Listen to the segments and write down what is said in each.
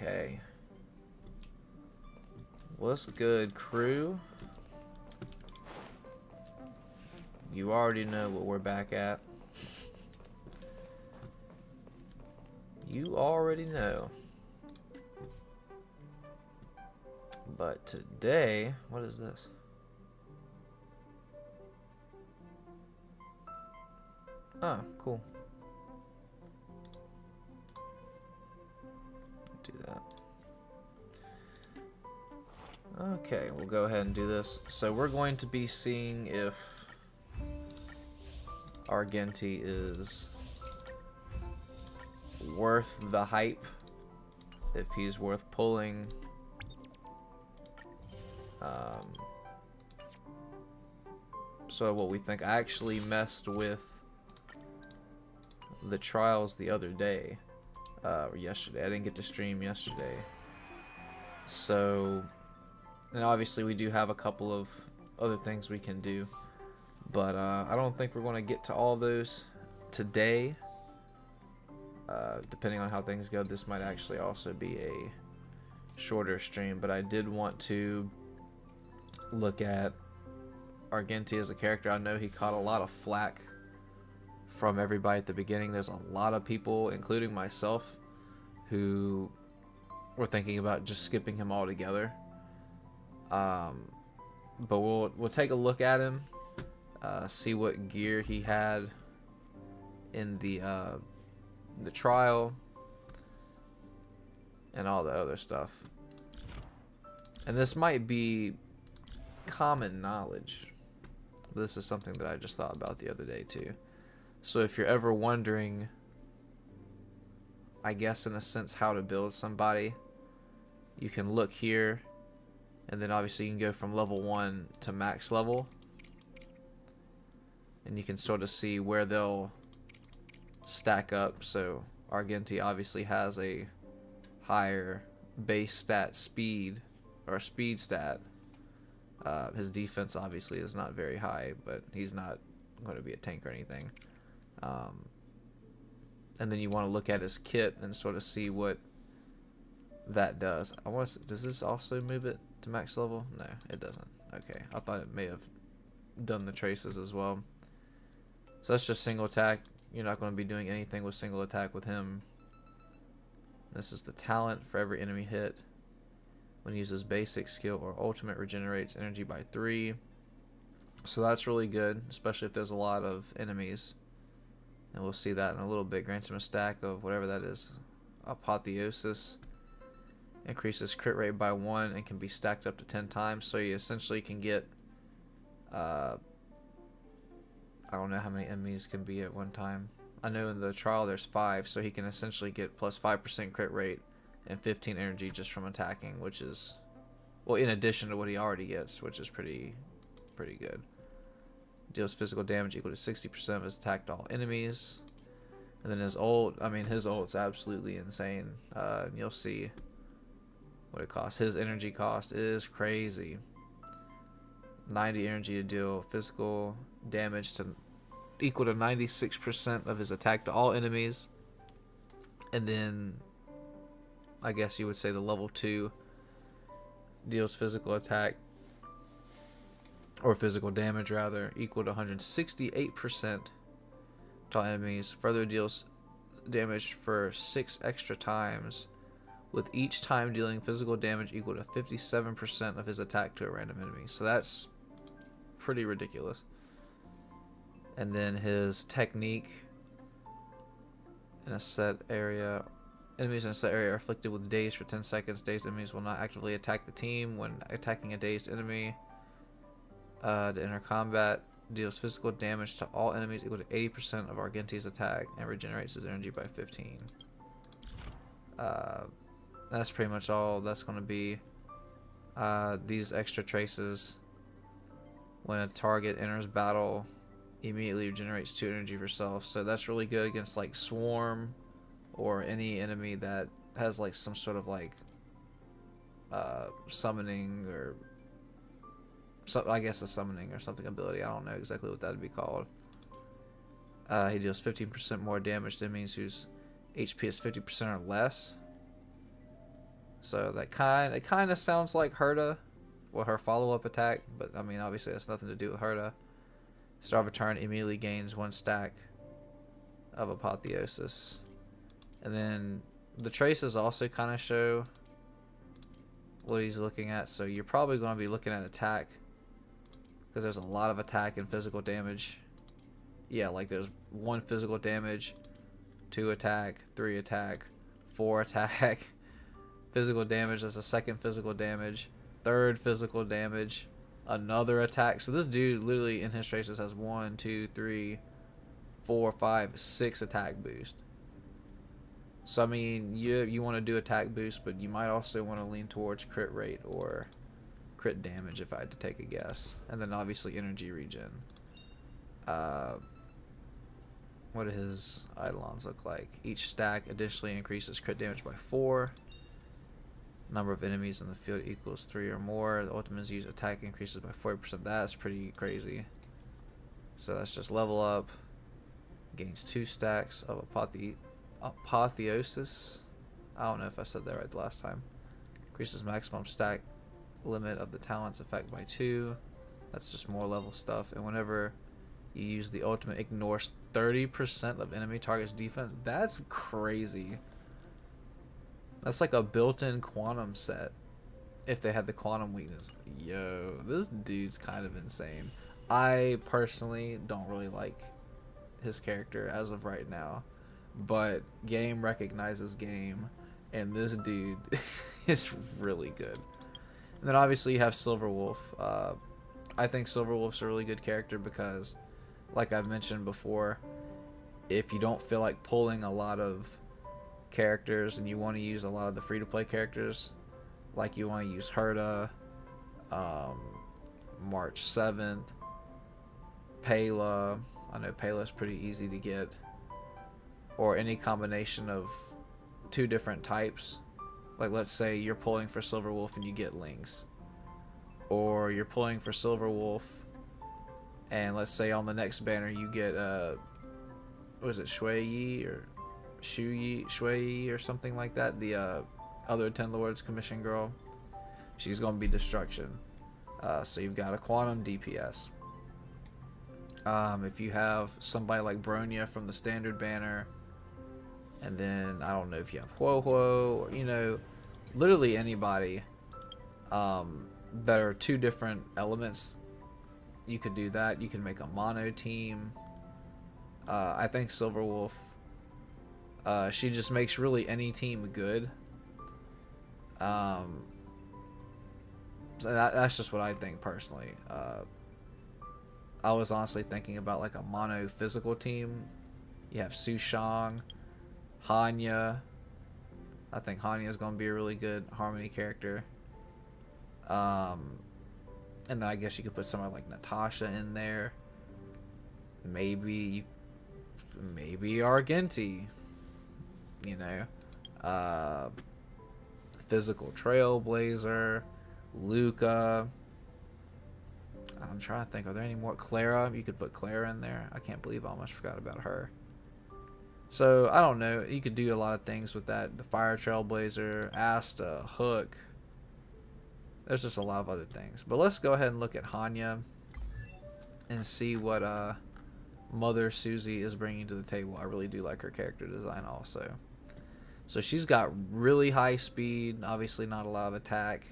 Okay. What's good, crew? You already know what we're back at. You already know. But today, what is this? Oh, cool. Do that. Okay, we'll go ahead and do this. So we're going to be seeing if Argenti is worth the hype, if he's worth pulling. So what we think. I actually messed with the trials the other day, or yesterday. I didn't get to stream yesterday. So, and obviously we do have a couple of other things we can do, but I don't think we're going to get to all those today. Depending on how things go, this might actually also be a shorter stream, but I did want to look at Argenti as a character. I know he caught a lot of flack from everybody at the beginning. There's a lot of people, including myself, who were thinking about just skipping him altogether. But we'll take a look at him, see what gear he had in the trial, and all the other stuff. And this might be common knowledge. This is something that I just thought about the other day too. So if you're ever wondering, I guess in a sense, how to build somebody, you can look here, and then obviously you can go from level 1 to max level, and you can sort of see where they'll stack up. So Argenti obviously has a higher base stat speed, or speed stat. His defense obviously is not very high, but he's not going to be a tank or anything. And then you want to look at his kit and sort of see what that does. Does this also move it to max level? No, it doesn't. Okay, I thought it may have done the traces as well. So that's just single attack. You're not going to be doing anything with single attack with him. This is the talent. For every enemy hit, when he uses basic skill or ultimate, regenerates energy by 3. So that's really good, especially if there's a lot of enemies. And we'll see that in a little bit. Grants him a stack of whatever that is. Apotheosis. Increases crit rate by 1 and can be stacked up to 10 times. So you essentially can get, I don't know how many enemies can be at one time. I know in the trial there's 5, so he can essentially get plus 5% crit rate and 15 energy just from attacking, which is, well, in addition to what he already gets, which is pretty good. Deals physical damage equal to 60% of his attack to all enemies. And then his ult, his ult's absolutely insane. You'll see what it costs. His energy cost is crazy. 90 energy to deal physical damage to equal to 96% of his attack to all enemies. And then I guess you would say the level 2 deals physical attack, or physical damage rather, equal to 168% to all enemies. Further deals damage for 6 extra times, with each time dealing physical damage equal to 57% of his attack to a random enemy. So that's pretty ridiculous. And then his technique, in a set area, enemies in a set area are afflicted with daze for 10 seconds. Dazed enemies will not actively attack the team. When attacking a dazed enemy, to enter combat, deals physical damage to all enemies equal to 80% of Argenti's attack and regenerates his energy by 15. That's pretty much all that's going to be. These extra traces, when a target enters battle, immediately regenerates 2 energy for self. So that's really good against like Swarm or any enemy that has like some sort of like summoning, or I guess a summoning or something ability. I don't know exactly what that would be called. He deals 15% more damage to enemies whose HP is 50% or less. So that kind of sounds like Herta, well, her follow-up attack, but I mean obviously that's nothing to do with Herta. Start of a turn immediately gains 1 stack of Apotheosis. And then the traces also kind of show what he's looking at, so you're probably going to be looking at attack, because there's a lot of attack and physical damage. Yeah, like there's 1 physical damage, 2 attack, 3 attack, 4 attack, physical damage, that's a 2nd physical damage, 3rd physical damage, another attack. So this dude literally in his traces has 1, 2, 3, 4, 5, 6 attack boost. So I mean, you want to do attack boost, but you might also want to lean towards crit rate or crit damage if I had to take a guess. And then obviously energy regen. What do his eidolons look like? Each stack additionally increases crit damage by 4. Number of enemies in the field equals 3 or more. The ultimate's use attack increases by 40%. That's pretty crazy. So that's just level up. Gains 2 stacks of Apotheosis. I don't know if I said that right the last time. Increases maximum stack limit of the talent's effect by 2. That's just more level stuff. And whenever you use the ultimate, ignores 30% of enemy target's defense. That's crazy. That's like a built-in quantum set if they had the quantum weakness. Yo, this dude's kind of insane. I personally don't really like his character as of right now, but game recognizes game, and this dude is really good. And then obviously you have Silverwolf. I think Silverwolf's a really good character because, like I've mentioned before, if you don't feel like pulling a lot of characters and you want to use a lot of the free-to-play characters, like you want to use Herta, March 7th, Pela. I know Pela's pretty easy to get, or any combination of 2 different types. Like let's say you're pulling for Silverwolf and you get Lynx, or you're pulling for Silverwolf and let's say on the next banner you get what is it, Shui Yi or Shui Yi or something like that, the other 10 Lords Commission girl. She's gonna be Destruction. So you've got a quantum DPS. If you have somebody like Bronya from the standard banner, and then I don't know if you have Huo Huo, or, you know, literally anybody that are 2 different elements, you could do that. You can make a mono team. I think Silverwolf, she just makes really any team good. So that's just what I think personally. I was honestly thinking about like a mono physical team. You have Su Shang, Hanya. I think Hanya is going to be a really good Harmony character. And then I guess you could put someone like Natasha in there. Maybe Argenti. You know, physical Trailblazer, Luca. I'm trying to think, are there any more? Clara, you could put Clara in there. I can't believe I almost forgot about her. So, I don't know. You could do a lot of things with that. The Fire Trailblazer, Asta, Hook. There's just a lot of other things. But let's go ahead and look at Hanya and see what Mother Susie is bringing to the table. I really do like her character design also. So, she's got really high speed. Obviously, not a lot of attack.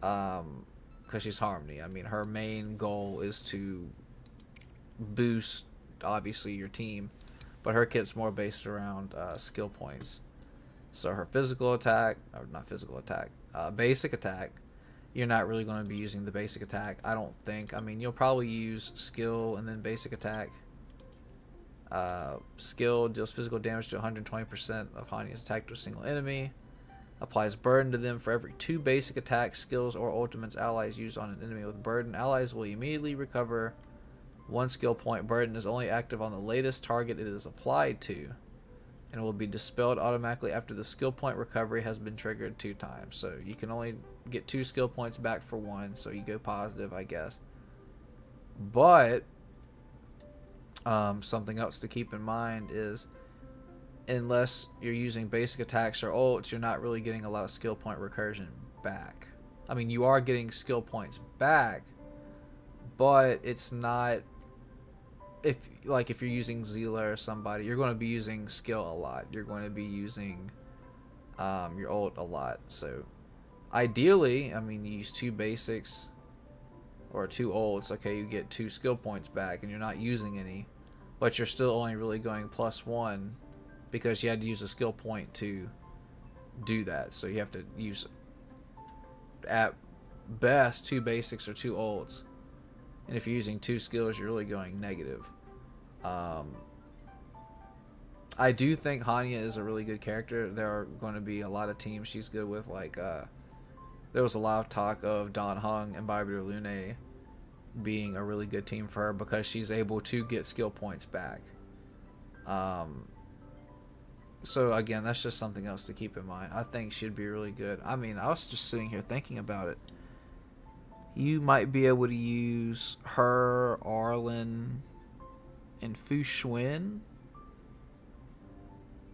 Because she's Harmony. I mean, her main goal is to boost, obviously, your team. But her kit's more based around skill points. So her physical attack, or not physical attack, basic attack, you're not really going to be using the basic attack, I don't think. I mean, you'll probably use skill and then basic attack. Skill deals physical damage to 120% of Hanya's attack to a single enemy. Applies burden to them for every 2 basic attacks, skills, or ultimates allies use on an enemy with burden. Allies will immediately recover 1 skill point. Burden is only active on the latest target it is applied to, and will be dispelled automatically after the skill point recovery has been triggered 2 times. So you can only get 2 skill points back for 1, so you go positive, I guess. But something else to keep in mind is unless you're using basic attacks or ults, you're not really getting a lot of skill point recursion back. I mean, you are getting skill points back, but it's not... If you're using Zila or somebody, you're going to be using skill a lot. You're going to be using your ult a lot. So ideally, I mean, you use 2 basics or 2 ults. Okay, you get 2 skill points back, and you're not using any, but you're still only really going +1 because you had to use a skill point to do that. So you have to use at best 2 basics or 2 ults. And if you're using 2 skills, you're really going negative. I do think Hanya is a really good character. There are going to be a lot of teams she's good with. Like, there was a lot of talk of Don Hung and Barbara Lune being a really good team for her because she's able to get skill points back. So again, that's just something else to keep in mind. I think she'd be really good. I mean, I was just sitting here thinking about it. You might be able to use her, Arlen, and Fu Xuan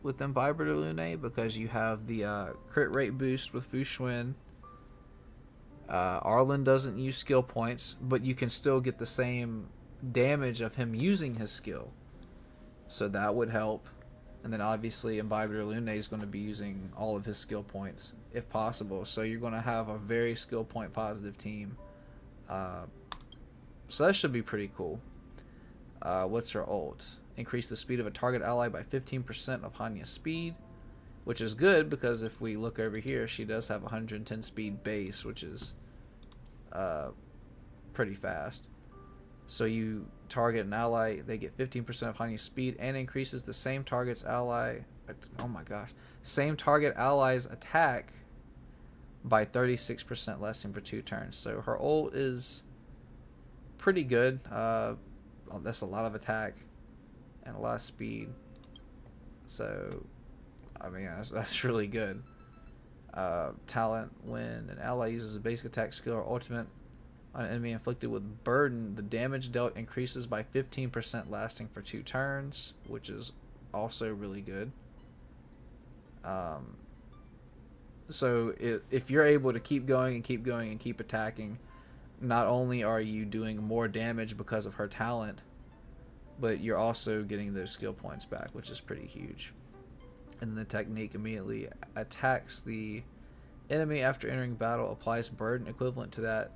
with Imbiber de Lune because you have the crit rate boost with Fu Xuan. Arlen doesn't use skill points, but you can still get the same damage of him using his skill. So that would help. And then obviously Imbiber de Lune is going to be using all of his skill points if possible. So you're going to have a very skill point positive team. So that should be pretty cool. What's her ult? Increase the speed of a target ally by 15% of Hanya's speed, which is good because if we look over here, she does have 110 speed base, which is pretty fast. So you target an ally, they get 15% of Hanya's speed and increases the same target's ally. Oh my gosh. Same target ally's attack by 36% less than for 2 turns. So her ult is pretty good. That's a lot of attack and a lot of speed. So, I mean, that's really good. Talent: when an ally uses a basic attack skill or ultimate on an enemy inflicted with burden, the damage dealt increases by 15% lasting for 2 turns, which is also really good. So if you're able to keep going and keep going and keep attacking, not only are you doing more damage because of her talent, but you're also getting those skill points back, which is pretty huge. And the technique immediately attacks the enemy after entering battle, applies burden equivalent to that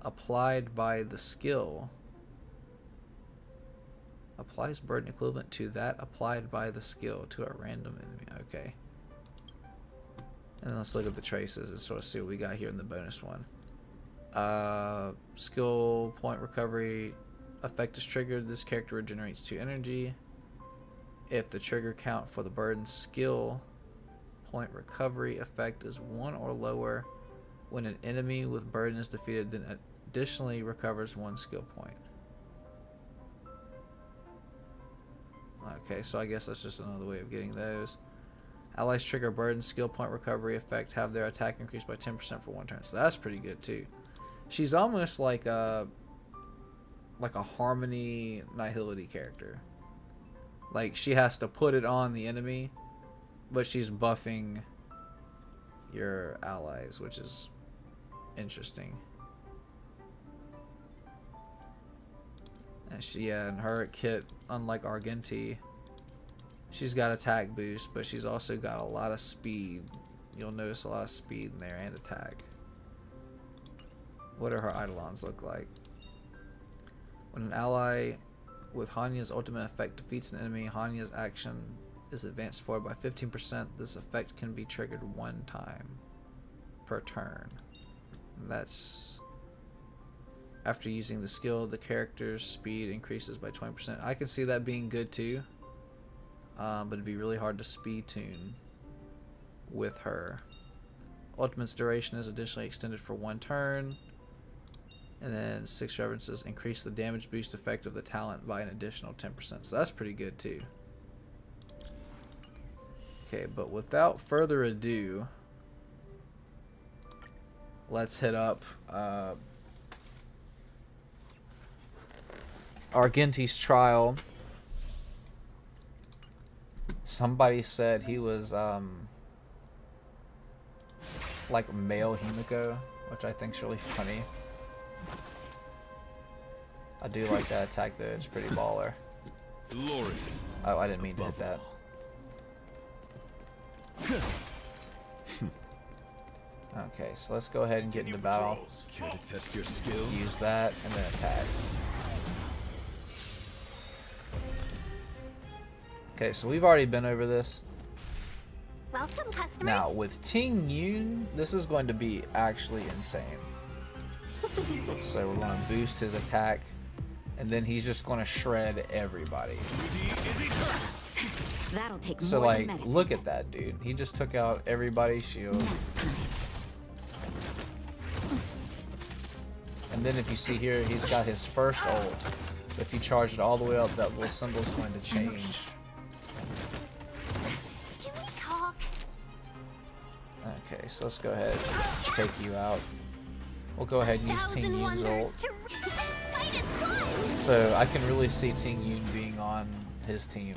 applied by the skill. Applies burden equivalent to that applied by the skill to a random enemy. Okay. And then let's look at the traces and sort of see what we got here in the bonus one. Skill point recovery effect is triggered. This character regenerates 2 energy. If the trigger count for the burden skill point recovery effect is 1 or lower, when an enemy with burden is defeated, then additionally recovers 1 skill point. Okay, so I guess that's just another way of getting those. Allies trigger burden skill point recovery effect have their attack increased by 10% for 1 turn. So that's pretty good too. She's almost like a Harmony Nihility character. Like, she has to put it on the enemy, but she's buffing your allies, which is interesting. And and her kit, unlike Argenti, she's got attack boost, but she's also got a lot of speed. You'll notice a lot of speed in there and attack. What do her Eidolons look like? When an ally with Hanya's ultimate effect defeats an enemy, Hanya's action is advanced forward by 15%. This effect can be triggered 1 time per turn. And that's after using the skill, the character's speed increases by 20%. I can see that being good too. But it'd be really hard to speed tune with her. Ultimate's duration is additionally extended for 1 turn. And then 6 references increase the damage boost effect of the talent by an additional 10%. So that's pretty good too. Okay, but without further ado, let's hit up Argenti's trial. Somebody said he was like male Himiko, which I think's really funny. I do like that attack though, it's pretty baller. Glory. Oh, I didn't mean to hit that. Okay, so let's go ahead and get into battle. Care to test your skills? Use that and then attack. Okay, so we've already been over this. Welcome, customers. Now, with Ting Yun, this is going to be actually insane. So we're going to boost his attack, and then he's just going to shred everybody. That'll take So, more like, than medicine. look at that, dude. He just took out everybody's shield. And then if you see here, he's got his first ult. If you charge it all the way up, that little symbol's going to change. Can we talk? Okay, so let's go ahead and take you out. We'll go ahead and use Ting Thousand Yun's wonders ult. to fight is one. So I can really see Ting Yun being on his team.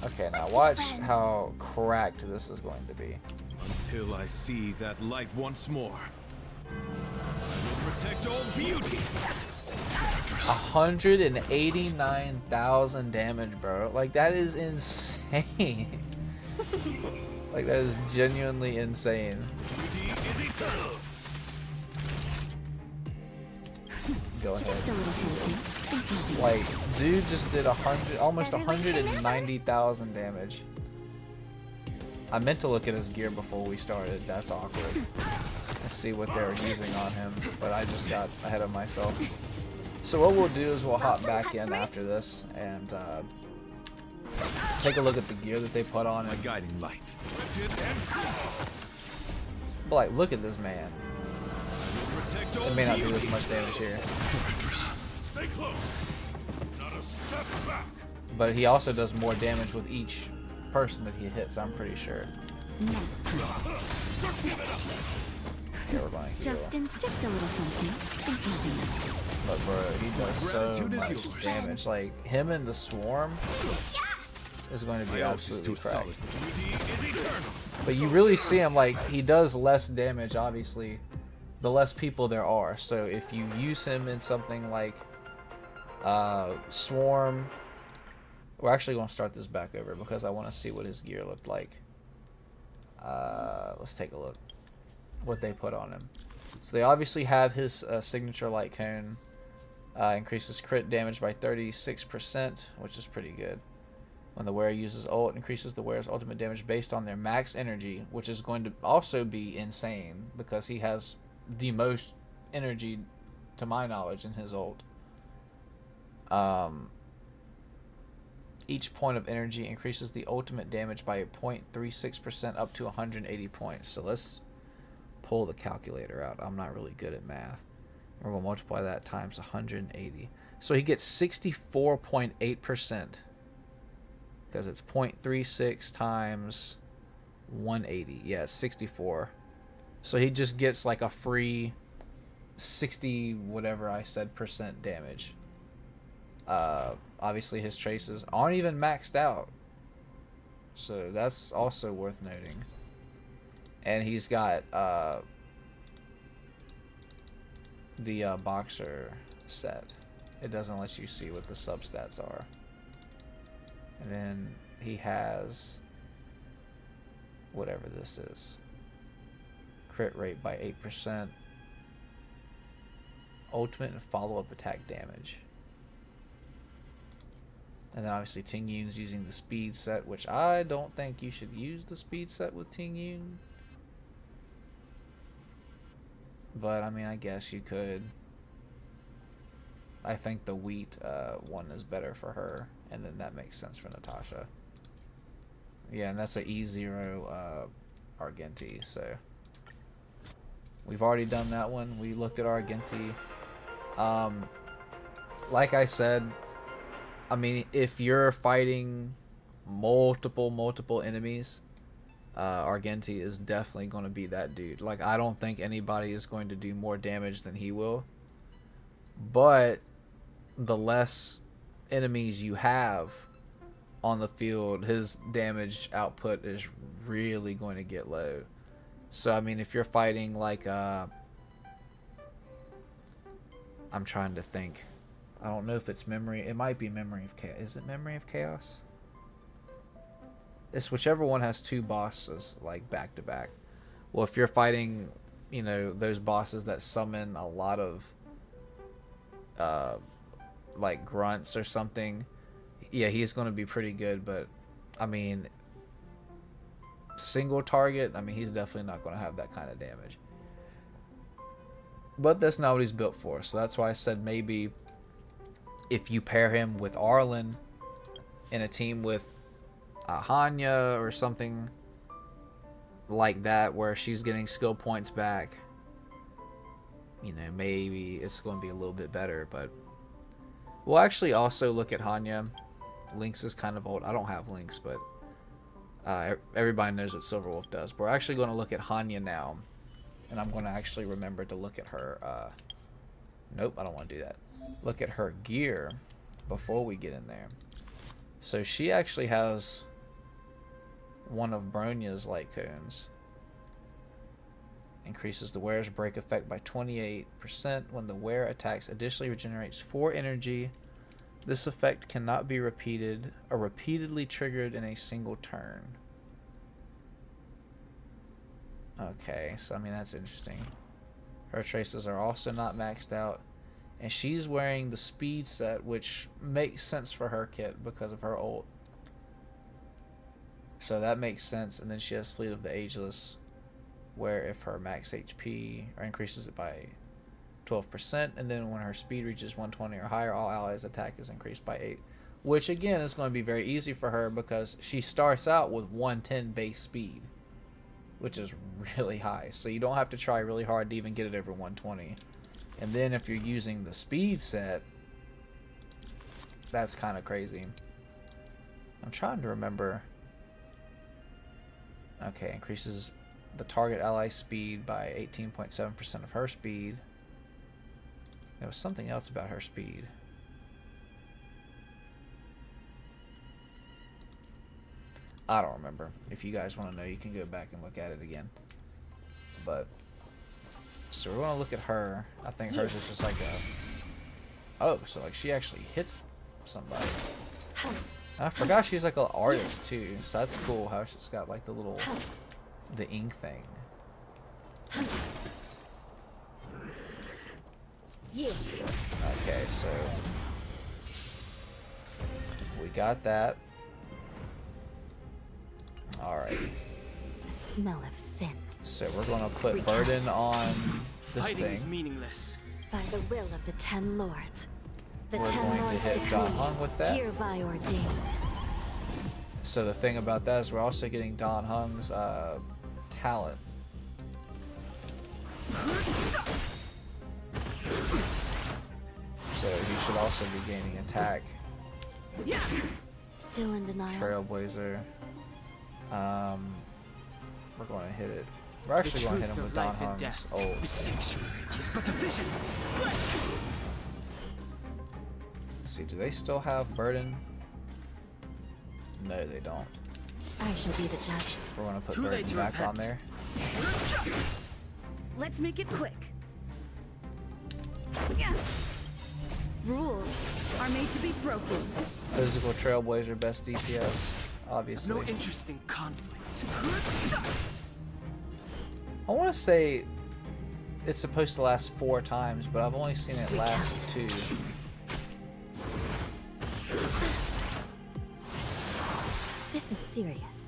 Okay, now watch how cracked this is going to be. Until I see that light once more. I will protect all beauty. 189,000 damage, bro. Like, that is insane. Like, that is genuinely insane. Beauty is eternal. Go ahead. Just a little something. Like, dude just did almost 190,000 damage. I meant to look at his gear before we started. That's awkward. Let's see what they're using on him, but I just got ahead of myself. So what we'll do is we'll hop back in after this and take a look at the gear that they put on My him. guiding light. But like, look at this man. Protect all It may not do beauty. this much damage here, Stay close. Not a step back. but he also does more damage with each person that he hits, I'm pretty sure. No, Yeah, we're going to heal. just a little something. Think nothing of it. But bro, he does so Gratitude is much yours. damage. Like, him and the swarm is going to be My ult is absolutely too cracked. solid. Beauty is eternal. But you really see him, like, he does less damage, obviously, the less people there are. So if you use him in something like Swarm, we're actually going to start this back over because I want to see what his gear looked like. Let's take a look what they put on him. So they obviously have his signature light cone. Increases crit damage by 36%, which is pretty good. When the wearer uses ult, increases the wearer's ultimate damage based on their max energy, which is going to also be insane because he has the most energy, to my knowledge, in his ult. Each point of energy increases the ultimate damage by 0.36% up to 180 points. So let's pull the calculator out. I'm not really good at math. We're going to multiply that times 180. So he gets 64.8%. Because it's 0.36 times 180. Yeah, it's 64. So he just gets like a free 60 whatever I said percent damage. Obviously his traces aren't even maxed out. So that's also worth noting. And he's got the boxer set. It doesn't let you see what the substats are. And then he has whatever this is. Crit rate by 8%. Ultimate and follow-up attack damage. And then obviously Ting Yun's using the speed set, which I don't think you should use the speed set with Ting Yun. But I mean, I guess you could. I think the wheat one is better for her, and then that makes sense for Natasha. Yeah, and that's an E0 Argenti, so we've already done that one. We looked at Argenti. Like I said, I mean, if you're fighting multiple enemies, Argenti is definitely going to be that dude. Like, I don't think anybody is going to do more damage than he will. But the less enemies you have on the field, his damage output is really going to get low. So I mean, if you're fighting like I'm trying to think. I don't know if it's memory. It might be Memory of Chaos. Is it Memory of Chaos? It's whichever one has two bosses like back to back. Well, if you're fighting, you know, those bosses that summon a lot of like grunts or something, yeah, he's going to be pretty good. But I mean, single target, I mean, he's definitely not going to have that kind of damage. But that's not what he's built for. So that's why I said maybe if you pair him with Arlen in a team with Hanya or something like that, where she's getting skill points back, you know, maybe it's going to be a little bit better. But we'll actually also look at Hanya. Lynx is kind of old. I don't have Lynx, but everybody knows what Silverwolf does. But we're actually going to look at Hanya now, and I'm going to actually remember to look at her. Nope, I don't want to do that. Look at her gear before we get in there. So she actually has one of Bronya's light cones. Increases the wearer's break effect by 28% when the wearer attacks. Additionally regenerates 4 energy. This effect cannot be repeated or repeatedly triggered in a single turn. Okay, so I mean, that's interesting. Her traces are also not maxed out. And she's wearing the speed set, which makes sense for her kit because of her ult. So that makes sense. And then she has Fleet of the Ageless, where if her max HP or increases it by 12%, and then when her speed reaches 120 or higher, all allies' attack is increased by 8. Which again is going to be very easy for her because she starts out with 110 base speed, which is really high. So you don't have to try really hard to even get it over 120. And then if you're using the speed set, that's kind of crazy. I'm trying to remember. Okay, increases the target ally speed by 18.7% of her speed. There was something else about her speed. I don't remember. If you guys want to know, you can go back and look at it again. But so we're going to look at her. I think hers is just like a... Oh, so like she actually hits somebody. And I forgot she's like an artist too. So that's cool how she's got like the little... the ink thing. Okay, so... we got that. Alright. The smell of sin. So we're going to put burden on this Fighting is thing. meaningless. By the will of the 10 lords. The We're 10 going to lords hit decree, Don Hung with that. hereby ordained. So the thing about that is we're also getting Don Hung's talent. So he should also be gaining attack. Still in denial. Trailblazer. We're going to hit it. We're actually going to hit him with Don Hung's ult. The sanctuary is but a vision. Let's see, do they still have burden? No, they don't. I shall be the judge. We're going to put Too late burden to back on repent. there. Let's make it quick. Rules are made to be broken. Physical Trailblazer, best DPS, obviously. No interest in conflict. I want to say it's supposed to last 4 times, but I've only seen it last 2. This is serious.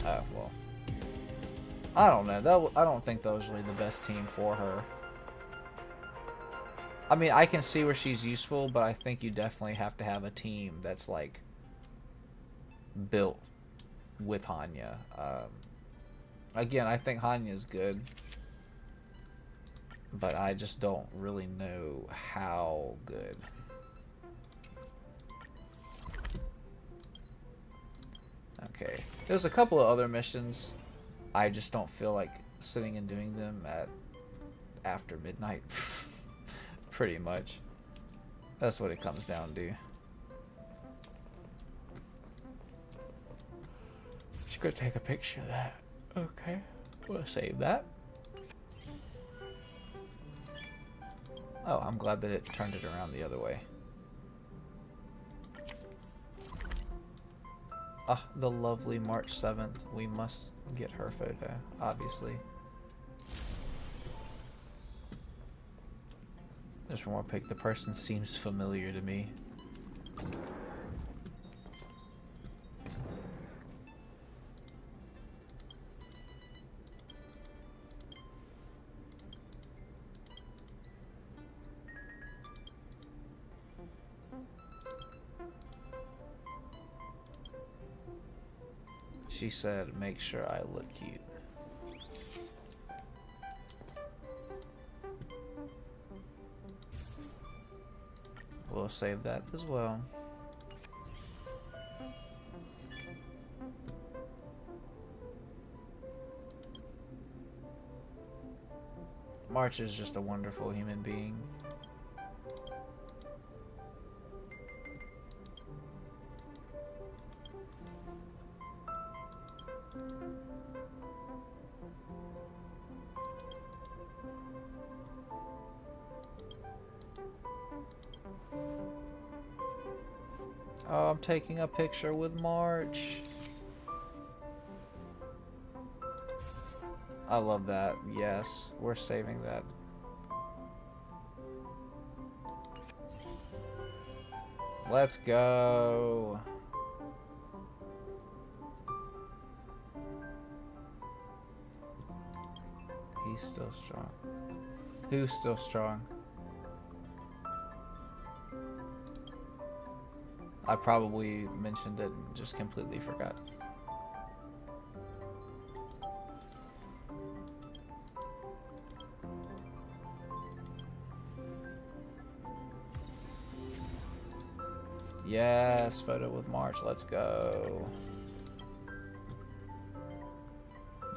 Oh, well. I don't know. I don't think that was really the best team for her. I mean, I can see where she's useful, but I think you definitely have to have a team that's, like, built with Hanya. Again, I think Hanya's good, but I just don't really know how good. Okay. There's a couple of other missions. I just don't feel like sitting and doing them at after midnight. Pretty much. That's what it comes down to. Just go take a picture of that. Okay. We'll save that. Oh, I'm glad that it turned it around the other way. Ah, the lovely March 7th. We must get her photo, obviously. There's one more pic. The person seems familiar to me. She said, make sure I look cute. We'll save that as well. March is just a wonderful human being. Oh, I'm taking a picture with March. I love that. Yes, we're saving that. Let's go. He's still strong. Who's still strong? I probably mentioned it and just completely forgot. Yes, photo with March. Let's go.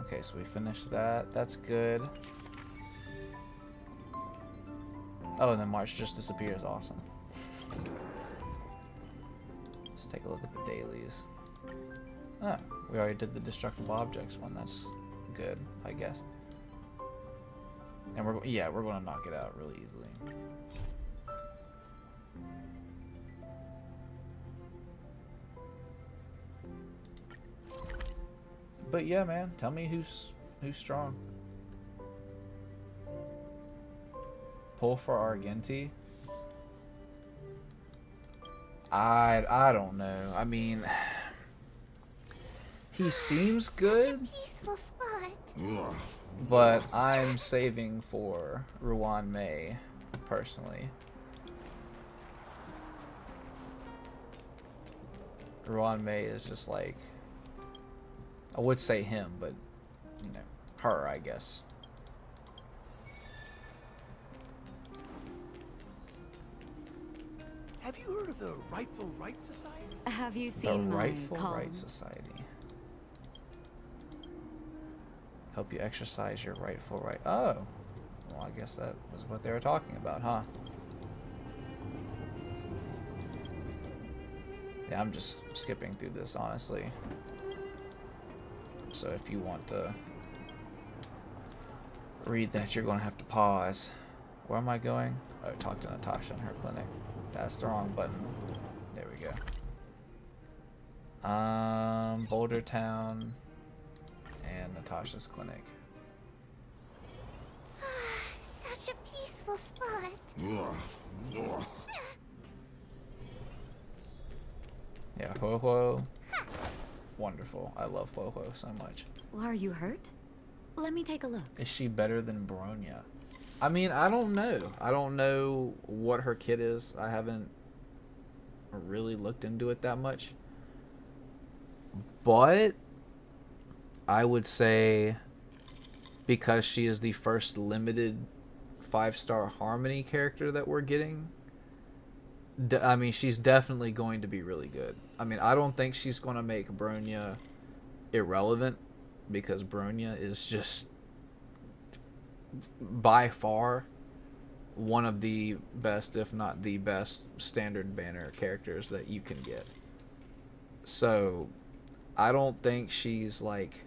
Okay, so we finished that. That's good. Oh, and then March just disappears. Awesome. Let's take a look at the dailies. Ah, we already did the destructible objects one. That's good, I guess. And we're going to knock it out really easily. But yeah, man, tell me who's strong. Pull for Argenti. I don't know. I mean, he seems good, Peaceful spot. but I'm saving for Ruan Mei, personally. Ruan Mei is just like, I would say him, but you know, her, I guess. Have you heard of the Rightful Right Society? Have you The seen my Rightful column? Right Society. Help you exercise your rightful right. Oh, well, I guess that was what they were talking about, huh? Yeah, I'm just skipping through this, honestly. So if you want to read that, you're going to have to pause. Where am I going? Oh, talk to Natasha in her clinic. That's the wrong button. There we go. Boulder Town and Natasha's clinic. Such a peaceful spot. Yeah, Ho Ho. Wonderful. I love Ho Ho so much. Are you hurt? Let me take a look. Is she better than Bronya? I mean, I don't know. I don't know what her kit is. I haven't really looked into it that much. But I would say because she is the first limited 5-star Harmony character that we're getting, I mean, she's definitely going to be really good. I mean, I don't think she's going to make Bronya irrelevant because Bronya is just by far one of the best, if not the best, standard banner characters that you can get. So, I don't think she's like...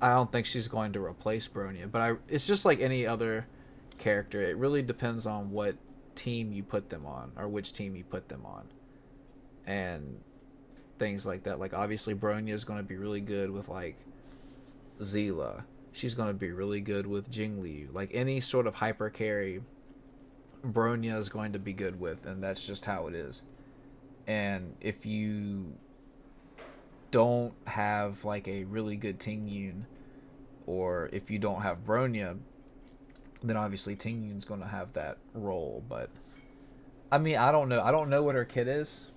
I don't think she's going to replace Bronya, but it's just like any other character. It really depends on what team you put them on, or which team you put them on. And things like that. Like, obviously, Bronya is going to be really good with, like, Zila. She's going to be really good with Jingli. Like, any sort of hyper carry, Bronya is going to be good with, and that's just how it is. And if you don't have, like, a really good Ting Yun, or if you don't have Bronya, then obviously Ting Yun's going to have that role. But, I mean, I don't know. I don't know what her kit is,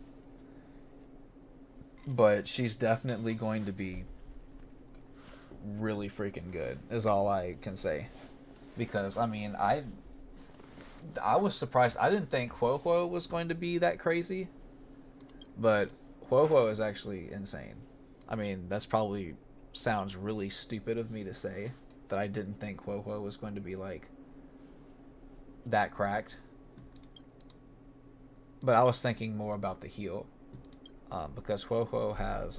but she's definitely going to be really freaking good, is all I can say. Because, I mean, I was surprised. I didn't think Huo was going to be that crazy, but Huo is actually insane. I mean, that's probably sounds really stupid of me to say, that I didn't think Huo was going to be, like, that cracked. But I was thinking more about the heal. Because Huo has,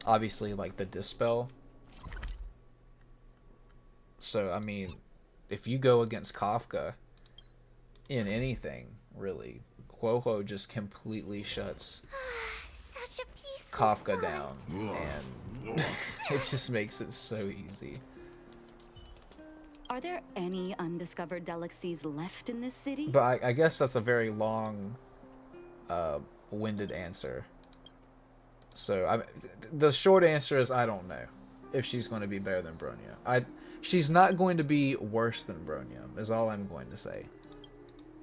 obviously, like, the Dispel. So, I mean, if you go against Kafka in anything, really, Huo just completely shuts Such a peaceful Kafka spot. down. And it just makes it so easy. Are there any undiscovered delicacies left in this city? But I guess that's a very long, winded answer. So the short answer is I don't know if she's going to be better than Bronya. She's not going to be worse than Bronya, is all I'm going to say.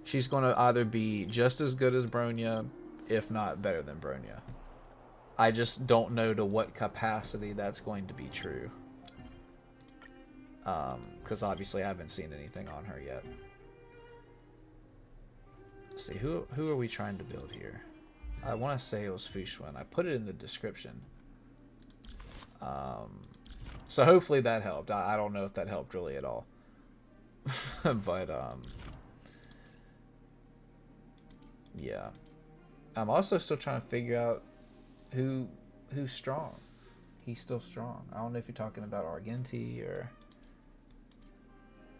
She's going to either be just as good as Bronya, if not better than Bronya. I just don't know to what capacity that's going to be true. Because obviously I haven't seen anything on her yet. Let's see, who are we trying to build here? I want to say it was Fu Xuan. I put it in the description. So hopefully that helped. I don't know if that helped really at all. But, yeah. I'm also still trying to figure out who's strong. He's still strong. I don't know if you're talking about Argenti or...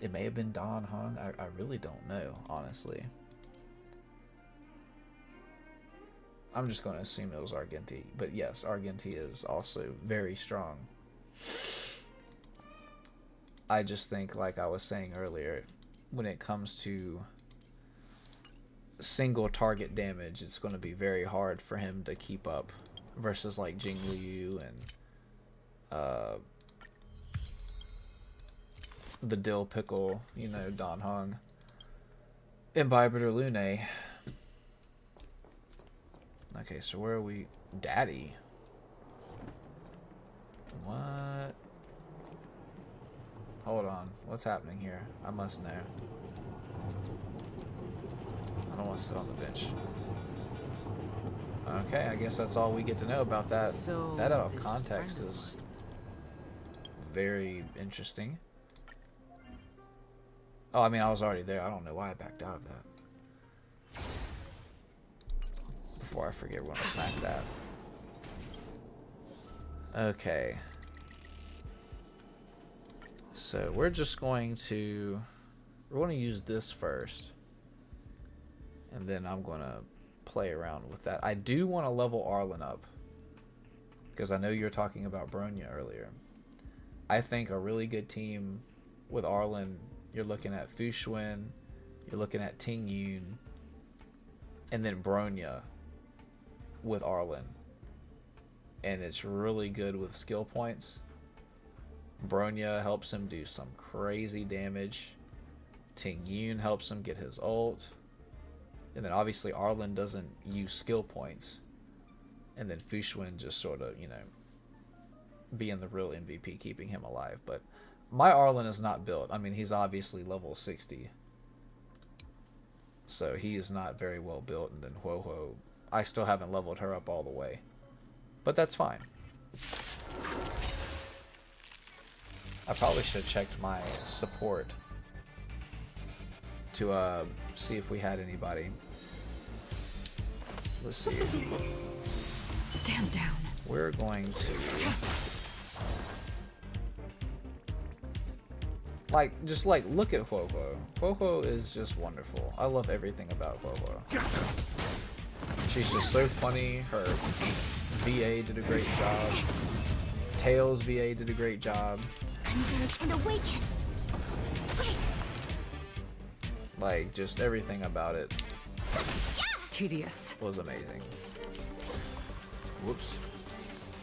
It may have been Don Hung. I really don't know, honestly. I'm just going to assume it was Argenti. But yes, Argenti is also very strong. I just think, like I was saying earlier, when it comes to single target damage, it's going to be very hard for him to keep up versus like Jing Liu and the Dill Pickle, you know, Don Hung, Imbibitor Lune. Okay, so where are we? Daddy. What? Hold on. What's happening here? I must know. I don't want to sit on the bench. Okay, I guess that's all we get to know about that. So That out of this context friend of is very interesting. Oh, I mean, I was already there. I don't know why I backed out of that. Before I forget, we're gonna smack that. Okay. So we're just going to... We're going to use this first. And then I'm going to play around with that. I do want to level Arlen up. Because I know you were talking about Bronya earlier. I think a really good team with Arlen, you're looking at Fu Xuan, you're looking at Ting Yun, and then Bronya with Arlen. And it's really good with skill points. Bronya helps him do some crazy damage. Ting Yun helps him get his ult. And then obviously Arlen doesn't use skill points. And then Fu Xuan just sort of, you know, being the real MVP, keeping him alive. But my Arlen is not built. I mean, he's obviously level 60. So he is not very well built. And then Huo, I still haven't leveled her up all the way. But that's fine. I probably should have checked my support to see if we had anybody. Let's see. Stand down. We're going to just look at Huohuo. Huohuo is just wonderful. I love everything about Huohuo. She's just so funny. Her VA did a great job. Tails VA did a great job. Converge and awaken. Like, just everything about it Tedious. was amazing. Whoops.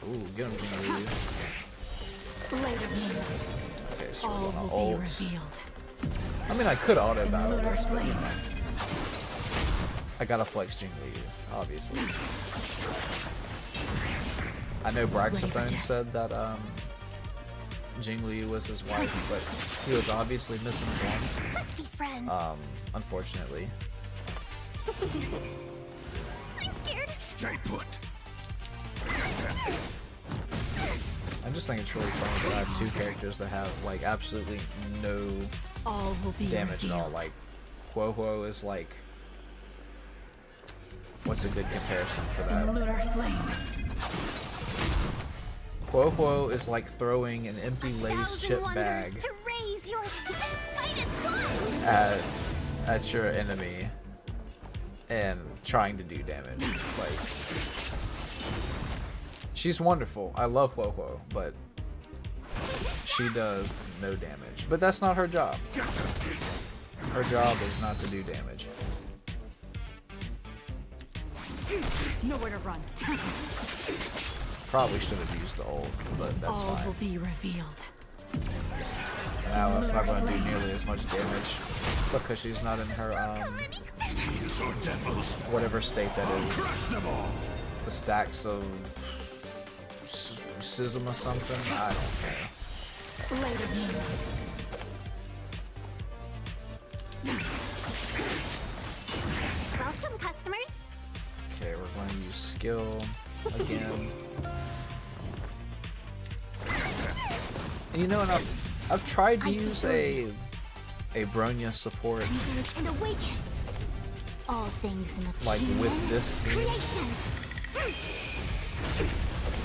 Ooh, get him, Jingliu. Later moonlight. Okay, so All we're gonna will be ult. revealed. I mean, I could auto In battle lunar this, but flame. I gotta flex Jingliu, obviously. I know Braxophone said that Jingliu was his wife, but he was obviously missing one. Let's be friends. Unfortunately. I'm scared. Stay put. I just think it's really funny that I have two characters that have like absolutely no All will be damage at all. revealed. Like Huohuo is like, what's a good comparison for In that? lunar flame. Huohuo is like throwing an empty Lay's 1,000 chip wonders bag to raise your fight is fun. at your enemy and trying to do damage. Like, she's wonderful. I love Huohuo, but she does no damage. But that's not her job. Her job is not to do damage. Nowhere to run. Probably should have used the ult, but that's All fine. will be revealed. Now it's not going to do nearly as much damage because she's not in her These are devils. whatever state that is. Crush them all. The stacks of schism or something. I don't care. Later moonlight. Welcome, customers. Okay, we're going to use skill again. And you know what? I've tried to use a Bronya support Converge and awaken. All things in the like kingdom. with this team, Creations.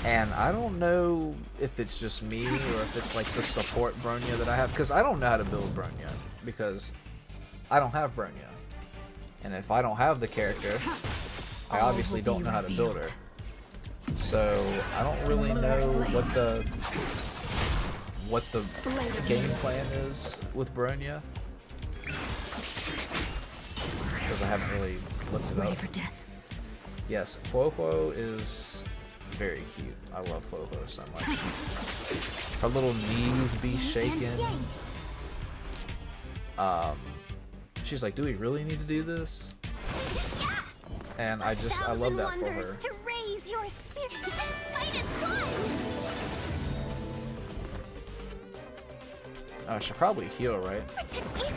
and I don't know if it's just me or if it's like the support Bronya that I have, because I don't know how to build Bronya because I don't have Bronya, and if I don't have the character, I All obviously will don't be know how to build her. revealed. So I don't really know what the game plan is with Bronya, because I haven't really looked it Ready up. for death. Yes, Huohuo is very cute. I love Huohuo so much. Her little knees be shaking. She's like, do we really need to do this? And I love that for her. To raise your spirit. Fight is fun. I should probably heal, right? Protect me. Protect me.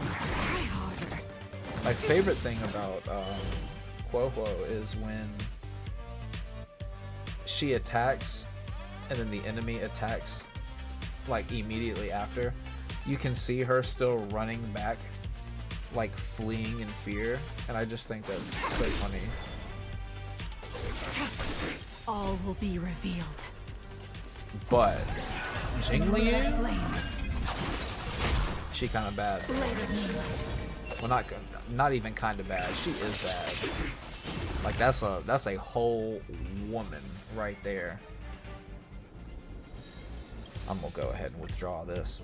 Try harder. My favorite thing about Huohuo is when she attacks and then the enemy attacks like immediately after. You can see her still running back, like fleeing in fear, and I just think that's so funny. All will be revealed. But In lunar Jingliu, flame. she kind of bad. Later moonlight. Well, not even kind of bad. She is bad. Like that's a whole woman right there. I'm gonna go ahead and withdraw this.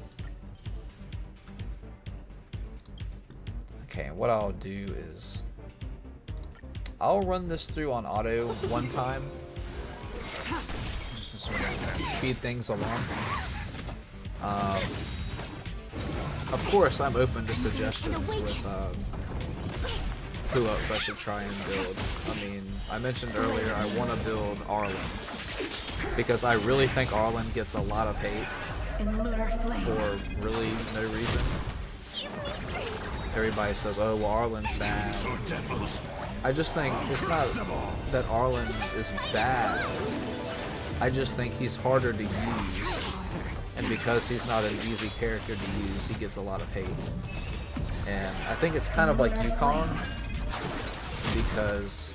Okay, what I'll do is I'll run this through on auto one time, just to sort of speed things along. Of course, I'm open to suggestions with who else I should try and build. I mean, I mentioned earlier I want to build Arlen because I really think Arlen gets a lot of hate In lunar flame. for really no reason. Everybody says, oh, well, Arlen's bad. These are devils. I just think it's not that Arlen is bad. I just think he's harder to use and because he's not an easy character to use, he gets a lot of hate. And I think it's kind of like Yukon, because,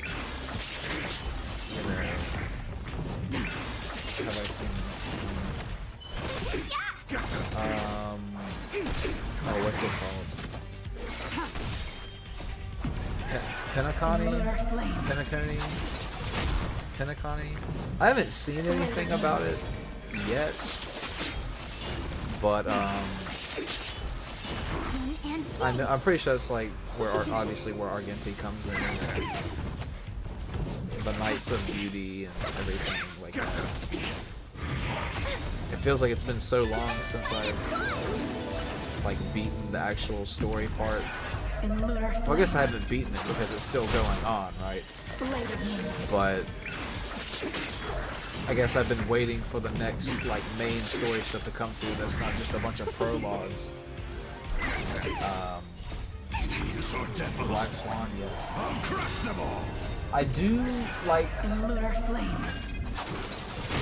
you know, have I seen oh, what's it called? Penacony? I haven't seen anything about it yet, but I'm pretty sure it's like where obviously where Argenti comes in there. The Knights of Beauty and everything like that. It feels like it's been so long since I've like beaten the actual story part. Well, I guess I haven't beaten it because it's still going on, right? But I guess I've been waiting for the next like main story stuff to come through that's not just a bunch of prologues. Black Swan, yes. I do like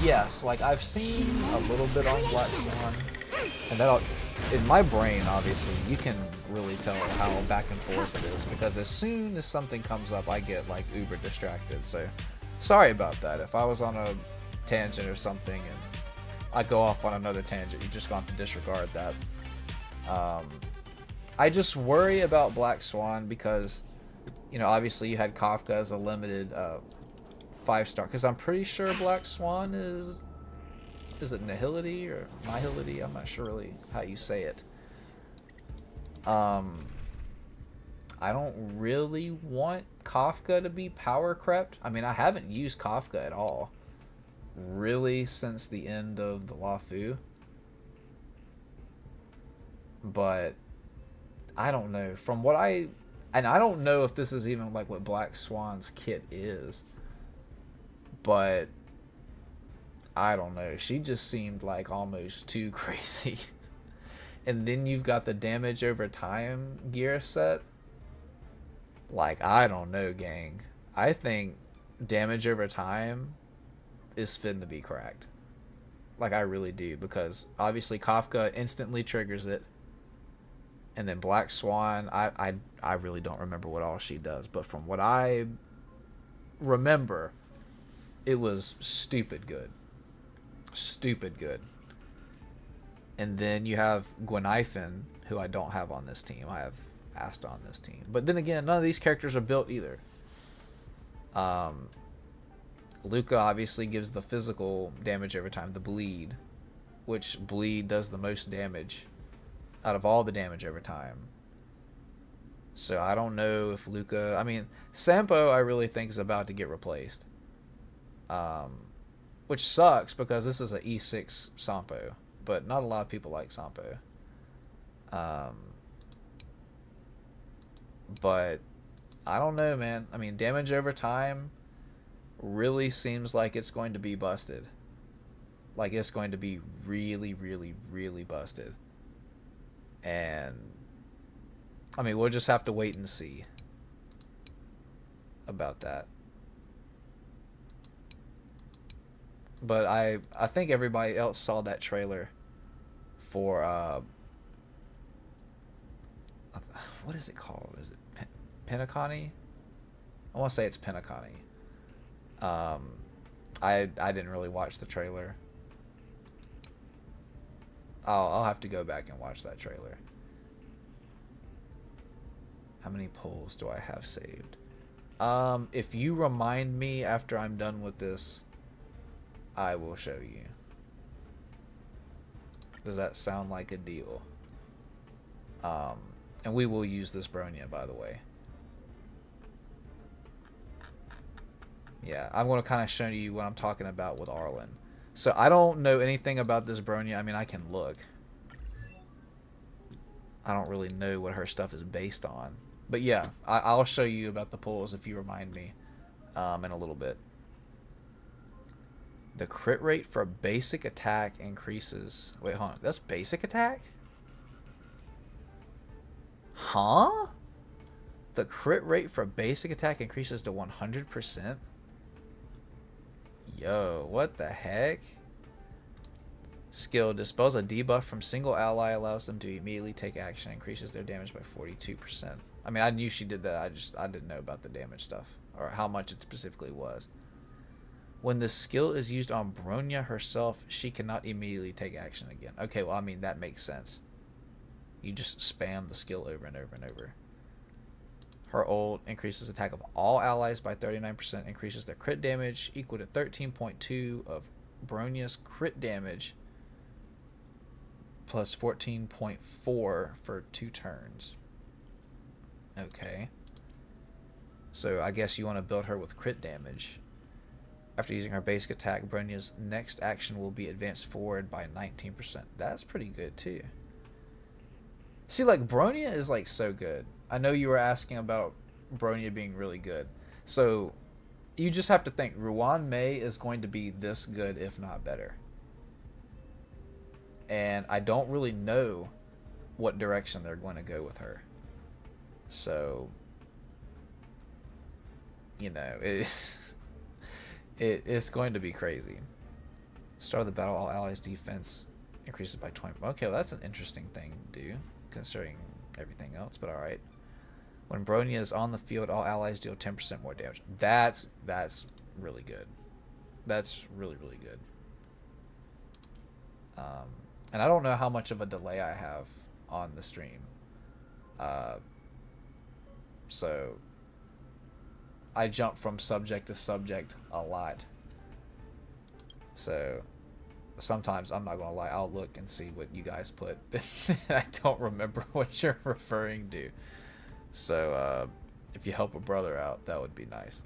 yes, like I've seen a little bit on Black Swan, and that'll in my brain, obviously, you can really tell how back and forth it is, because as soon as something comes up, I get like uber distracted. So sorry about that. If I was on a tangent or something and I go off on another tangent, you just gonna have to disregard that. I just worry about Black Swan because, you know, obviously you had Kafka as a limited 5-star, because I'm pretty sure Black Swan is it Nihility or Nihility? I'm not sure really how you say it. I don't really want Kafka to be power crept. I mean, I haven't used Kafka at all, really, since the end of the LaFu. But I don't know. From what I don't know if this is even like what Black Swan's kit is, but I don't know. She just seemed like almost too crazy. And then you've got the damage over time gear set. Like, I don't know, gang. I think damage over time is finna be cracked. Like, I really do. Because obviously Kafka instantly triggers it. And then Black Swan, I really don't remember what all she does. But from what I remember, it was stupid good. Stupid good. And then you have Gwenhyfen, who I don't have on this team. I have Asta on this team. But then again, none of these characters are built either. Luca obviously gives the physical damage every time, the bleed, which bleed does the most damage out of all the damage every time. So I don't know if Luca... I mean, Sampo I really think is about to get replaced. Which sucks because this is an E6 Sampo, but not a lot of people like Sampo. But I don't know, man. I mean, damage over time really seems like it's going to be busted. Like, it's going to be really, really, really busted. And I mean, we'll just have to wait and see about that. But I think everybody else saw that trailer for what is it called? Is it Penacony? I want to say it's Penacony. I didn't really watch the trailer. I'll have to go back and watch that trailer. How many polls do I have saved? If you remind me after I'm done with this, I will show you. Does that sound like a deal? And we will use this Bronya, by the way. Yeah, I'm going to kind of show you what I'm talking about with Arlen. So I don't know anything about this Bronya. I mean, I can look. I don't really know what her stuff is based on. But yeah, I'll show you about the pulls if you remind me in a little bit. The crit rate for basic attack increases. Wait, hold on. That's basic attack? Huh? The crit rate for basic attack increases to 100%? Yo, what the heck? Skill dispels a debuff from single ally, allows them to immediately take action, increases their damage by 42%. I mean, I knew she did that. I didn't know about the damage stuff or how much it specifically was. When the skill is used on Bronya herself, she cannot immediately take action again. Okay, well, I mean, that makes sense. You just spam the skill over and over and over. Her ult increases attack of all allies by 39%, increases their crit damage equal to 13.2 of Bronya's crit damage, plus 14.4 for 2 turns. Okay. So I guess you want to build her with crit damage. After using her basic attack, Bronya's next action will be advanced forward by 19%. That's pretty good too. See, like, Bronya is like so good. I know you were asking about Bronya being really good. So you just have to think Ruan Mei is going to be this good, if not better. And I don't really know what direction they're going to go with her. So, you know, it's going to be crazy. Start of the battle, all allies' defense increases by 20. Okay, well, that's an interesting thing to do, considering everything else, but alright. When Bronya is on the field, all allies deal 10% more damage. That's really good. That's really, really good. And I don't know how much of a delay I have on the stream. So I jump from subject to subject a lot. So sometimes, I'm not gonna lie, I'll look and see what you guys put. I don't remember what you're referring to. So if you help a brother out, that would be nice.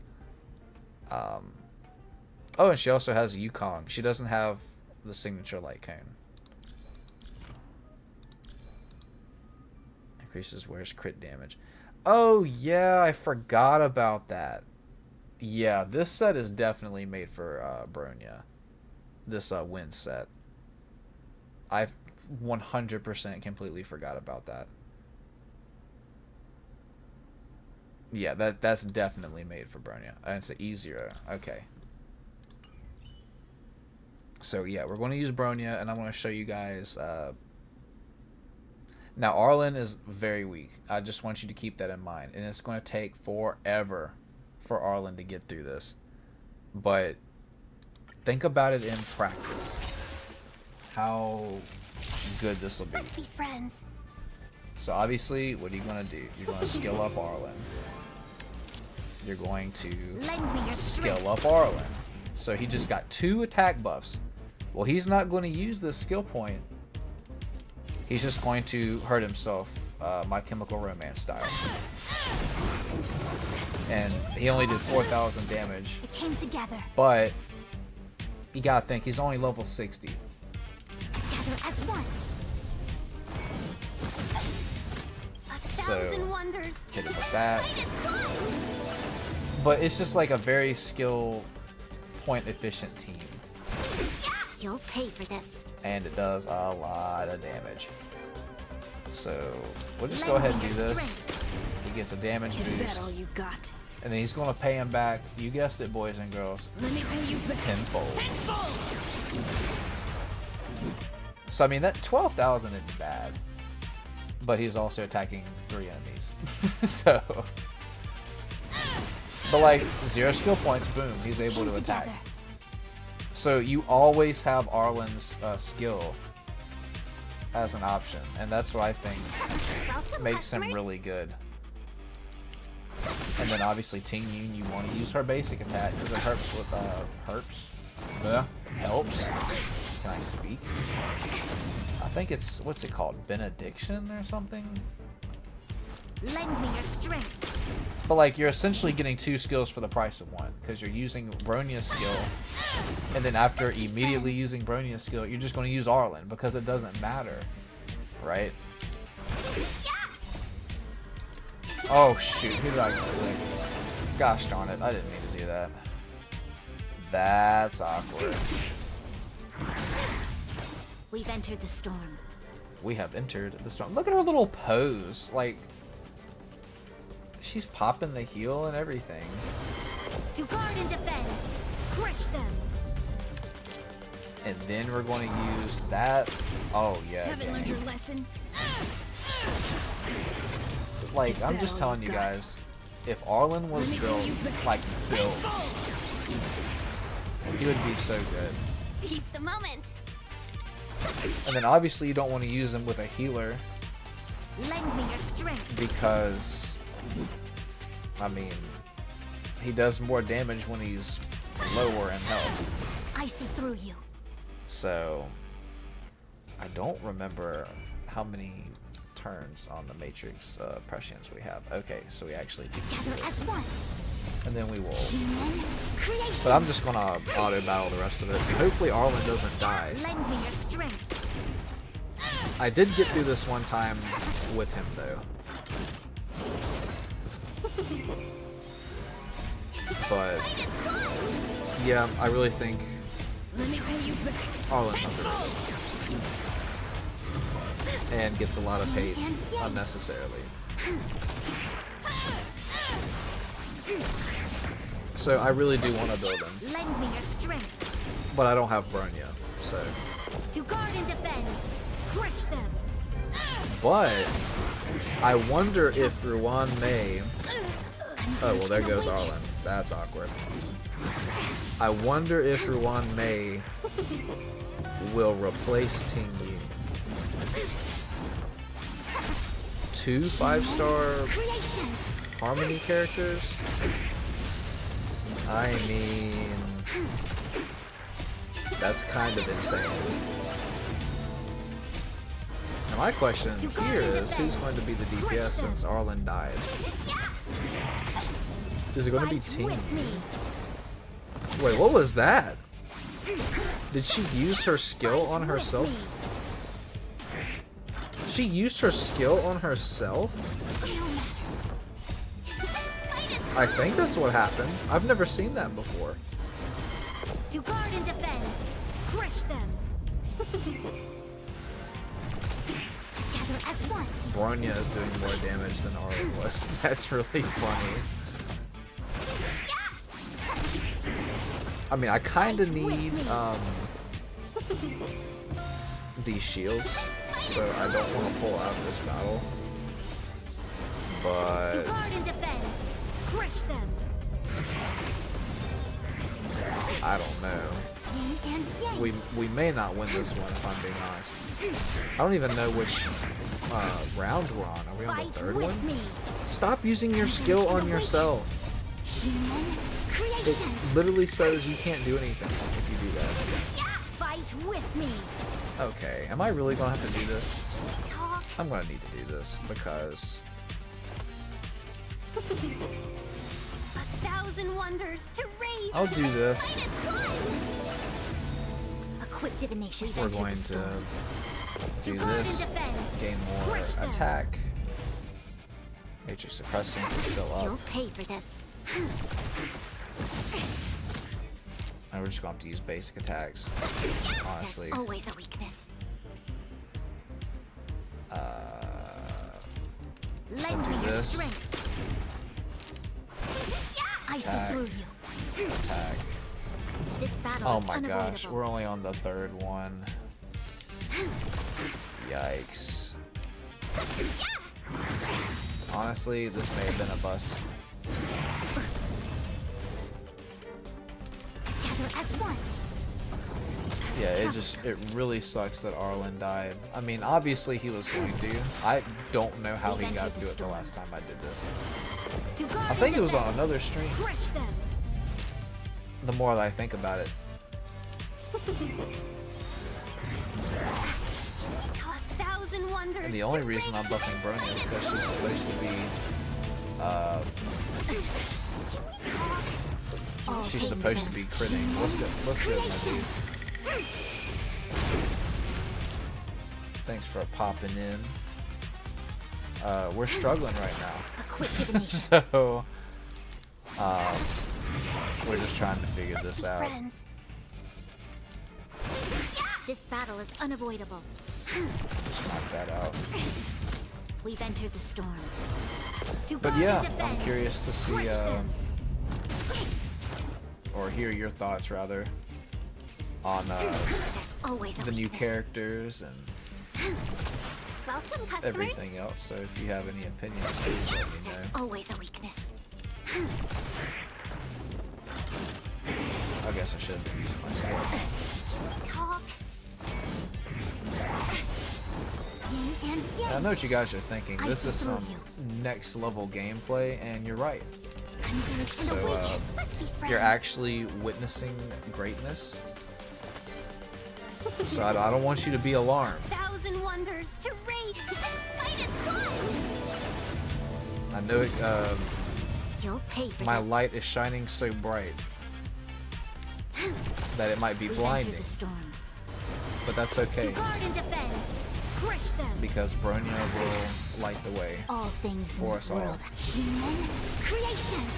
Oh, and she also has Yukong. She doesn't have the signature light cone. Increases where's crit damage. Oh yeah, I forgot about that. Yeah, this set is definitely made for Bronya. This wind set. I've 100% completely forgot about that. Yeah, that's definitely made for Bronya. And it's an E0. Okay. So yeah, we're going to use Bronya, and I'm going to show you guys. Now, Arlen is very weak. I just want you to keep that in mind. And it's going to take forever for Arlen to get through this. But think about it in practice. How good this will be. Let's be friends. So obviously, what are you going to do? You're going to skill up Arlen. You're going to skill up Arlen. So he just got 2 attack buffs. Well, he's not going to use this skill point. He's just going to hurt himself, My Chemical Romance style. And he only did 4,000 damage. It came together. But you gotta think, he's only level 60. Together as one. So Wonders. hit him with that. But it's just like a very skill point efficient team. You'll pay for this. And it does a lot of damage. So we'll just go ahead and do this. He gets a damage Is that boost. all you got? And then he's going to pay him back. You guessed it, boys and girls. Let me pay you back. Tenfold. So I mean, that 12,000 isn't bad. But he's also attacking 3 enemies. So, but like 0 skill points, boom, he's able to attack. So you always have Arlen's skill as an option, and that's what I think makes him really good. And then obviously Ting Yun, you want to use her basic attack because it helps with helps. Can I speak? I think it's, what's it called, benediction or something? Lend me your strength. But like, you're essentially getting 2 skills for the price of 1, because you're using Bronya's skill, and then after immediately using Bronya's skill, you're just going to use Arlen, because it doesn't matter, right? Oh shoot, who did I click? Gosh darn it, I didn't mean to do that. That's awkward. We've entered the storm. We have entered the storm. Look at her little pose, like, she's popping the heel and everything. To guard and defend. Crush them. and then we're going to use that. Oh yeah. Haven't learned your lesson. Like, I'm just telling you guys, if Arlen was built, like built, he would be so good. Seize the moment. And then obviously you don't want to use him with a healer Lend me your strength. because, I mean, he does more damage when he's lower in health. I see through you. So, I don't remember how many turns on the Matrix prescience we have. Okay, so we actually do Gather this. as one. And then we will. Human creation. But I'm just gonna auto battle the rest of it. Hopefully Arlen doesn't die. Lend me your strength. I did get through this one time with him though. But yeah, I really think Let me pay you back. Arlen's underrated. And gets a lot of hate unnecessarily. So I really do want to build him, Lend me your strength. but I don't have Bronya, so. To guard and defend. Crush them. But I wonder if Ruan may. Oh well, there goes Arlen. That's awkward. I wonder if Ruan May will replace Ting Yi. 2 5-star Creations. Harmony characters? I mean, that's kind of insane. Now my question here is, who's going to be the DPS since Arlen died? Is it going to be Fight Ting? with me. Wait, what was that? Did she use her skill on Fight with herself? me. She used her skill on herself? I think that's what happened. I've never seen that before. To guard and defend. Crush them. Gather as one. Bronya is doing more damage than Arlen was. That's really funny. I mean, I kind of need these shields, so I don't want to pull out of this battle. To But guard and defend. Crush them. I don't know. Yin and yang. We may not win this one if I'm being honest. I don't even know which round we're on. Are we on the Fight third with one? me. Stop using your skill on yourself. Human It creations. literally says you can't do anything if you do that. Fight with me. Okay, am I really gonna have to do this? Talk. I'm gonna need to do this because 1,000 wonders to raise. I'll do this. A quick divination. We're going to do this, gain more attack. Matrix suppressance is still You'll up. pay for this. And we're just going to have to use basic attacks, honestly. There's always a weakness. Lend do me your this. strength. I see Attack. through you. Attack. This battle Oh is my gosh, unavoidable. we're only on the third one. Yikes. Honestly, this may have been a bust. Gather as one. Yeah, it really sucks that Arlen died. I mean, obviously he was going to. I don't know how he got through it the last time I did this. To guard I think and it was on defend. another stream. Crush them. The more that I think about it. 1,000 wonders. And the only to reason I'm raise. buffing Bronya is because she's supposed to be All she's things supposed to as be critting. What's good, my dude? Thanks for popping in. We're struggling right now. A quick divination. So we're just trying to figure this out. Friends. This battle is unavoidable. Just knock that out. We've entered the storm. To But guard yeah, and defend. I'm curious to see Crush them. or hear your thoughts rather on There's always a the new weakness. characters and Welcome, customers. everything else. So if you have any opinions, please let me There's know. always a weakness. I guess I should have used my skill. Talk. Yin and yang. I know what you guys are thinking. I This see is through some you. next level gameplay, and you're right. Converge and So, awaken. Let's be friends. You're actually witnessing greatness. So I don't want you to be alarmed. Thousand wonders to raid and fight as one. I know it, You'll pay for my this. light is shining so bright that it might be We've blinding, entered the storm. but that's To okay guard and defend. Crush them. because Bronya will light the way. All things in For this us all. world. Human creations.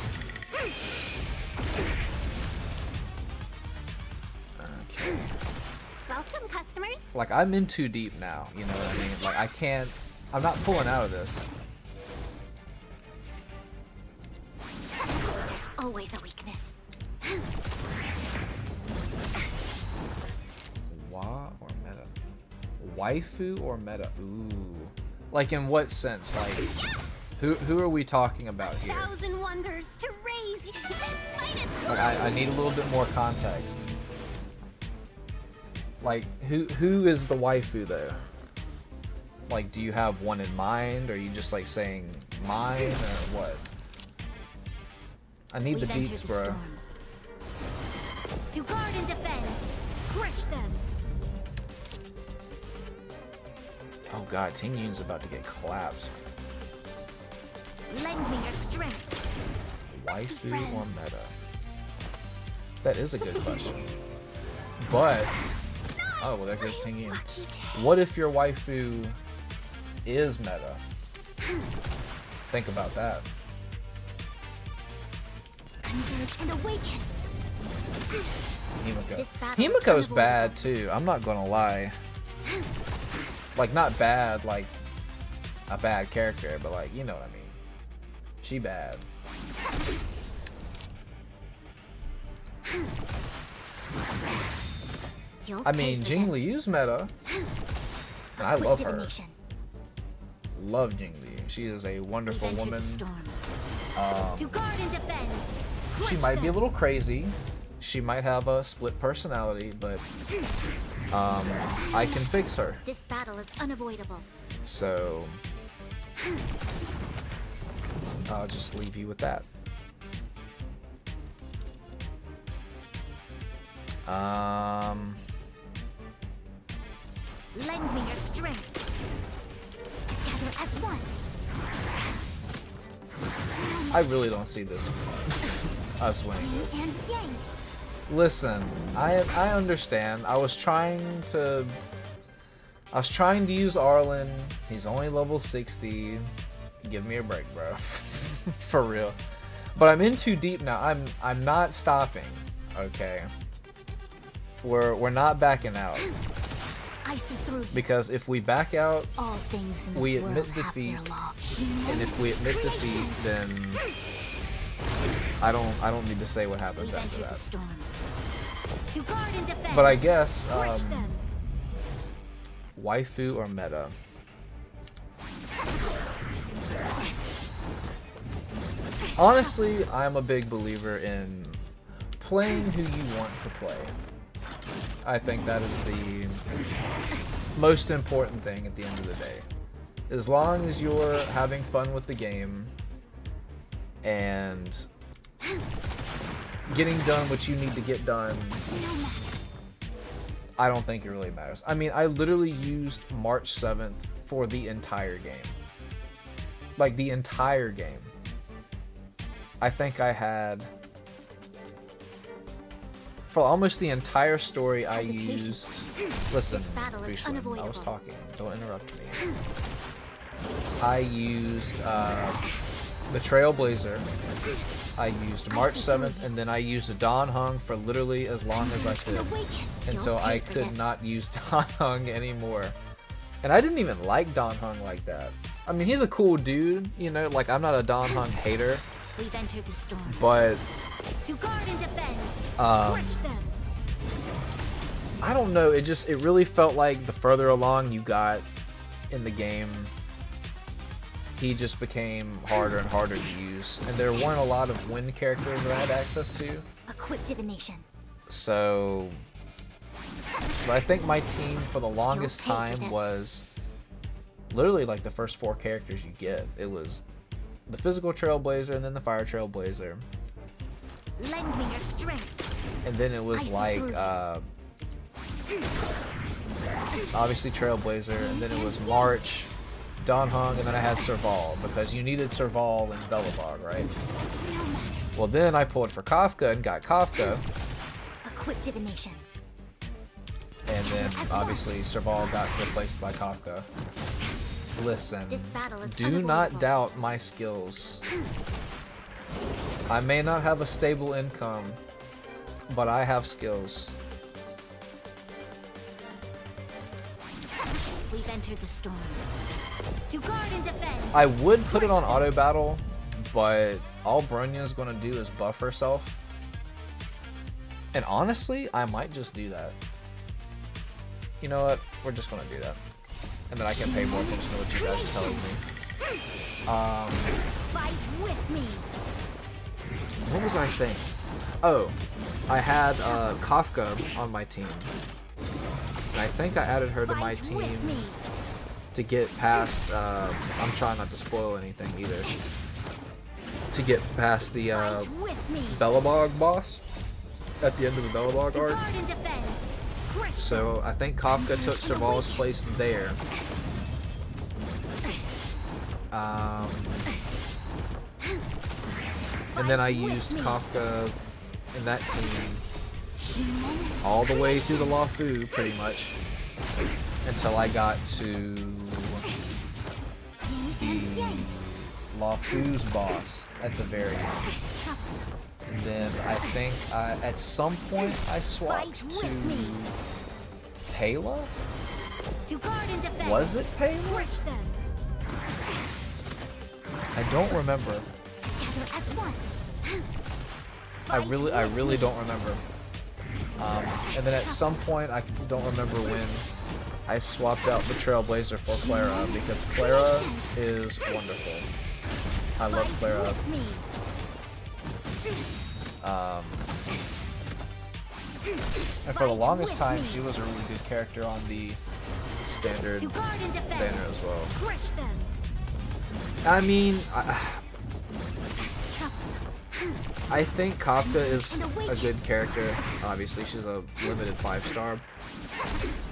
Okay. Welcome, customers. Like, I'm in too deep now, you know what I mean? Like, I can't, I'm not pulling out of this. There's always a weakness. Wa or meta? Waifu or meta? Ooh. Like, in what sense? Like, who are we talking about here? Thousand wonders to raise and fight as Like, I need a little bit more context. Like, who is the waifu though? Like, do you have one in mind? Or are you just like saying mine or what? I need the We've entered beats, the bro. storm. To guard and defend. Crush them. Oh god, Ting Yun's about to get clapped. Lend me your strength. Waifu friends. or meta? That is a good question. But, oh well, there goes Ting Yun. Lucky day. What if your waifu is meta? Think about that. Converge and awaken. Himiko. This battle is Himiko's unavoidable. bad too. I'm not gonna lie. Like, not bad, like a bad character, but like, you know what I mean. She bad. You'll I pay mean, for Jing this. Liu's meta. And I Quick love her. divination. Love Jing Liu. She is a We've wonderful entered woman. the storm. Um, To guard and defend. she Crush might be a them. little crazy. She might have a split personality, but I can fix her. This battle is unavoidable. So I'll just leave you with that. Lend me your strength. Together as one. I really don't see this us winning this. Yin and yang. Listen, I understand. I was trying to use Arlen. He's only level 60. Give me a break, bro. For real. But I'm in too deep now. I'm not stopping. Okay. We're not backing out. I see through you. Because if we back out, All things in this we world admit have defeat, their law. and if we admit defeat, then I don't need to say what happens We've after entered the that. storm. To guard and defend. But I guess Crush them. waifu or meta. Honestly, I'm a big believer in playing who you want to play. I think that is the most important thing at the end of the day. As long as you're having fun with the game and getting done what you need to get done, I don't think it really matters. I mean, I literally used March 7th for the entire game. Like, the entire game. I think I had... For almost the entire story, I Hesitation. used... Listen, This battle is Fu Xuan, I was unavoidable. talking. Don't interrupt me. I used the Trailblazer. I used March 7th, and then I used Don Hung for literally as long as I could. Awaken. Until You'll I pay for could this. not use Don Hung anymore. And I didn't even like Don Hung like that. I mean, he's a cool dude, you know, like, I'm not a Don Hung hater, We've entered the storm. but To guard and defend. Um, Crush them. I don't know, it really felt like the further along you got in the game, he just became harder and harder to use. And there weren't a lot of wind characters that I had access to. A quick divination. So, but I think my team for the longest time was literally like the first 4 characters you get. It was the physical Trailblazer and then the fire Trailblazer. Lend me your strength. And then it was like, obviously Trailblazer, and then it was March, Don Hung, and then I had Serval, because you needed Serval and Belobog, right? Well, then I pulled for Kafka and got Kafka. A quick divination. And then, obviously, Serval got replaced by Kafka. Listen, This battle is do not doubt my skills. I may not have a stable income, but I have skills. We've entered the storm. To guard and defend. I would put it on auto battle, but all Bronya's gonna do is buff herself. And honestly, I might just do that. You know what? We're just gonna do that. And then I can pay more attention to what you guys are telling me. Fight with me. What was I saying? Oh, I had Kafka on my team. And I think I added her to my Fight team with me. to get past, I'm trying not to spoil anything either, to get past the Fight with me. Belobog boss at the end of the Belobog To arc. guard and defend. Crush So I think Kafka took Serval's place there. And then I used Kafka in that team all the way through the Lafu, pretty much, until I got to the Lafu's boss at the very end. And then I think at some point I swapped to Pela? To guard and defend. Was it Pela? Crush them. I don't remember. Together as one. I really don't remember. And then at some point, I don't remember when, I swapped out the Trailblazer for Clara, because Clara is wonderful. I love Fight Clara. with me. And for the longest time, she was a really good character on the standard To guard and defend. banner as well. Crush them. I mean, I think Kafka is a good character. Obviously, she's a limited 5-star.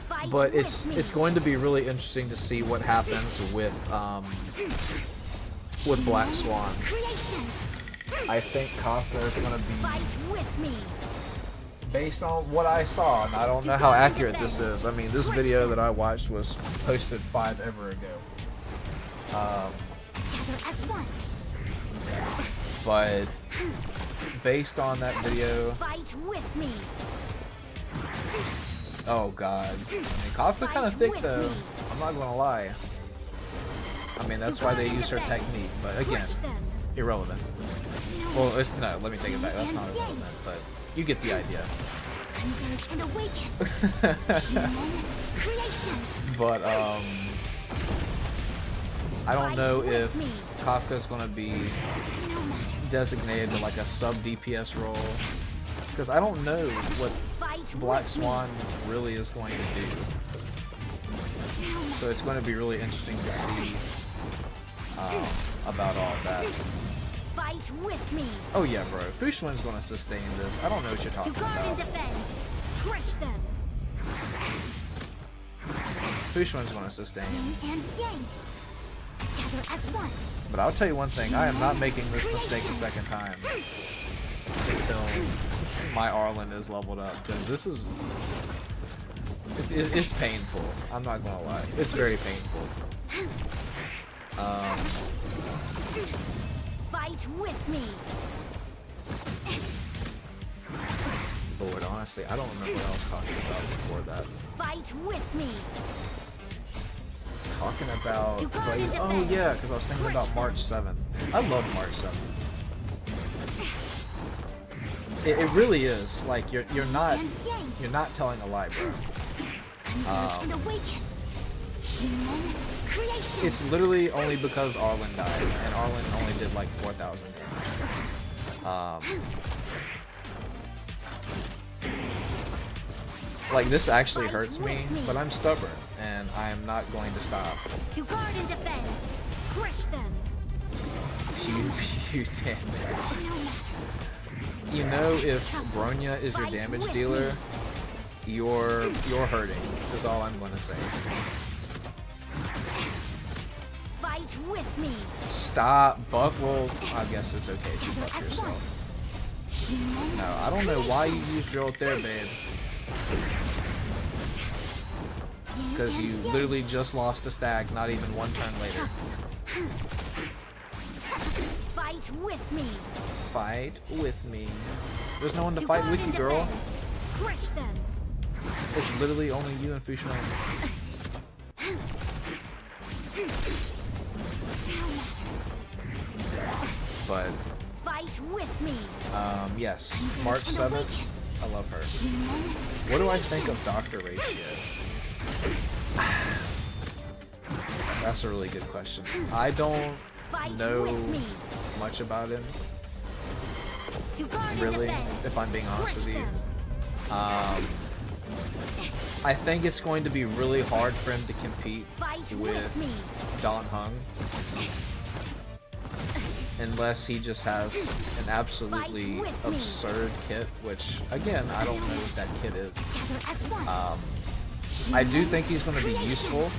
Fight But with me. it's going to be really interesting to see what happens with Black Swan. Creations. I think Kafka is going to be, Fight with me. based on what I saw, and I don't know how accurate this is. I mean, this video that I watched was posted 5 ever ago. Together as one. But based on that video, Fight with me. oh god. I mean, Kafka kind of thick though. I'm not gonna lie. I mean, that's why they use her technique, but again, Crush them. irrelevant. Well, it's no, let me take it back. That's not irrelevant, but you get the idea. Converge and awaken. Creations. But I don't know if Kafka's gonna be designated to like a sub DPS role, because I don't know what Fight Black with Swan really is going to do. So it's going to be really interesting to see about all that. me. Fight with me. Oh yeah, bro. Fu Xuan's going to sustain this. I don't know what you're To talking guard and about. defend. Crush them. Fu Xuan's going to sustain. Yin and yang. Together as one. But I'll tell you one thing. I am not making this mistake a second time until my Arlen is leveled up, because this is... It's painful. I'm not going to lie. It's very painful. Fight with me. Lord, honestly, I don't remember what I was talking about before that. Fight with me. I was talking about... To guard and Oh defend. yeah, because I was thinking about March 7th. I love March 7th. It really is. Like you're not telling a lie, bro. And awaken. Creation. It's literally only because Arlen died, and Arlen only did like 4,000 damage. Like this actually hurts me, but I'm stubborn, and I am not going to stop. To guard and defend. Crush them. Pew damage. You know, if Bronya is your damage dealer, you're hurting. Is all I'm gonna say. Fight with me. Stop, buff. Well, I guess it's okay if you buff yourself. No, I don't know why you used your ult there, babe. Because you literally just lost a stag, not even one turn later. Fight with me. Fight with me. There's no one to fight with you, girl. Crush them. It's literally only you and Fu Xuan. But fight with me. Yes, March 7th. I love her. What do I think of Dr. Ratio? That's a really good question. I don't know much about him, really, if I'm being honest with you. I think it's going to be really hard for him to compete with Don Hung, unless he just has an absolutely absurd kit, which, again, I don't know what that kit is. I do think he's going to be useful,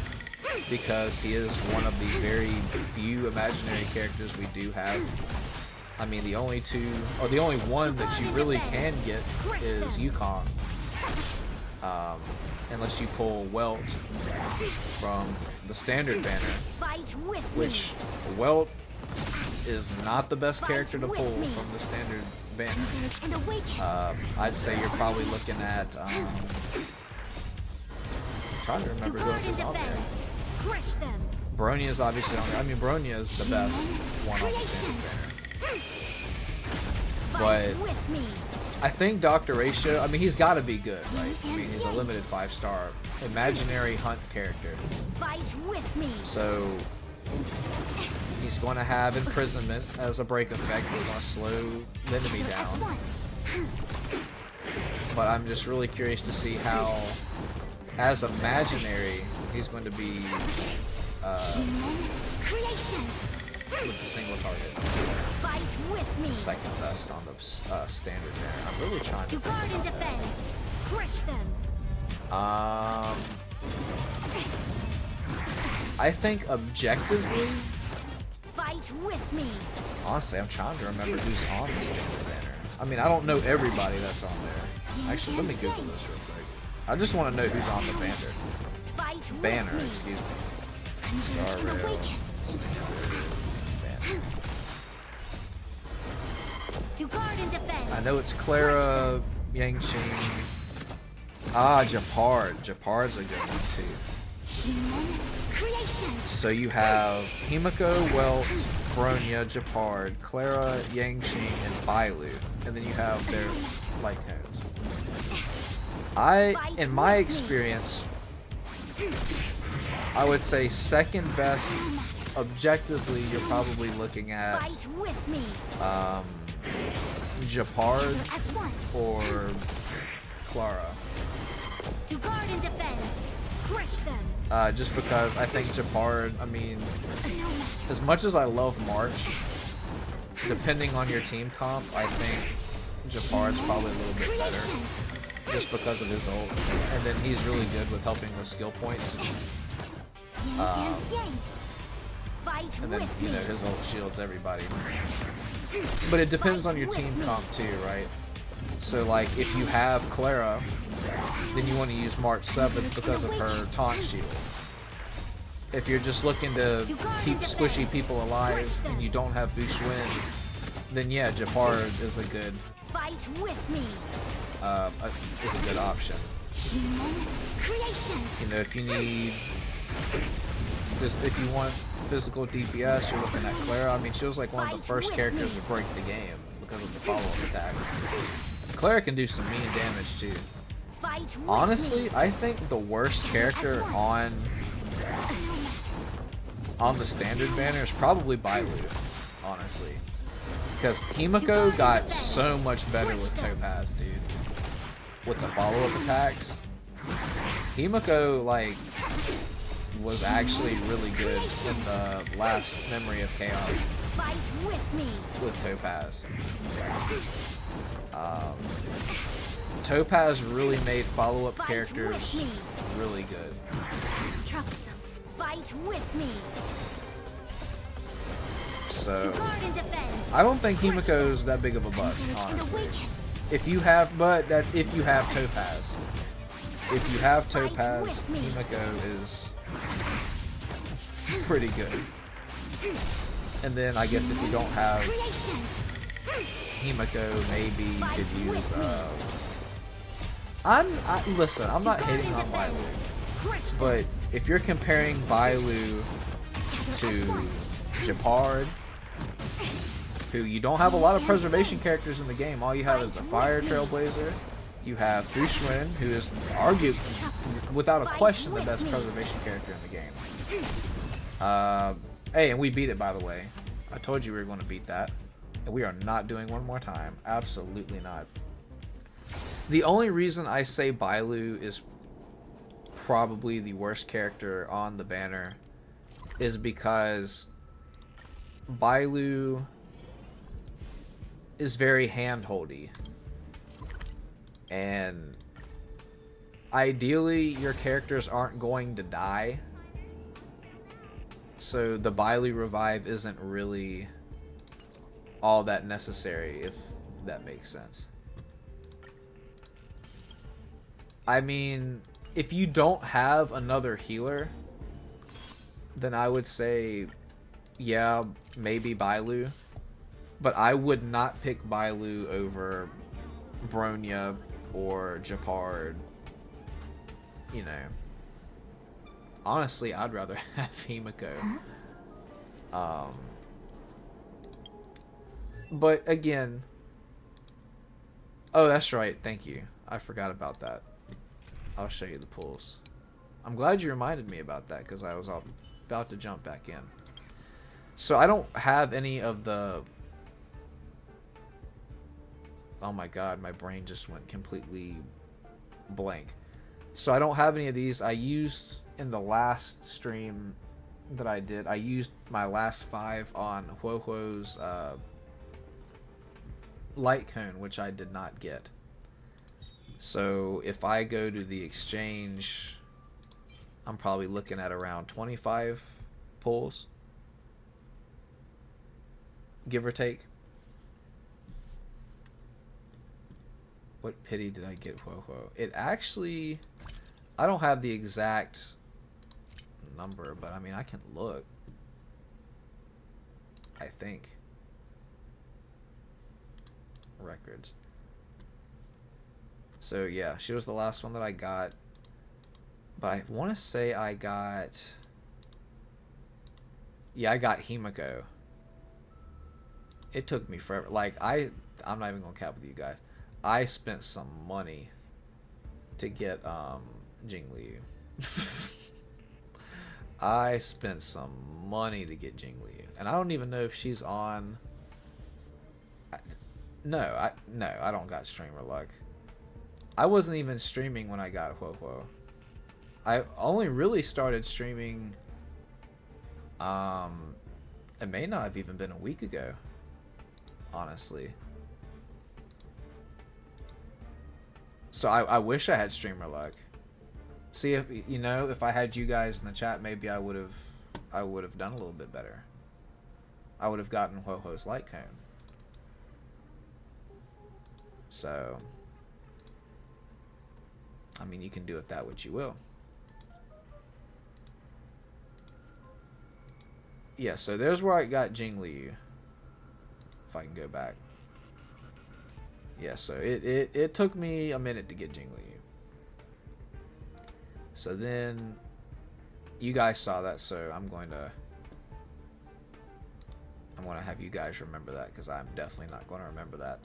because he is one of the very few imaginary characters we do have. I mean, the only one that you really can get is Yukong. Unless you pull Welt from the standard banner, which Welt is not the best character to pull from the standard banner. I'd say you're probably looking at, I'm trying to remember who else is on there. Bronya is obviously on there. I mean, Bronya is the best one on the standard banner. But I think Dr. Ratio, I mean, he's got to be good, right? I mean, he's a limited 5-star imaginary hunt character. So he's going to have imprisonment as a break effect. He's going to slow the enemy down. But I'm just really curious to see how, as imaginary, he's going to be with the single target. The second best on the standard there. I'm really trying to think about that. I think objectively, honestly, I'm trying to remember who's on the standard banner. I mean, I don't know everybody that's on there. Actually, let me Google this real quick. I just want to know who's on the banner. Banner, excuse me. Star Rail. I know it's Clara, Yangqing. Ah, Japard. Japard's a good one too. So you have Himiko, Welt, Bronya, Japard, Clara, Yangqing, and Bailu. And then you have their light codes. In my experience, I would say second best objectively, you're probably looking at Japard or Clara. Just because I think Japard, I mean, as much as I love March, depending on your team comp, I think Japard's probably a little bit better. Just because of his ult. And then he's really good with helping with skill points. And then, you know, his ult shields everybody. But it depends on your team comp too, right? So like, if you have Clara, then you want to use March 7th because of her taunt shield. If you're just looking to keep squishy people alive and you don't have Fu Xuan, then yeah, Japard is a good option. You know, if you need if you want physical DPS, you're looking at Clara. I mean, she was like one of the first characters to break the game because of the follow-up attack. Cleric can do some mean damage too. Fight with Honestly, me. I think the worst character on the standard banner is probably Bailu, honestly. Because Himiko got so much better with Topaz, dude. With the follow-up attacks. Himiko, like, was actually really good in the last Memory of Chaos Fight with me. with Topaz. Topaz really made follow-up Fight characters with me. really good. Troublesome. Fight with me. To So, guard and defend. I don't think Himiko's that big of a bust, And honestly. awaken. If you have, but that's if you have Topaz. If you have Topaz, with me. Himiko is pretty good. And then I guess if you don't have Creations. Himiko, maybe you Fight could use. with me. Listen, I'm not To guard hating and on defend. Bailu, Crush them. but if you're comparing Bailu to Japard, who you don't have a lot of preservation characters in the game. All you have is the Fire Trailblazer. You have Fu Xuan, who is arguably, without a question, the best preservation character in the game. Hey, and we beat it, by the way. I told you we were going to beat that. And we are not doing one more time. Absolutely not. The only reason I say Bailu is probably the worst character on the banner is because Bailu is very handholdy, and ideally your characters aren't going to die, so the Bailu revive isn't really all that necessary, if that makes sense. I mean, if you don't have another healer, then I would say, yeah, maybe Bailu. But I would not pick Bailu over Bronya or Japard. You know. Honestly, I'd rather have Himiko. But again... Oh, that's right. Thank you. I forgot about that. I'll show you the pulls. I'm glad you reminded me about that, because I was about to jump back in. So I don't have any of the... Oh my god, my brain just went completely blank. So I don't have any of these. I used, in the last stream that I did, I used my last 5 on Huohuo's light cone, which I did not get. So if I go to the exchange, I'm probably looking at around 25 pulls, give or take. What pity did I get, Huohuo? It actually, I don't have the exact number, but I mean, I can look. I think. Records. So yeah, she was the last one that I got. But I want to say I got... Yeah, I got Himiko. It took me forever. Like, I'm not even going to cap with you guys. I spent some money to get Jingliu. I spent some money to get Jingliu. And I don't even know if she's on... No, I don't got streamer luck. I wasn't even streaming when I got Huohuo. I only really started streaming... it may not have even been a week ago, honestly. So I wish I had streamer luck. See, if you know, if I had you guys in the chat, maybe I would have done a little bit better. I would have gotten Huohuo's light cone. So, I mean, you can do with that what you will. Yeah, so there's where I got Jingliu. If I can go back. Yeah, so it took me a minute to get Jingliu. So then you guys saw that, so I'm going to have you guys remember that, because I'm definitely not going to remember that.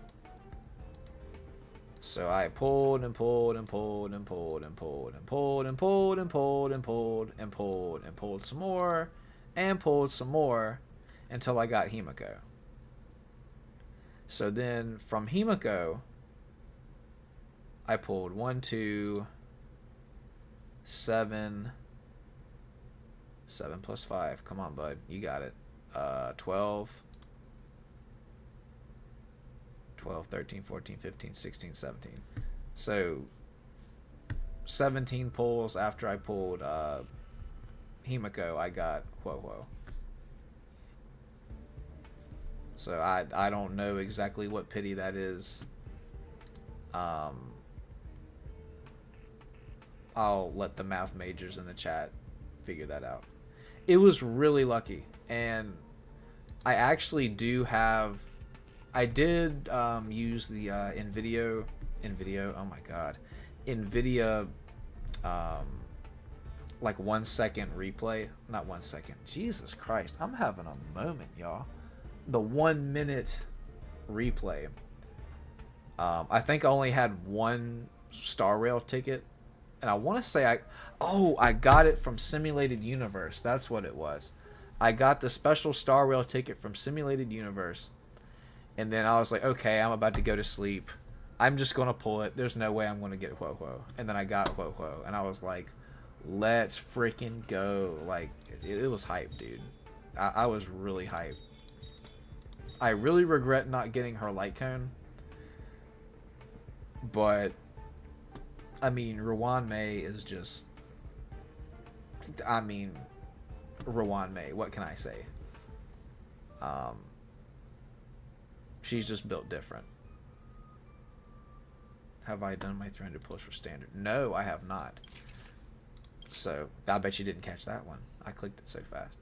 So I pulled and pulled and pulled and pulled and pulled and pulled and pulled and pulled and pulled and pulled and pulled some more and pulled some more until I got Himiko. So then from Himiko, I pulled 1, 2, 7, 7 plus 5. Come on, bud. You got it. 12, 13, 14, 15, 16, 17. So 17 pulls after I pulled Himiko, I got Huohuo. So I don't know exactly what pity that is. I'll let the math majors in the chat figure that out. It was really lucky, and I actually do have. I did use the NVIDIA. Oh my god, NVIDIA. Like 1 second replay, not 1 second. Jesus Christ, I'm having a moment, y'all. The 1 minute replay. I think I only had one Star Rail ticket, and I want to say I got it from Simulated Universe. That's what it was. I got the special Star Rail ticket from Simulated Universe, and then I was like, okay, I'm about to go to sleep. I'm just gonna pull it. There's no way I'm gonna get Huohuo. And then I got Huohuo, and I was like, let's freaking go. Like, it was hype, dude. I was really hype. I really regret not getting her light cone, but I mean, Ruan Mei is just, I mean, Ruan Mei, what can I say? She's just built different. Have I done my 300 push for standard? No, I have not. So, I bet you didn't catch that one. I clicked it so fast.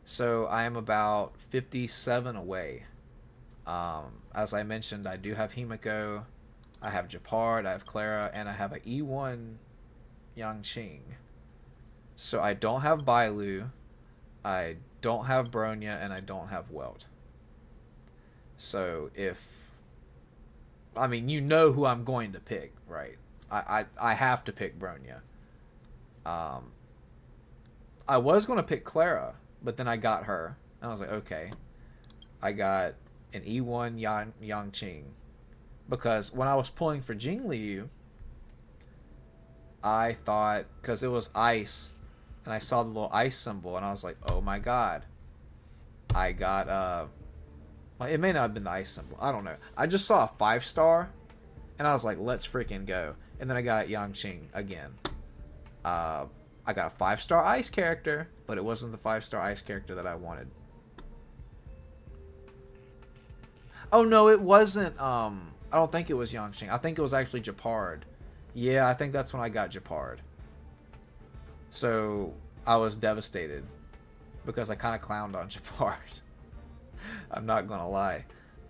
So, I am about 57 away. As I mentioned, I do have Himiko, I have Japard, I have Clara, and I have an E1 Yangqing. So, I don't have Bailu, I don't have Bronya, and I don't have Welt. So, I mean, you know who I'm going to pick, right? I have to pick Bronya. I was going to pick Clara, but then I got her. And I was like, okay. I got an E1 Yangqing. Because when I was pulling for Jingliu, I thought, because it was ice, and I saw the little ice symbol, and I was like, oh my god. I got, it may not have been the ice symbol. I don't know. I just saw a 5-star, and I was like, let's freaking go. And then I got Yangqing again. I got a 5-star ice character, but it wasn't the 5-star ice character that I wanted. Oh no, it wasn't. I don't think it was Yangqing. I think it was actually Japard. Yeah, I think that's when I got Japard. So I was devastated because I kind of clowned on Japard. I'm not gonna lie.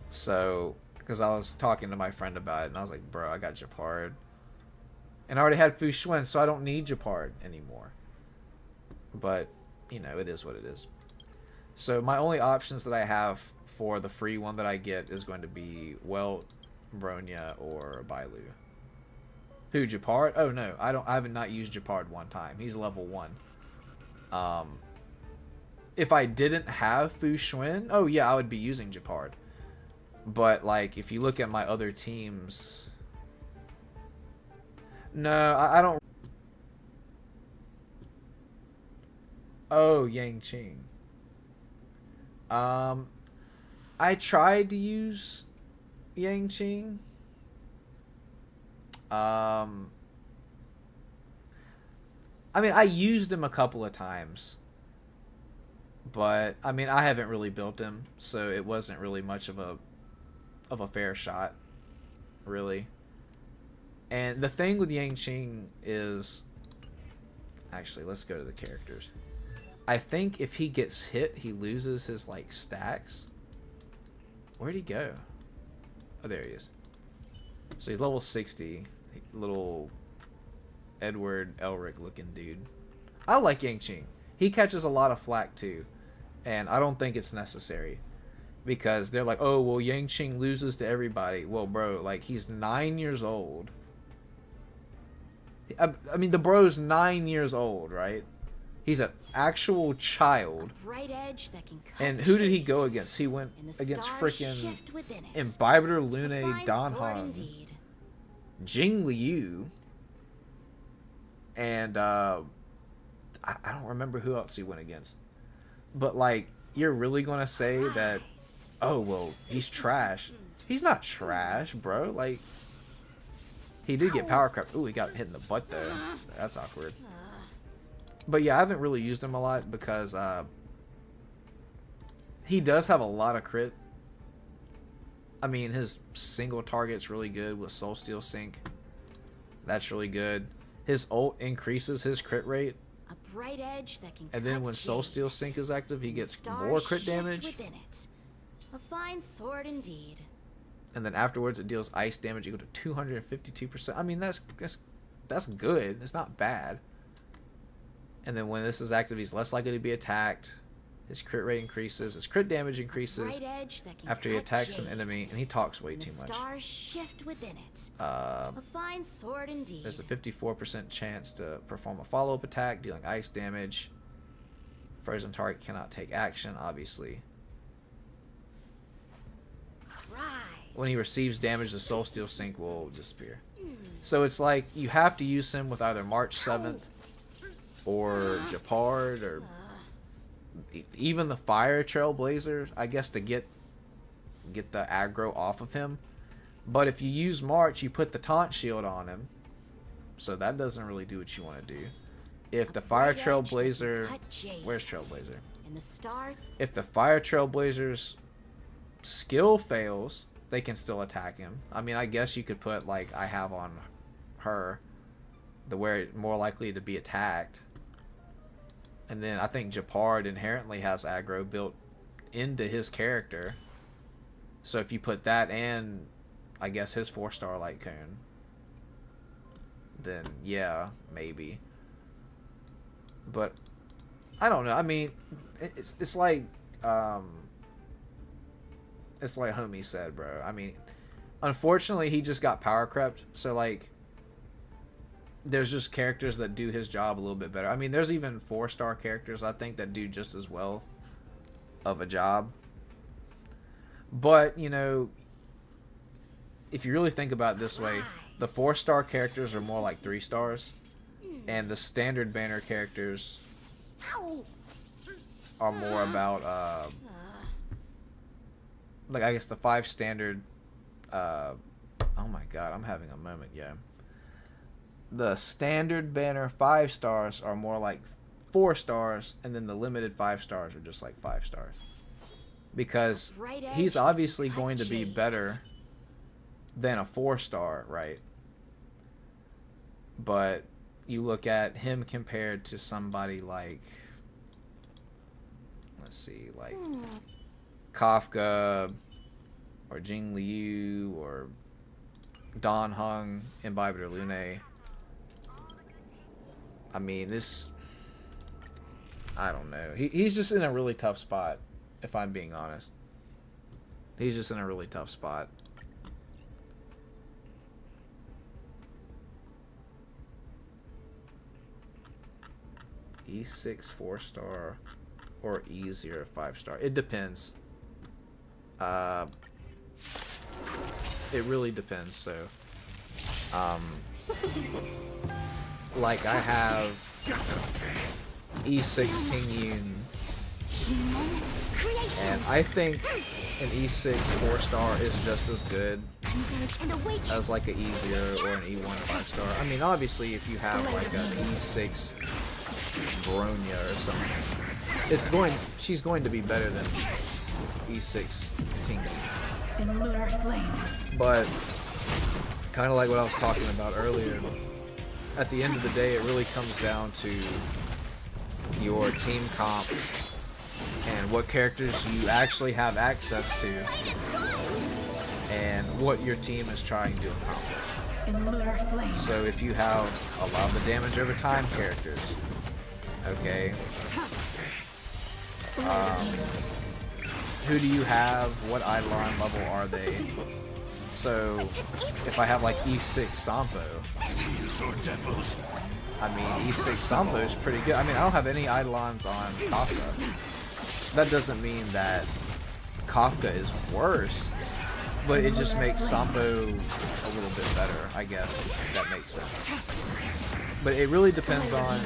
So, because I was talking to my friend about it, and I was like, bro, I got Japard. And I already had Fu Xuan, so I don't need Japard anymore. But, you know, it is what it is. So my only options that I have for the free one that I get is going to be Welt, Bronya, or Bailu. Who, Japard? Oh no, I haven't not used Japard one time. He's level 1. If I didn't have Fu Xuan, oh yeah, I would be using Japard. But like, if you look at my other teams, no, I don't. Oh, Yangqing. I tried to use Yangqing. I mean, I used him a couple of times. But, I mean, I haven't really built him, so it wasn't really much of a fair shot, really. And the thing with Yangqing is, actually, let's go to the characters. I think if he gets hit, he loses his, like, stacks. Where'd he go? Oh, there he is. So he's level 60. Little Edward Elric looking dude. I like Yangqing. He catches a lot of flack, too. And I don't think it's necessary. because they're like, oh well, Yang Qing loses to everybody. Well, bro, like he's 9 years old. I mean, the bro's 9 years old, right? He's an actual child. Bright edge that can cut And the who did he shade, go against? He went and the against stars freaking shift within it. Imbibitor A Lune fine Dan sword Han, indeed. Jing Liu, and I don't remember who else he went against. But like, you're really gonna say that? Oh well, he's trash. He's not trash, bro. Like, he did get power crept. Ooh, he got hit in the butt though. That's awkward. But yeah, I haven't really used him a lot because he does have a lot of crit. I mean, his single target's really good with Soul Steel Sync. That's really good. His ult increases his crit rate. A bright edge that can And then cut when the Soul shade, Steel Sync is active, he and the gets stars more crit shift damage. within it. A fine sword indeed. And then afterwards it deals ice damage equal to 252%. I mean, that's good. It's not bad. And then when this is active, he's less likely to be attacked. His crit rate increases. His crit damage increases Bright edge that can after he cut attacks an shade, enemy, and he talks way and too the much. stars shift within it. A fine sword indeed. There's a 54% chance to perform a follow-up attack, dealing ice damage. Frozen target cannot take action, obviously. Rise. When he receives damage, the Soul Steel Sync will disappear. So it's like you have to use him with either March 7th or Japard or even the Fire Trailblazer, I guess, to get the aggro off of him. But if you use March, you put the taunt shield on him, so that doesn't really do what you want to do. If the Fire bright edge that can Trailblazer, cut shade. where's Trailblazer? And the stars. If the Fire Trailblazer's skill fails, they can still attack him. I mean, I guess you could put, like I have on her, where it's more likely to be attacked. And then I think Japard inherently has aggro built into his character. So if you put that and, I guess, his 4-star light cone, then yeah, maybe. But I don't know. I mean, it's like homie said, bro. I mean, unfortunately, he just got power crept. So like, there's just characters that do his job a little bit better. I mean, there's even 4-star characters I think that do just as well of a job. But, you know, if you really think about it this way, the 4-star characters are more like 3 stars, and the standard banner characters are more about like, I guess the 5 standard oh my god, I'm having a moment, yeah. The standard banner 5 stars are more like 4 stars, and then the limited 5 stars are just like 5 stars. Because he's obviously going to be better than a 4-star, right? But you look at him compared to somebody like, let's see, like Kafka or Jing Liu or Dan Hung, Imbibitor Lune. I mean, this, I don't know. He's just in a really tough spot, if I'm being honest. He's just in a really tough spot. E6 4-star or E0 5-star. It depends. It really depends. So, like I have E6 Ting Yun, and I think an E6 4-star is just as good as like an E0 or an E1 5-star. I mean, obviously, if you have like an E6 Bronya or something, she's going to be better than E6 Ting Yun. In lunar flame. But kind of like what I was talking about earlier, at the end of the day, it really comes down to your team comp and what characters you actually have access to and what your team is trying to accomplish. In lunar flame. So if you have a lot of the damage over time characters, okay, who do you have? What Eidolon level are they? So, if I have like E6 Sampo, I mean, E6 Sampo is pretty good. I mean, I don't have any Eidolons on Kafka. That doesn't mean that Kafka is worse, but it just makes Sampo a little bit better, I guess, if that makes sense. But it really depends on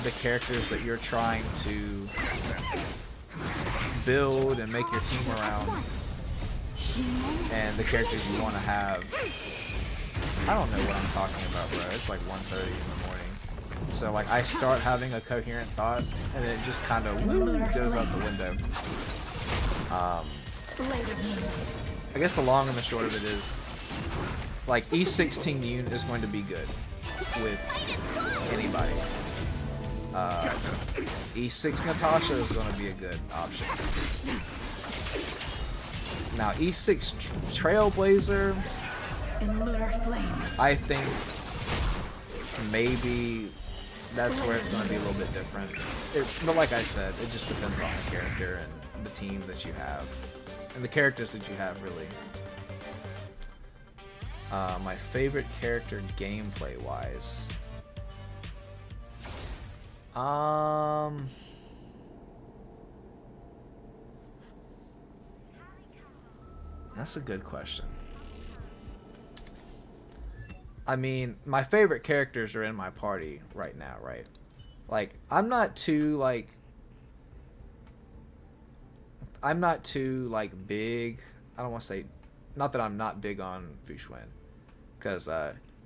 the characters that you're trying to build and make your team around, and the characters you want to have. I don't know what I'm talking about, bro. It's like 1:30 in the morning. So like I start having a coherent thought, and it just kind of goes out the window. I guess the long and the short of it is, like, E16 Yoon is going to be good with anybody. E6 Natasha is going to be a good option. Now E6 Trailblazer, I think maybe that's where it's going to be a little bit different. But like I said, it just depends on the character and the team that you have. And the characters that you have, really. My favorite character gameplay-wise. That's a good question. I mean, my favorite characters are in my party right now, right? Like, I'm not too big. I don't want to say, not that I'm not big on Fu Xuan, because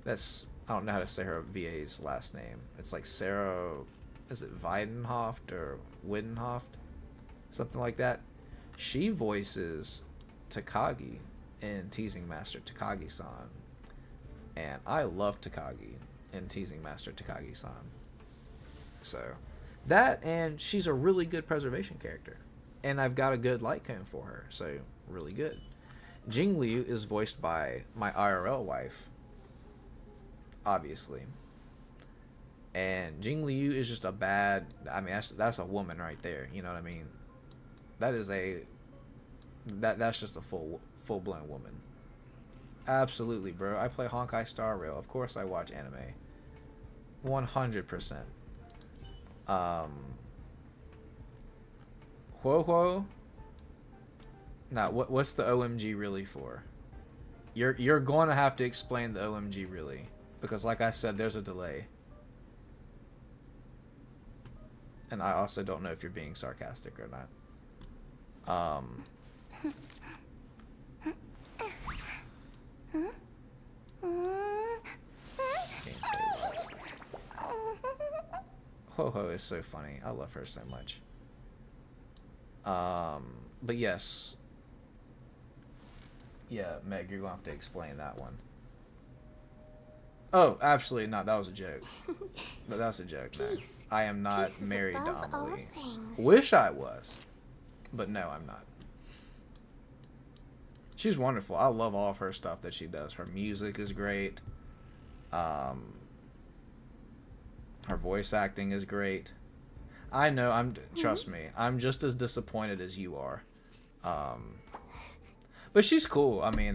that's, I don't know how to say her VA's last name. It's like Sarah, is it Weidenhoft or Widenhoft? Something like that. She voices Takagi in Teasing Master Takagi-san. And I love Takagi in Teasing Master Takagi-san. So, that, and she's a really good preservation character. And I've got a good light cone for her, so really good. Jing Liu is voiced by my IRL wife, obviously. And Jing Liu is just a bad, I mean, that's a woman right there, you know what I mean? That is that's just a full-blown woman. Absolutely, bro. I play Honkai Star Rail. Of course I watch anime. 100%. Huo? Now, what's the OMG really for? You're going to have to explain the OMG really, because like I said, there's a delay. And I also don't know if you're being sarcastic or not. Ho-Ho is so funny. I love her so much. But yes. Yeah, Meg, you're going to have to explain that one. Oh, absolutely not. That was a joke. But that's a joke, no. I am not married to Amelie. Wish I was. But no, I'm not. She's wonderful. I love all of her stuff that she does. Her music is great. Her voice acting is great. I know, trust me, I'm just as disappointed as you are. But she's cool. I mean,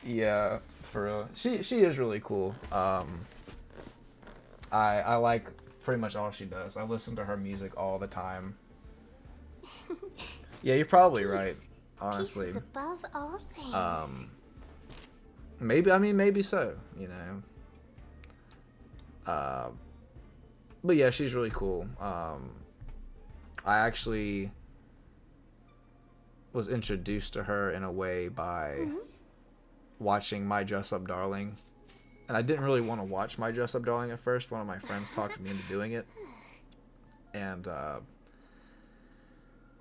yeah, for real. She is really cool. I like pretty much all she does. I listen to her music all the time. Yeah, you're probably right, honestly. Above all things. Maybe so, you know. But yeah, she's really cool. I actually was introduced to her in a way by watching My Dress Up Darling. And I didn't really want to watch My Dress Up Darling at first. One of my friends talked me into doing it. And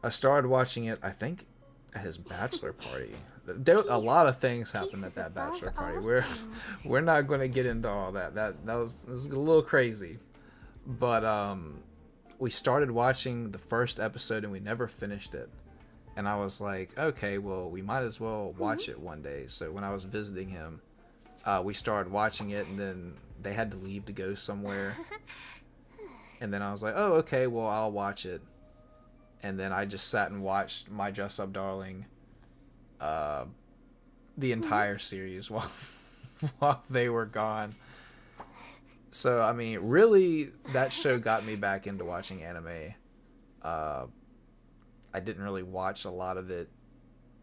I started watching it, I think, at his bachelor party. A lot of things happened at that bachelor party. We're not going to get into all that. That was a little crazy. But we started watching the first episode and we never finished it. And I was like, okay, well, we might as well watch it one day. So when I was visiting him, we started watching it, and then they had to leave to go somewhere. And then I was like, oh, okay, well, I'll watch it. And then I just sat and watched My Dress Up Darling, the entire series while they were gone. So, I mean, really, that show got me back into watching anime. I didn't really watch a lot of it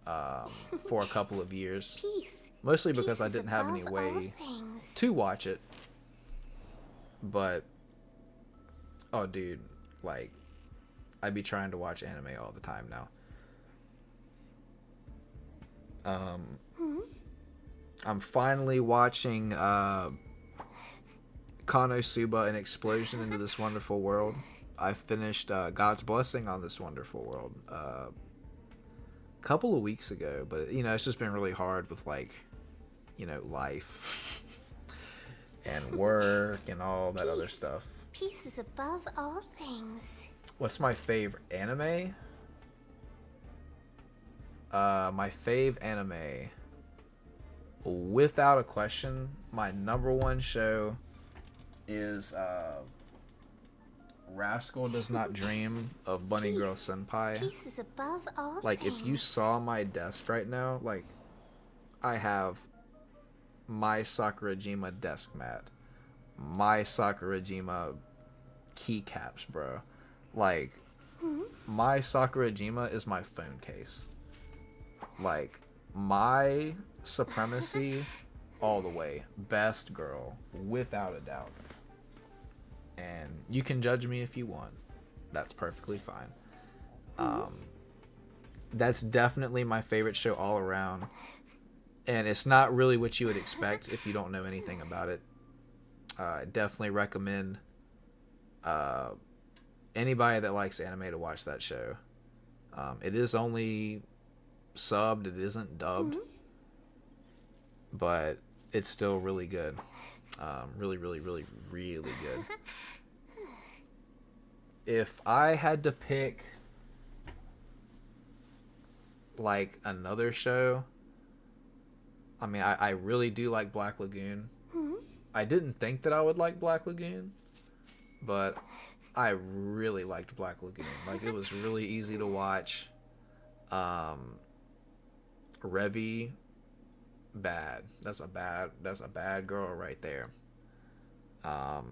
for a couple of years. Peace. Mostly because Peace I is didn't have any above all way things. to watch it. But, oh, dude, like, I'd be trying to watch anime all the time now. I'm finally watching Konosuba, An Explosion into This Wonderful World. I finished God's Blessing on This Wonderful World a couple of weeks ago, but you know, it's just been really hard with, like, you know, life and work and all that other stuff. Peace is above all things. What's my favorite anime? My fave anime, without a question, my number one show is Rascal Does Not Dream of Bunny Girl Senpai. Peace is above all Like, things. if you saw my desk right now, like, I have my Sakurajima desk mat, my Sakurajima keycaps, bro. Like, my Sakurajima is my phone case. Like, my supremacy all the way. Best girl, without a doubt. And you can judge me if you want. That's perfectly fine. That's definitely my favorite show all around. And it's not really what you would expect if you don't know anything about it. I definitely recommend anybody that likes anime to watch that show. It is only subbed, it isn't dubbed, but it's still really good. Really, really, really, really good. If I had to pick, like, another show, I mean, I really do like Black Lagoon. I didn't think that I would like Black Lagoon, but I really liked Black Lagoon. Like, it was really easy to watch. Revy, bad. That's a bad girl right there. I've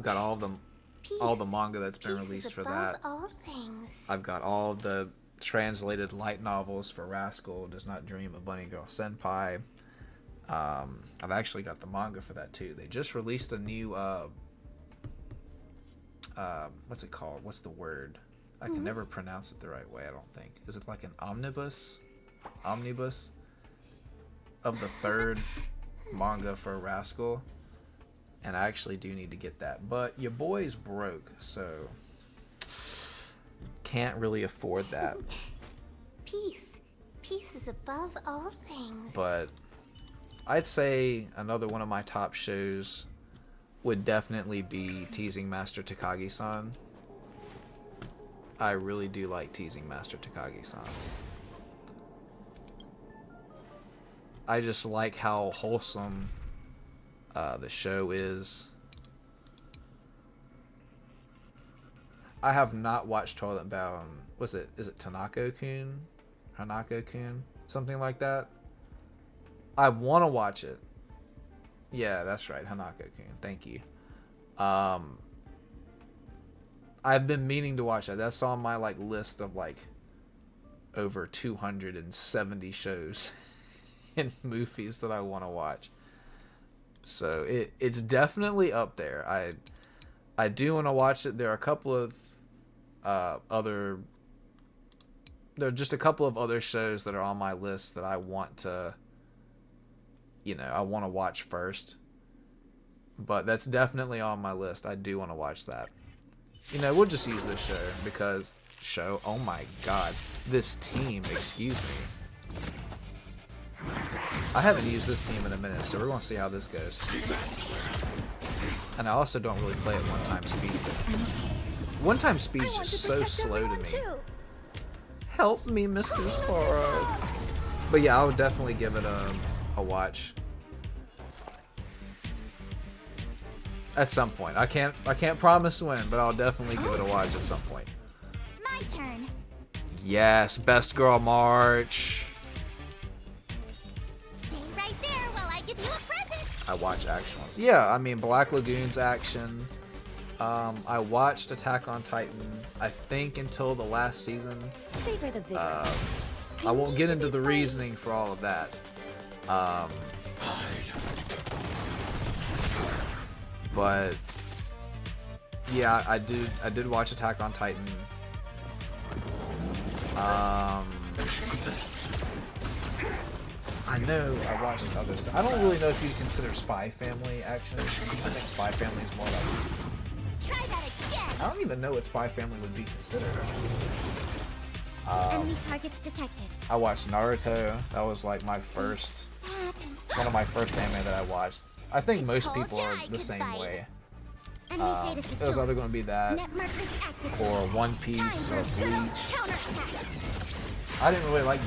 got all the manga that's been Peace is released for above that. all things. I've got all the translated light novels for Rascal Does Not Dream of Bunny Girl Senpai. I've actually got the manga for that too. They just released a new what's it called? What's the word? I can never pronounce it the right way, I don't think. Is it like an omnibus of the third manga for Rascal? And I actually do need to get that. But your boy's broke, so can't really afford that. Peace. Peace is above all things. But I'd say another one of my top shows would definitely be Teasing Master Takagi-san. I really do like Teasing Master Takagi-san. I just like how wholesome the show is. I have not watched Toilet Bound. Is it Tanako-kun? Hanako-kun? Something like that? I want to watch it. Yeah, that's right. Hanako-kun. Thank you. I've been meaning to watch that. That's on my, like, list of, like, over 270 shows and movies that I want to watch. So it's definitely up there. I do want to watch it. There are a couple of there are just a couple of other shows that are on my list that I want to, you know, I want to watch first. But that's definitely on my list. I do want to watch that. You know, we'll just use this show because oh my god, this team, excuse me. I haven't used this team in a minute, so we're going to see how this goes. And I also don't really play at one-time speed. One-time speed is just so slow to me. Too. Help me, Mr. Sparrow. But yeah, I would definitely give it a watch. At some point. I can't promise when, but I'll definitely give it a watch at some point. My turn. Yes, Best Girl March. Stay right there while I give you a present. I watch action ones. Yeah, I mean Black Lagoon's action. I watched Attack on Titan, I think until the last season. Savor the vigor. I won't get into the reasoning for all of that. But yeah, I did watch Attack on Titan. I know I watched other stuff. I don't really know if you consider Spy Family action. I think Spy Family is more like. Try that again. I don't even know what Spy Family would be considered. Enemy targets detected. I watched Naruto. That was like my first, one of my first anime that I watched. I think most people are the same way. Enemy data It was secured. either going to be that Net markers active. or One Piece or Bleach. Counterattack. I didn't really like.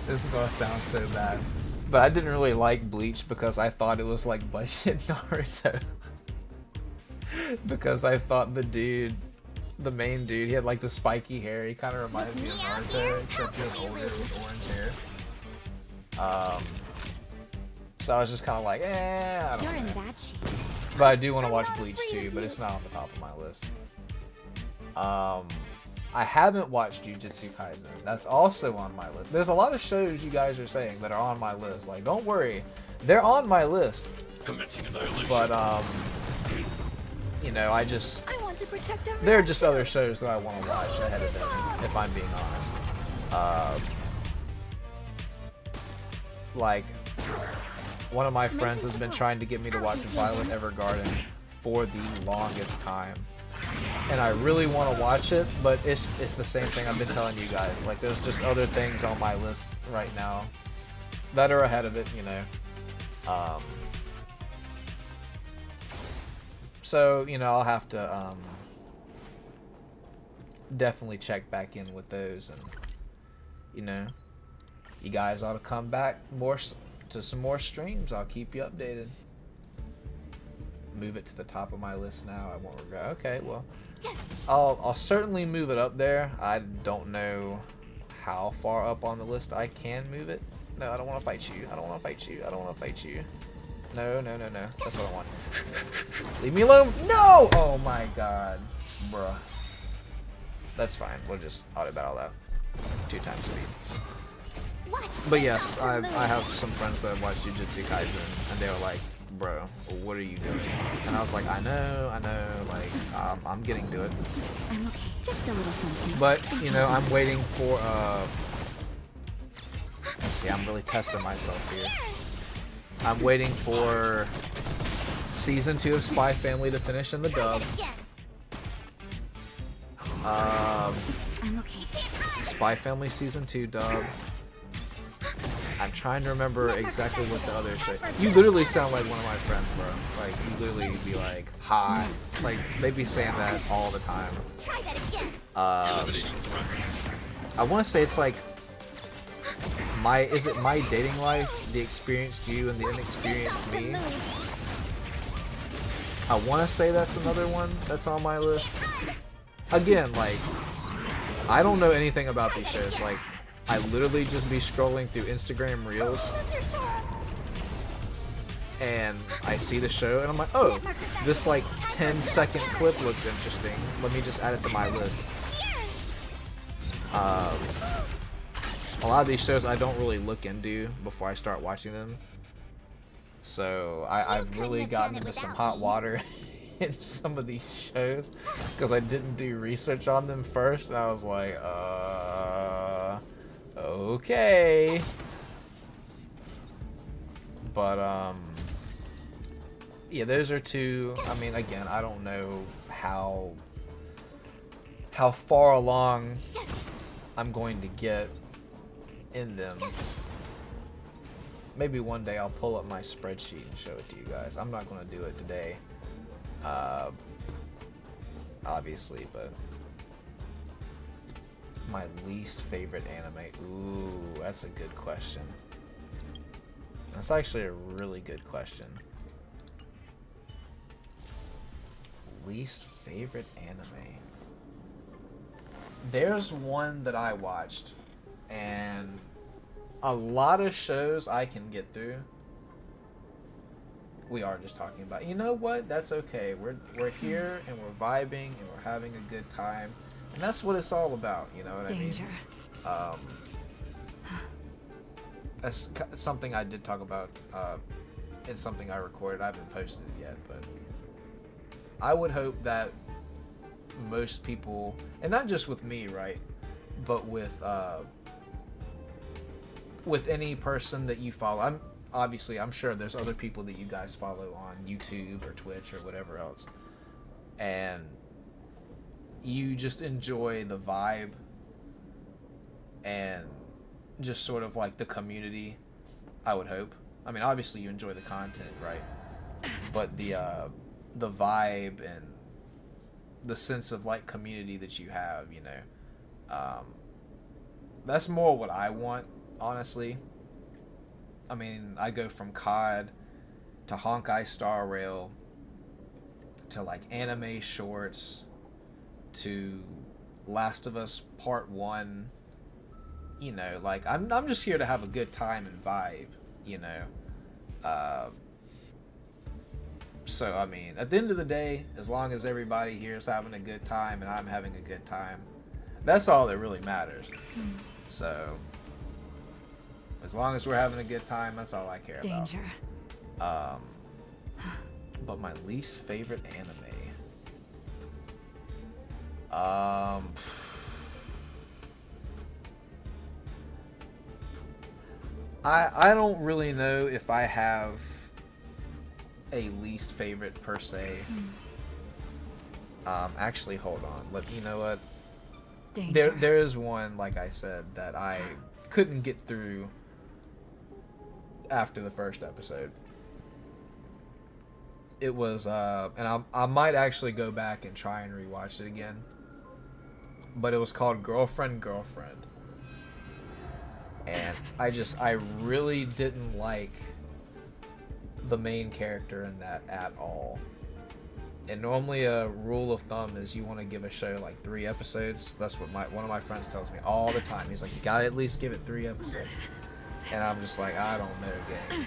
This is gonna sound so bad, but I didn't really like Bleach because I thought it was like budget Naruto. Because I thought the main dude, he had like the spiky hair. He kind of reminded me of Naruto, except he was older with orange hair. So I was just kind of like, I You're don't in know. bad shape. But I do want to watch Bleach too, but it's not on the top of my list. I haven't watched Jujutsu Kaisen. That's also on my list. There's a lot of shows you guys are saying that are on my list. Like, don't worry, they're on my list. Commencing annihilation. But you know, I want to protect our there are just other shows that I want to watch ahead of them, if I'm being honest. Like, one of my friends has been trying to get me to watch Violet Evergarden for the longest time. And I really want to watch it, but it's the same thing I've been telling you guys. Like, there's just other things on my list right now that are ahead of it, you know. So, you know, I'll have to definitely check back in with those, and you know, you guys ought to come back to some more streams. I'll keep you updated. Move it to the top of my list now. I won't regret. Okay, well, I'll certainly move it up there. I don't know how far up on the list I can move it. No, I don't want to fight you. I don't want to fight you. I don't want to fight you. No, no, no, no. That's what I want. Leave me alone. No! Oh my god. Bruh. That's fine. We'll just auto battle that. 2 times speed. Watch But this yes, I awesome have some friends that have watched Jujutsu Kaisen, and they were like, bro, what are you doing? And I was like, I know, like, I'm getting to it. I'm okay. Just a little something. But, you know, I'm waiting for, let's see, I'm really testing myself here. I'm waiting for Season 2 of Spy Family to finish in the dub. again. I'm okay. Spy Family Season 2 dub. I'm trying to remember exactly what the other show. You literally sound like one of my friends, bro. Like, you literally be like, hi. Like, they be saying that all the time. Try that again. I want to say it's like, is it My Dating Life, The Experienced You and The Inexperienced Me? I want to say that's another one that's on my list. Again, like, I don't know anything about these shows. Like, I literally just be scrolling through Instagram Reels, and I see the show, and I'm like, oh, this like 10-second clip looks interesting. Let me just add it to my list. A lot of these shows I don't really look into before I start watching them. So I've really gotten into some hot water in some of these shows because I didn't do research on them first, and I was like, okay. But yeah, those are two. I mean, again, I don't know how far along I'm going to get in them. Maybe one day I'll pull up my spreadsheet and show it to you guys. I'm not going to do it today, obviously, but my least favorite anime. Ooh, that's a good question. That's actually a really good question. least favorite anime. There's one that I watched, and a lot of shows I can get through. We are just talking about. You know what? That's okay. We're here and we're vibing and we're having a good time, and that's what it's all about. You know what Danger. I mean? That's something I did talk about in something I recorded. I haven't posted it yet, but I would hope that most people, and not just with me, right, but with any person that you follow. I'm sure there's other people that you guys follow on YouTube or Twitch or whatever else, and you just enjoy the vibe and just sort of like the community. I would hope. I mean, obviously you enjoy the content, right? But the vibe and the sense of like community that you have, you know, that's more what I want, honestly. I mean, I go from COD to Honkai Star Rail to like anime shorts to Last of Us Part 1. You know, like I'm just here to have a good time and vibe, you know. So I mean, at the end of the day, as long as everybody here is having a good time and I'm having a good time, that's all that really matters. So as long as we're having a good time, that's all I care Danger. about. But my least favorite anime. I don't really know if I have a least favorite per se. Actually, hold on. You know what? Danger. There is one, like I said, that I couldn't get through after the first episode. It was, and I might actually go back and try and rewatch it again. But it was called Girlfriend. And I really didn't like the main character in that at all. And normally a rule of thumb is you want to give a show like 3 episodes. That's what one of my friends tells me all the time. He's like, you gotta at least give it 3 episodes. And I'm just like, I don't know, gang.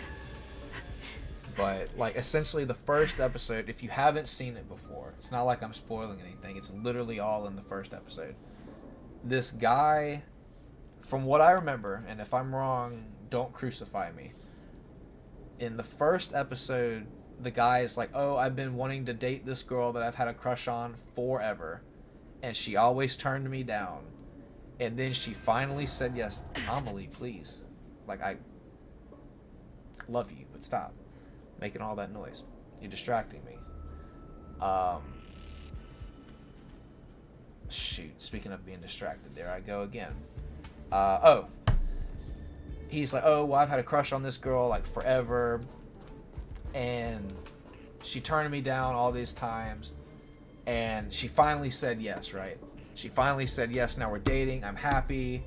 But like essentially the first episode, if you haven't seen it before, it's not like I'm spoiling anything. It's literally all in the first episode. This guy, from what I remember, and if I'm wrong, don't crucify me. In the first episode, the guy is like, oh, I've been wanting to date this girl that I've had a crush on forever, and she always turned me down. And then she finally said yes. Amelie, please. Like, I love you, but stop making all that noise. You're distracting me. Shoot, speaking of being distracted, there I go again. He's like, oh, well, I've had a crush on this girl like forever, and she turned me down all these times, and she finally said yes, right? She finally said yes, now we're dating, I'm happy,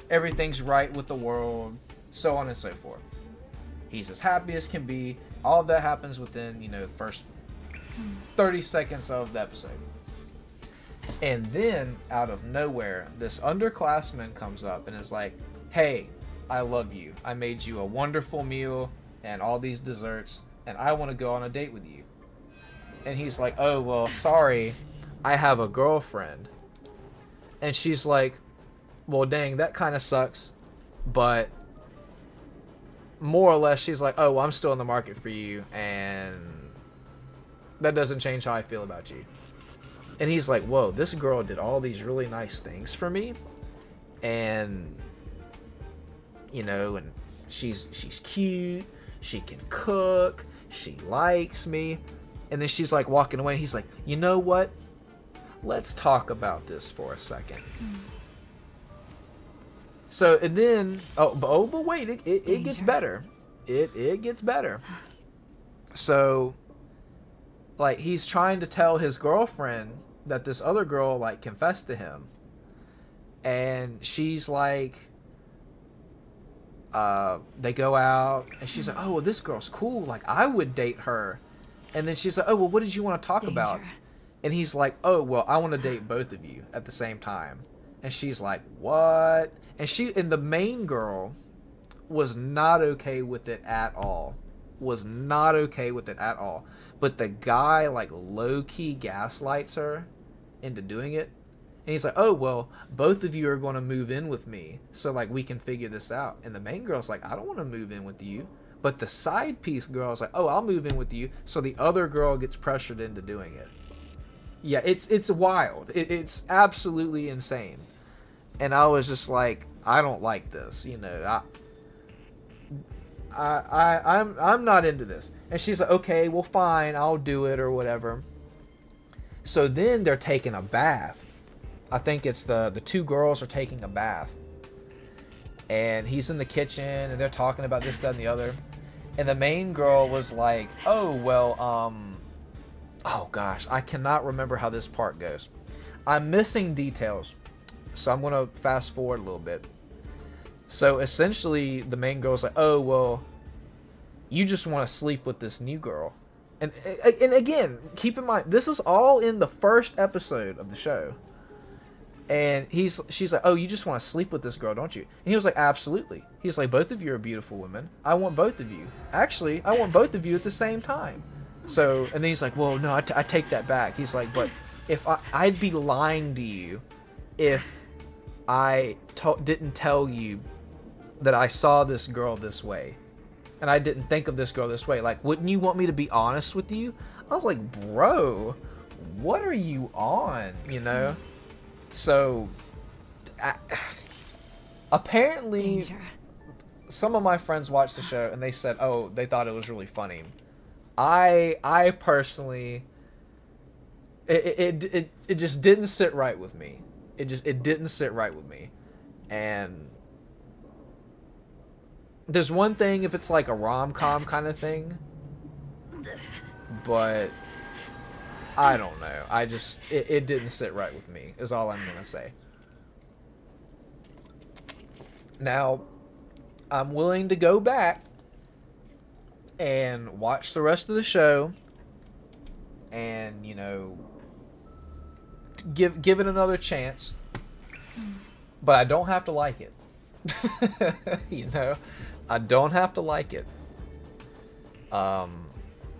everything's right with the world, so on and so forth. He's as happy as can be. All of that happens within, the first 30 seconds of the episode. And then, out of nowhere, this underclassman comes up and is like, hey, I love you. I made you a wonderful meal and all these desserts, and I want to go on a date with you. And he's like, oh, well, sorry, I have a girlfriend. And she's like, well, dang, that kind of sucks. But more or less, she's like, oh, well, I'm still in the market for you, and that doesn't change how I feel about you. And he's like, whoa, this girl did all these really nice things for me, and and she's cute, she can cook, she likes me. And then she's like walking away, and he's like, you know what, let's talk about this for a second. So, and then but wait, it gets better. It gets better. So, like, he's trying to tell his girlfriend that this other girl, like, confessed to him. And she's like, they go out, and she's like, oh, well, this girl's cool. Like, I would date her. And then she's like, oh, well, what did you want to talk about? And he's like, oh, well, I want to date both of you at the same time. And she's like, what? And the main girl was not okay with it at all. Was not okay with it at all. But the guy, like, low-key gaslights her into doing it. And he's like, oh, well, both of you are going to move in with me. So, like, we can figure this out. And the main girl's like, I don't want to move in with you. But the side piece girl's like, oh, I'll move in with you. So the other girl gets pressured into doing it. Yeah, it's wild. It's absolutely insane. And I was just like, I don't like this, you know. I'm not into this. And she's like, okay, well, fine, I'll do it or whatever. So then they're taking a bath. I think it's the two girls are taking a bath. And he's in the kitchen and they're talking about this, that, and the other. And the main girl was like, oh, well, oh gosh, I cannot remember how this part goes. I'm missing details. So I'm going to fast forward a little bit. So essentially the main girl's like, oh, well, you just want to sleep with this new girl. And again, keep in mind, this is all in the first episode of the show. And she's like, oh, you just want to sleep with this girl, don't you? And he was like, absolutely. He's like, both of you are beautiful women. I want both of you. Actually, I want both of you at the same time. So, and then he's like, well, no, I take that back. He's like, but if I'd be lying to you if I didn't tell you that I saw this girl this way. And I didn't think of this girl this way. Like, wouldn't you want me to be honest with you? I was like, bro, what are you on, you know? So, apparently, Danger. Some of my friends watched the show and they said, oh, they thought it was really funny. I personally, it just didn't sit right with me. It didn't sit right with me. And there's one thing if it's like a rom-com kind of thing, but I don't know. It didn't sit right with me, is all I'm going to say. Now, I'm willing to go back and watch the rest of the show and, you know, give it another chance. But I don't have to like it. You know? I don't have to like it.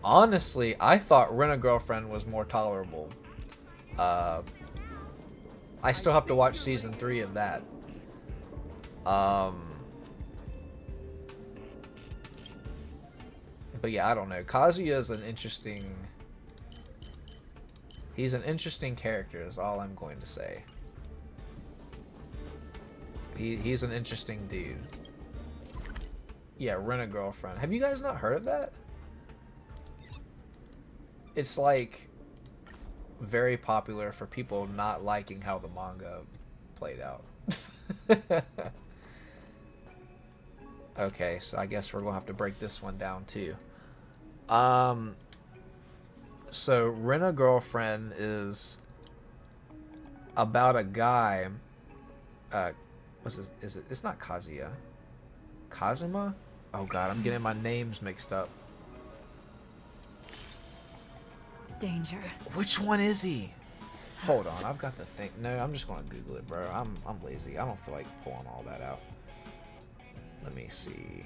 Honestly, I thought Rent-A-Girlfriend was more tolerable. I still have to watch season 3 of that. But yeah, I don't know. Kazuya is an interesting... He's an interesting character is all I'm going to say. He's an interesting dude. Yeah, Rent-A-Girlfriend. Have you guys not heard of that? It's like very popular for people not liking how the manga played out. Okay, so I guess we're gonna have to break this one down too. So Rent-A-Girlfriend is about a guy. What's this? It's not Kazuya. Kazuma? Oh god, I'm getting my names mixed up. Danger. Which one is he? Hold on, I've got the thing. No, I'm just gonna Google it, bro. I'm lazy. I don't feel like pulling all that out. Let me see.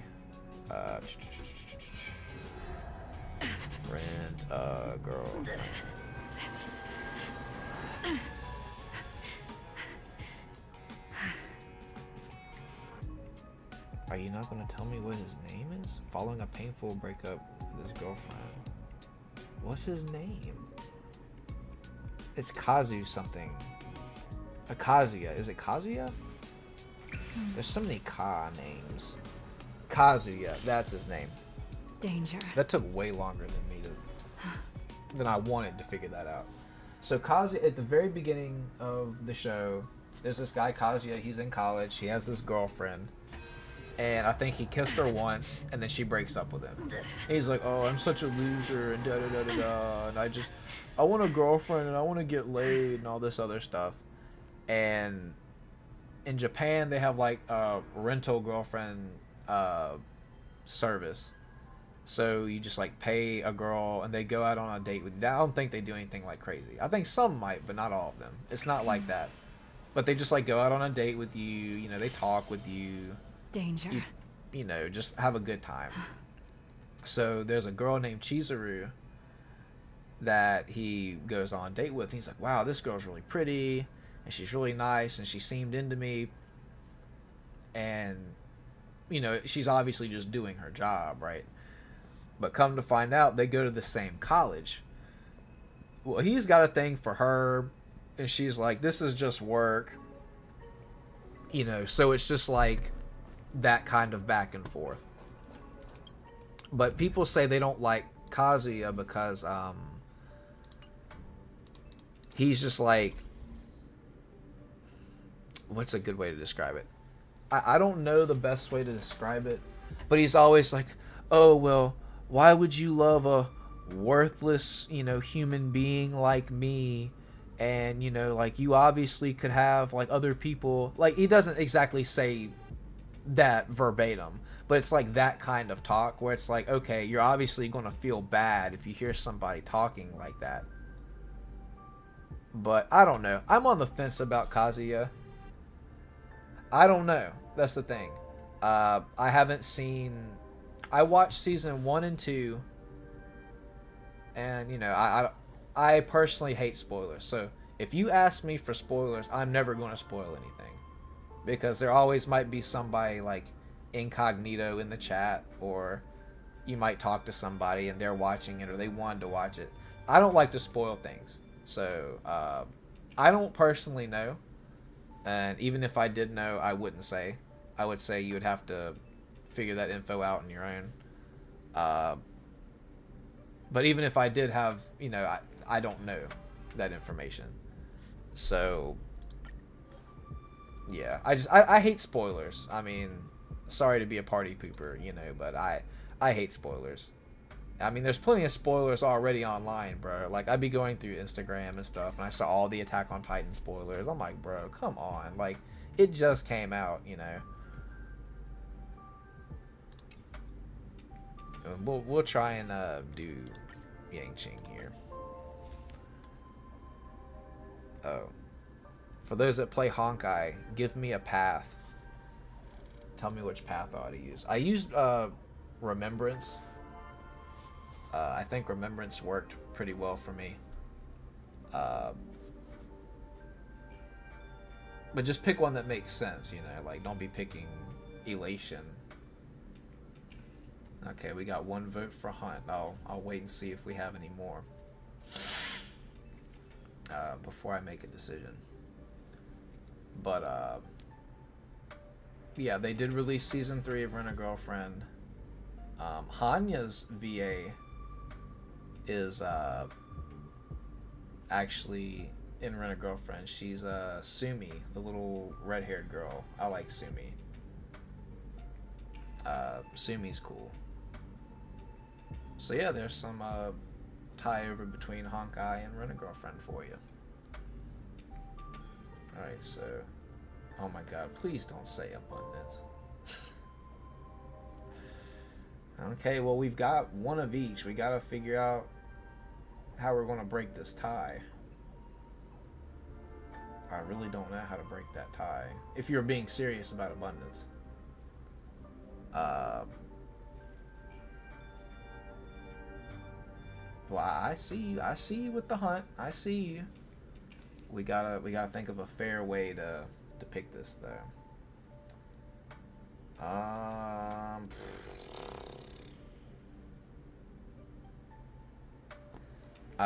Rent-A-Girlfriend. Are you not gonna tell me what his name is? Following a painful breakup with his girlfriend. What's his name? It's Kazu something. Kazuya. Is it Kazuya? There's so many Ka names. Kazuya. That's his name. Danger. That took way longer than I wanted to figure that out. So Kazuya, at the very beginning of the show, there's this guy Kazuya. He's in college. He has this girlfriend. And I think he kissed her once, and then she breaks up with him. He's like, oh, I'm such a loser, and da-da-da-da-da, and I want a girlfriend, and I want to get laid, and all this other stuff. And in Japan, they have, like, a rental girlfriend service. So you just like pay a girl and they go out on a date with you. I don't think they do anything like crazy. I think some might, but not all of them. It's not like that. But they just like go out on a date with you. You know, they talk with you. Danger. You know, just have a good time. So there's a girl named Chizuru that he goes on a date with. He's like, wow, this girl's really pretty and she's really nice and she seemed into me. And, you know, she's obviously just doing her job, right? But come to find out, they go to the same college. Well, he's got a thing for her, and she's like, this is just work. You know, so it's just like that kind of back and forth. But people say they don't like Kazuya because he's just like, what's a good way to describe it? I don't know the best way to describe it, but he's always like, oh, well, why would you love a worthless, you know, human being like me? And, you know, like, you obviously could have, like, other people. Like, he doesn't exactly say that verbatim, but it's like that kind of talk where it's like, okay, you're obviously going to feel bad if you hear somebody talking like that. But I don't know. I'm on the fence about Kazuya. I don't know. That's the thing. I haven't seen... I watched season 1 and 2, and, you know, I personally hate spoilers. So if you ask me for spoilers, I'm never going to spoil anything, because there always might be somebody like incognito in the chat, or you might talk to somebody and they're watching it or they wanted to watch it. I don't like to spoil things, so I don't personally know, and even if I did know, I wouldn't say. I would say you would have to figure that info out on your own. But even if I did have, you know, I don't know that information. So, yeah, I hate spoilers. I mean, sorry to be a party pooper, you know, but I hate spoilers. I mean, there's plenty of spoilers already online, bro. Like, I'd be going through Instagram and stuff, and I saw all the Attack on Titan spoilers. I'm like, bro, come on. Like, it just came out, you know. We'll try and do Yangqing here. Oh. For those that play Honkai, give me a path. Tell me which path I ought to use. I used Remembrance. I think Remembrance worked pretty well for me. But just pick one that makes sense, you know, like, don't be picking Elation. Okay, we got 1 vote for Hunt. I'll wait and see if we have any more before I make a decision. But yeah, they did release season 3 of Rent-A-Girlfriend. Hanya's VA is actually in Rent-A-Girlfriend. She's Sumi, the little red-haired girl. I like Sumi. Sumi's cool. So yeah, there's some tie over between Honkai and Rent-A-Girlfriend for you. Alright, so... Oh my god, please don't say abundance. Okay, well, we've got one of each. We gotta figure out how we're gonna break this tie. I really don't know how to break that tie. If you're being serious about abundance. Well, I see you. I see you with the Hunt. I see you. We gotta think of a fair way to pick this though. I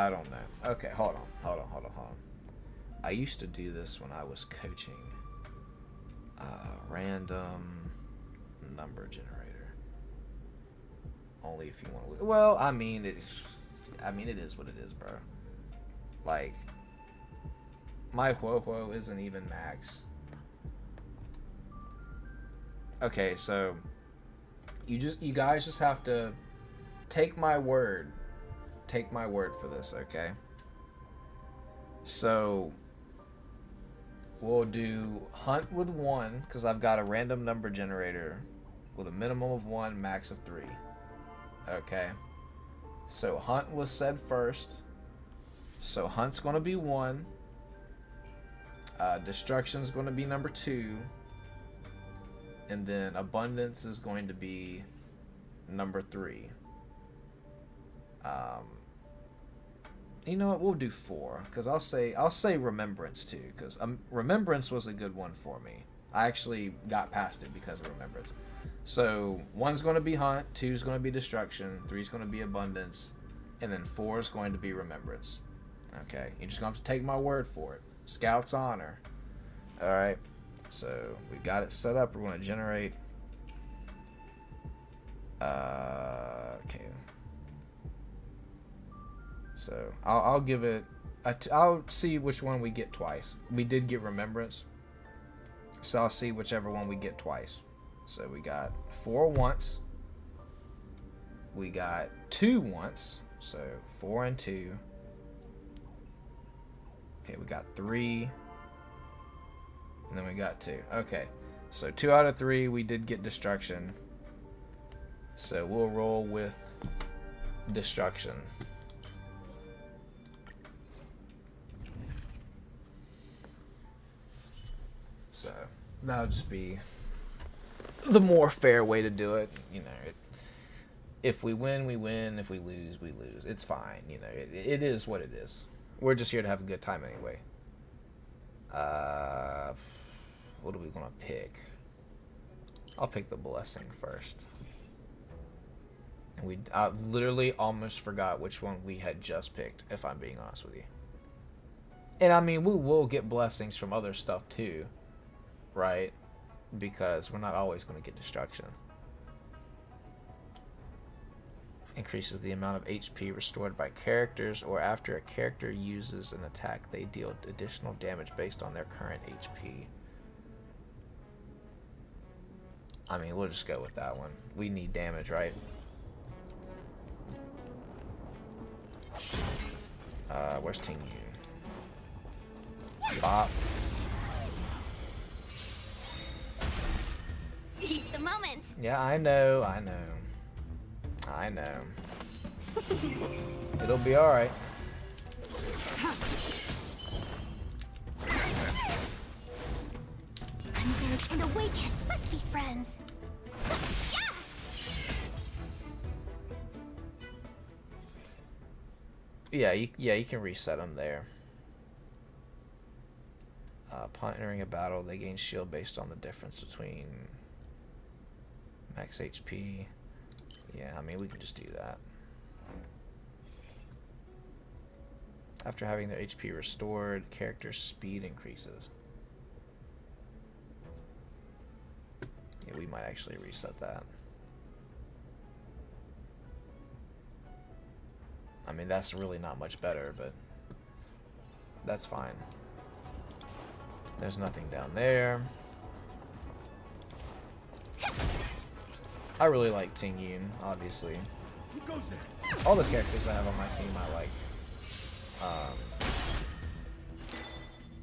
don't know. Okay, hold on. I used to do this when I was coaching. Random number generator. Only if you want to. Well, I mean, it is what it is, bro. Like, my Huohuo isn't even max. Okay, so you guys just have to take my word. Take my word for this, okay? So we'll do Hunt with 1, because I've got a random number generator with a minimum of 1, max of 3. Okay. So hunt was said first. So hunt's going to be 1. Destruction's going to be number 2. And then abundance is going to be number 3. You know what? We'll do 4 because I'll say remembrance too because remembrance was a good one for me. I actually got past it because of remembrance. So 1's going to be hunt, 2's going to be destruction, 3's going to be abundance, and then 4 is going to be remembrance. Okay, you're just going to have to take my word for it. Scout's honor. All right. So we got it set up. We're going to generate. Okay. So I'll give it. I'll see which one we get twice. We did get remembrance, so I'll see whichever one we get twice. So we got 4 once. We got 2 once. So 4 and 2. Okay, we got 3. And then we got 2. Okay, so 2 out of 3 we did get destruction. So we'll roll with destruction. So that'll just be the more fair way to do it. You know, if we win, we win. If we lose, we lose. It's fine. You know, it is what it is. We're just here to have a good time anyway. What are we gonna pick? I'll pick the blessing first. And I literally almost forgot which one we had just picked, if I'm being honest with you. And I mean, we will get blessings from other stuff too, right? Because we're not always going to get destruction. Increases the amount of HP restored by characters, or after a character uses an attack, they deal additional damage based on their current HP. I mean, we'll just go with that one. We need damage, right? Where's Ting Yu? Bop. Seize the moment. Yeah, I know. It'll be alright. Converge and awaken. Let's be friends. Yeah, you can reset them there. Upon entering a battle, they gain shield based on the difference between max HP. Yeah, I mean, we can just do that. After having their HP restored, character's speed increases. Yeah, we might actually reset that. I mean, that's really not much better, but that's fine. There's nothing down there. I really like Ting Yun, obviously. All the characters I have on my team I like.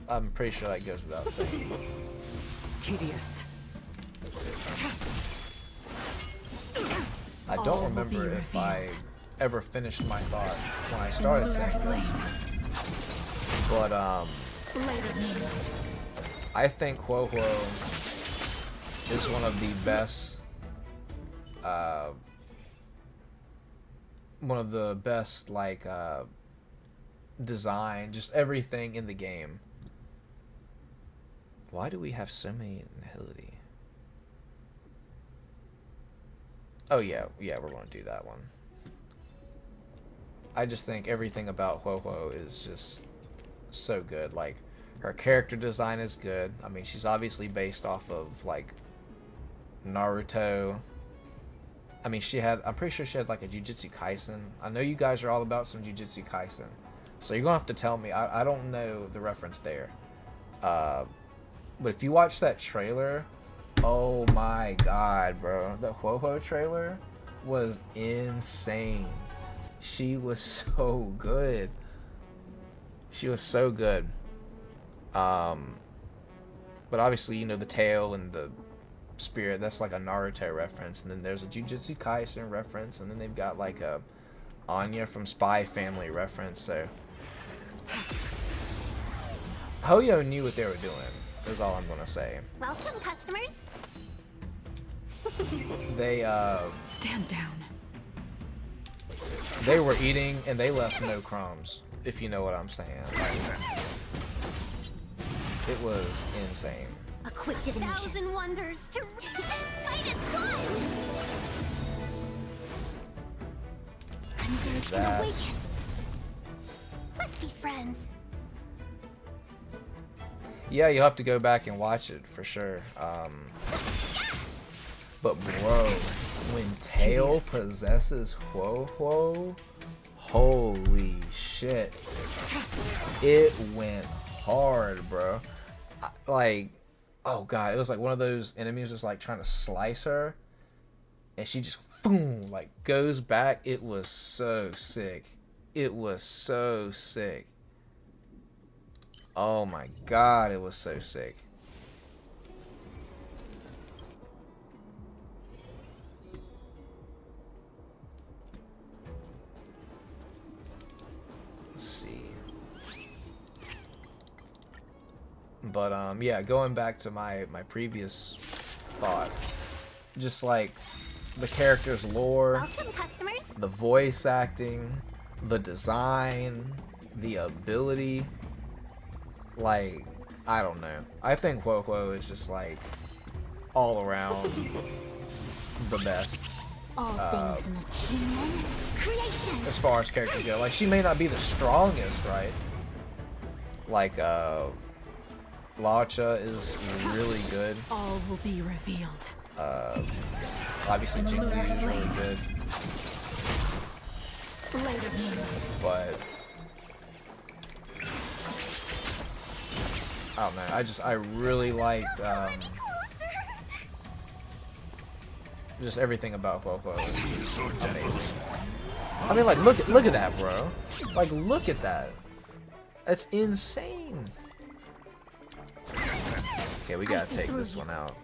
I'm pretty sure that goes without saying. Tedious. I don't remember if I ever finished my thought when I started saying this. But I think Huo Huo is one of the best like design, just everything in the game. Why do we have so many nihility? Oh yeah, we're going to do that one. I just think everything about Huo Huo is just so good. Like, her character design is good. I mean, she's obviously based off of like Naruto. I mean, I'm pretty sure she had like a Jujutsu Kaisen. I know you guys are all about some Jujutsu Kaisen, so you're gonna have to tell me. I don't know the reference there. But if you watch that trailer, oh my god, bro, the Huo Huo trailer was insane. She was so good. She was so good. But obviously, you know, the tail and the spirit. That's like a Naruto reference, and then there's a Jujutsu Kaisen reference, and then they've got like a Anya from Spy Family reference. So Hoyo knew what they were doing, is all I'm gonna say. Welcome, customers. They Stand down. they were eating and they left no crumbs, if you know what I'm saying. Like, it was insane. A quick divination. 1,000 wonders to fight as one. Converge and awaken. Let's be friends. Yeah, you'll have to go back and watch it for sure. But bro, when Tail possesses Huo, holy shit, it went hard, bro. Like, oh god, it was like one of those enemies just like trying to slice her, and she just boom, like goes back. It was so sick. It was so sick. Oh my god, it was so sick. Let's see. But yeah, going back to my previous thought, just like the character's lore, Welcome, customers. the voice acting, the design, the ability, like, I don't know. I think Huo is just like all around the best All things in the human creation. as far as characters go. Like, she may not be the strongest, right? Like Lacha is really good. All will be revealed. Obviously Jingli is really good, Blade of moonlight. but oh man, I really liked just everything about Huo is amazing. I mean, like, look at that, bro. Like, look at that. That's insane. Okay, we gotta take this one out.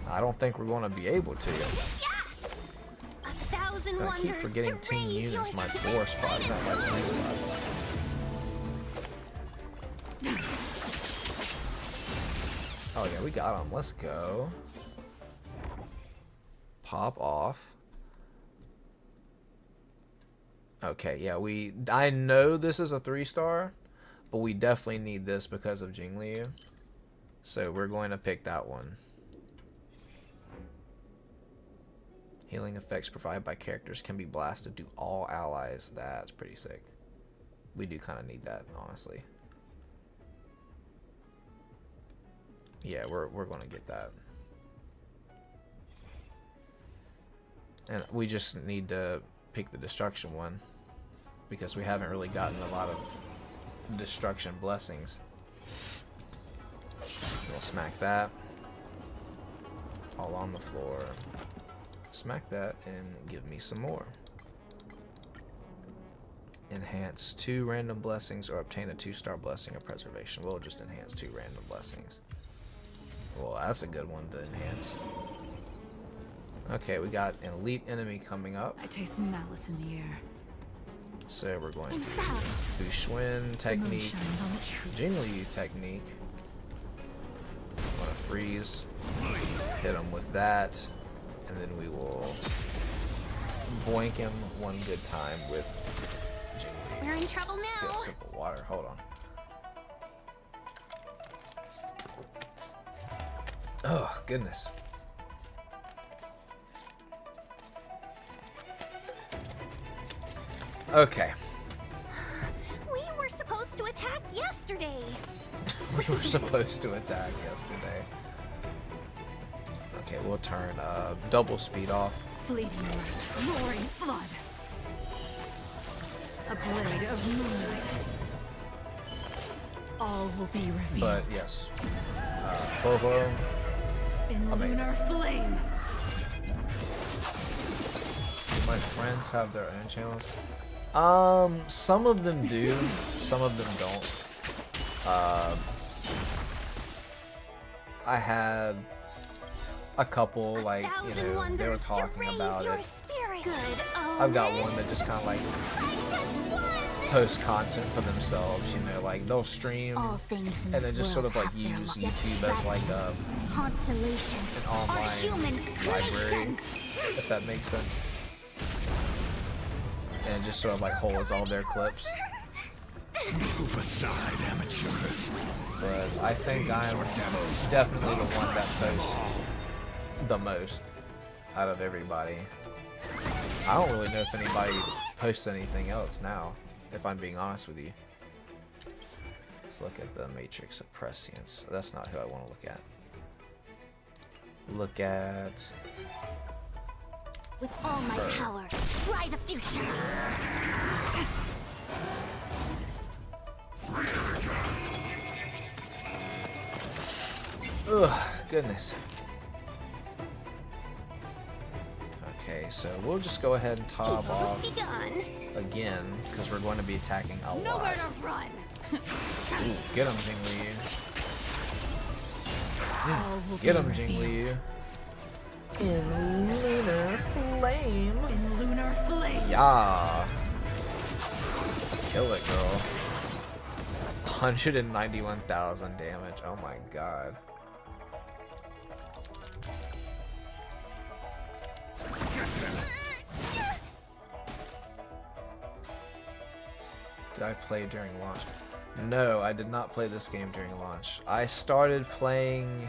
I don't think we're gonna be able to. 1,000 I wonders keep forgetting to 10 raise units your my 4 spot, not my 3 spot. Oh yeah, we got him. Let's go. Pop off. Okay, yeah, I know this is a 3-star, but we definitely need this because of Jingliu. So we're going to pick that one. Healing effects provided by characters can be blasted to all allies. That's pretty sick. We do kind of need that, honestly. Yeah, we're going to get that. And we just need to pick the destruction one, because we haven't really gotten a lot of destruction blessings. We'll smack that. All on the floor. Smack that and give me some more. Enhance 2 random blessings or obtain a 2-star blessing of preservation. We'll just enhance 2 random blessings. Well, that's a good one to enhance. Okay, we got an elite enemy coming up. I taste malice in the air. So we're going to Fu Xuan technique, Jingliu technique. I'm gonna freeze, hit him with that, and then we will boink him one good time with Jingliu. We're in trouble now. Get a sip of water. Hold on. Oh goodness. Okay. We were supposed to attack yesterday. We were supposed to attack yesterday. Okay, we'll turn double speed off. Fleeting light, roaring flood. A blade of moonlight. All will be revealed. But yes, Bobo. In amazing. lunar flame. Do my friends have their own channels? Some of them do, some of them don't. I had a couple, like, you know, they were talking about it. I've got one that just kind of like post content for themselves, you know, like they'll stream and then just sort of like use YouTube as like an online library, if that makes sense, and just sort of like holds all their clips. Move aside, amateurs. But I think I'm definitely the one that posts the most out of everybody. I don't really know if anybody posts anything else now, if I'm being honest with you. Let's look at the Matrix of Prescience. That's not who I want to look at. Look at... With all my power, try the future. Ugh, goodness. Okay, so we'll just go ahead and top off again, because we're going to be attacking a lot. Nowhere to run. Ooh, get him, Jing Liu. Get him, Jing Liu. In lunar flame. In lunar flame. Yeah. Kill it, girl. 191,000 damage. Oh my god. Did I play during launch? No, I did not play this game during launch. I started playing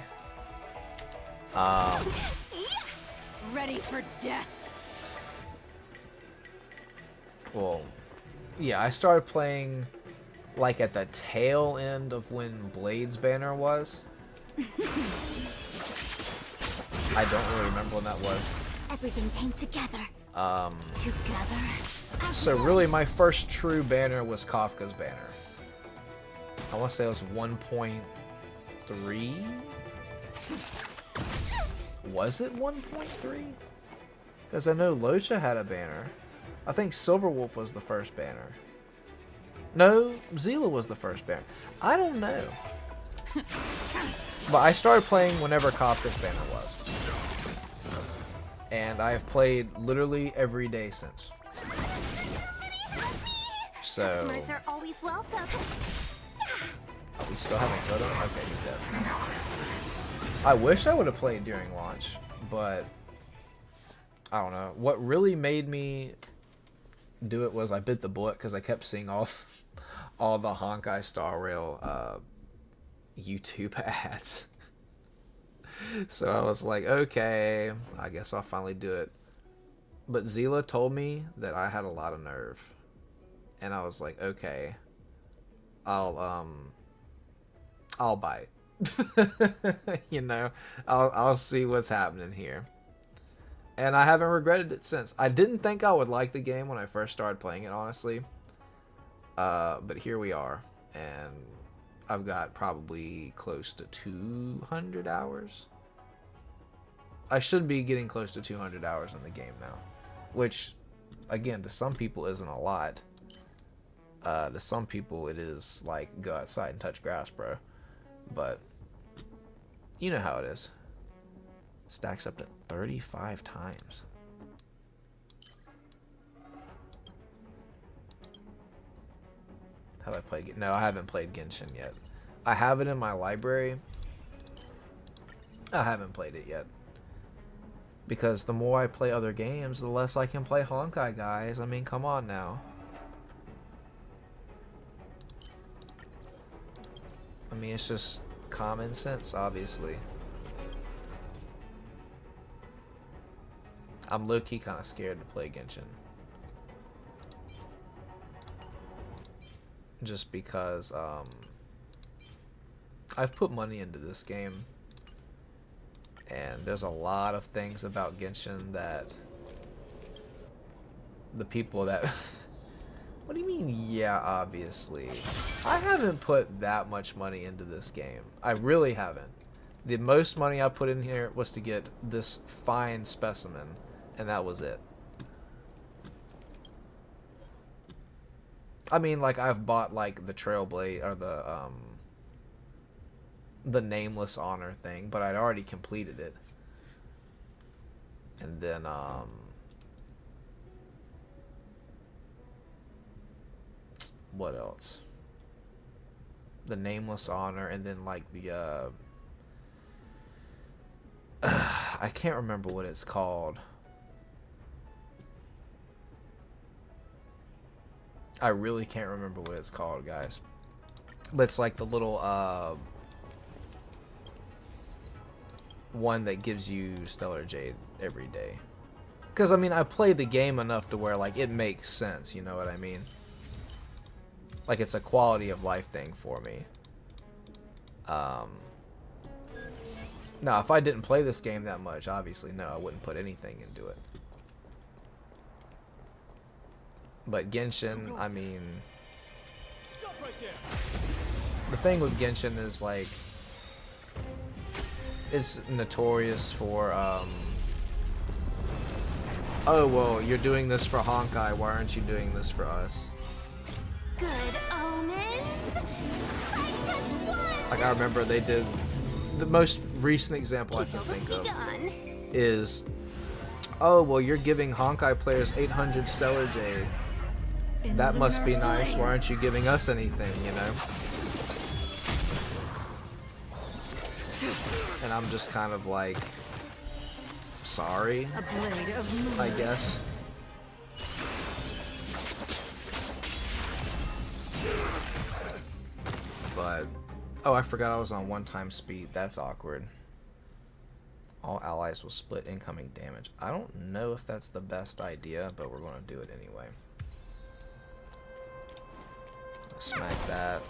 Ready for death. well, yeah, I started playing like at the tail end of when Blade's banner was. I don't really remember when that was. Everything came together. Together. So really my first true banner was Kafka's banner. I want to say it was 1.3? Was it 1.3? Because I know Locha had a banner. I think Silverwolf was the first banner. No, Zila was the first banner. I don't know. But I started playing whenever Kafka's banner was. And I have played literally every day since. So... Customers are always welcome. Oh, we still haven't killed him? Okay, he's dead. I wish I would have played during launch, but... I don't know. What really made me do it was I bit the bullet because I kept seeing all the Honkai Star Rail YouTube ads. So I was like, okay, I guess I'll finally do it. But Zila told me that I had a lot of nerve. And I was like, okay, I'll bite. You know, I'll see what's happening here. And I haven't regretted it since. I didn't think I would like the game when I first started playing it, honestly. But here we are. And I've got probably close to 200 hours. I should be getting close to 200 hours in the game now. Which, again, to some people isn't a lot. To some people it is like, go outside and touch grass, bro. But, you know how it is. Stacks up to 35 times. Have I played? No, I haven't played Genshin yet. I have it in my library. I haven't played it yet. Because the more I play other games, the less I can play Honkai, guys. I mean, come on now. I mean, it's just common sense, obviously. I'm low-key kind of scared to play Genshin. Just because, I've put money into this game. And there's a lot of things about Genshin that the people that... What do you mean, yeah, obviously? I haven't put that much money into this game. I really haven't. The most money I put in here was to get this fine specimen, and that was it. I mean, like, I've bought, like, the Trailblade, or the Nameless Honor thing, but I'd already completed it. And then what else? The Nameless Honor, and then like the I can't remember what it's called. I really can't remember what it's called, guys. But it's like the little one that gives you Stellar Jade every day. Because I mean, I play the game enough to where like it makes sense, you know what I mean? Like it's a quality of life thing for me. Now, if I didn't play this game that much, obviously, no, I wouldn't put anything into it. But Genshin, I mean, the thing with Genshin is like, it's notorious for, oh, well, you're doing this for Honkai, why aren't you doing this for us? Good omens. Fight us. Like, I remember they did, the most recent example I can think of is, oh, well, you're giving Honkai players 800 Stellar Jade. That must be nice. Why aren't you giving us anything, you know? And I'm just kind of like, sorry, I guess. But, oh, I forgot I was on one-time speed. That's awkward. All allies will split incoming damage. I don't know if that's the best idea, but we're going to do it anyway. Smack that.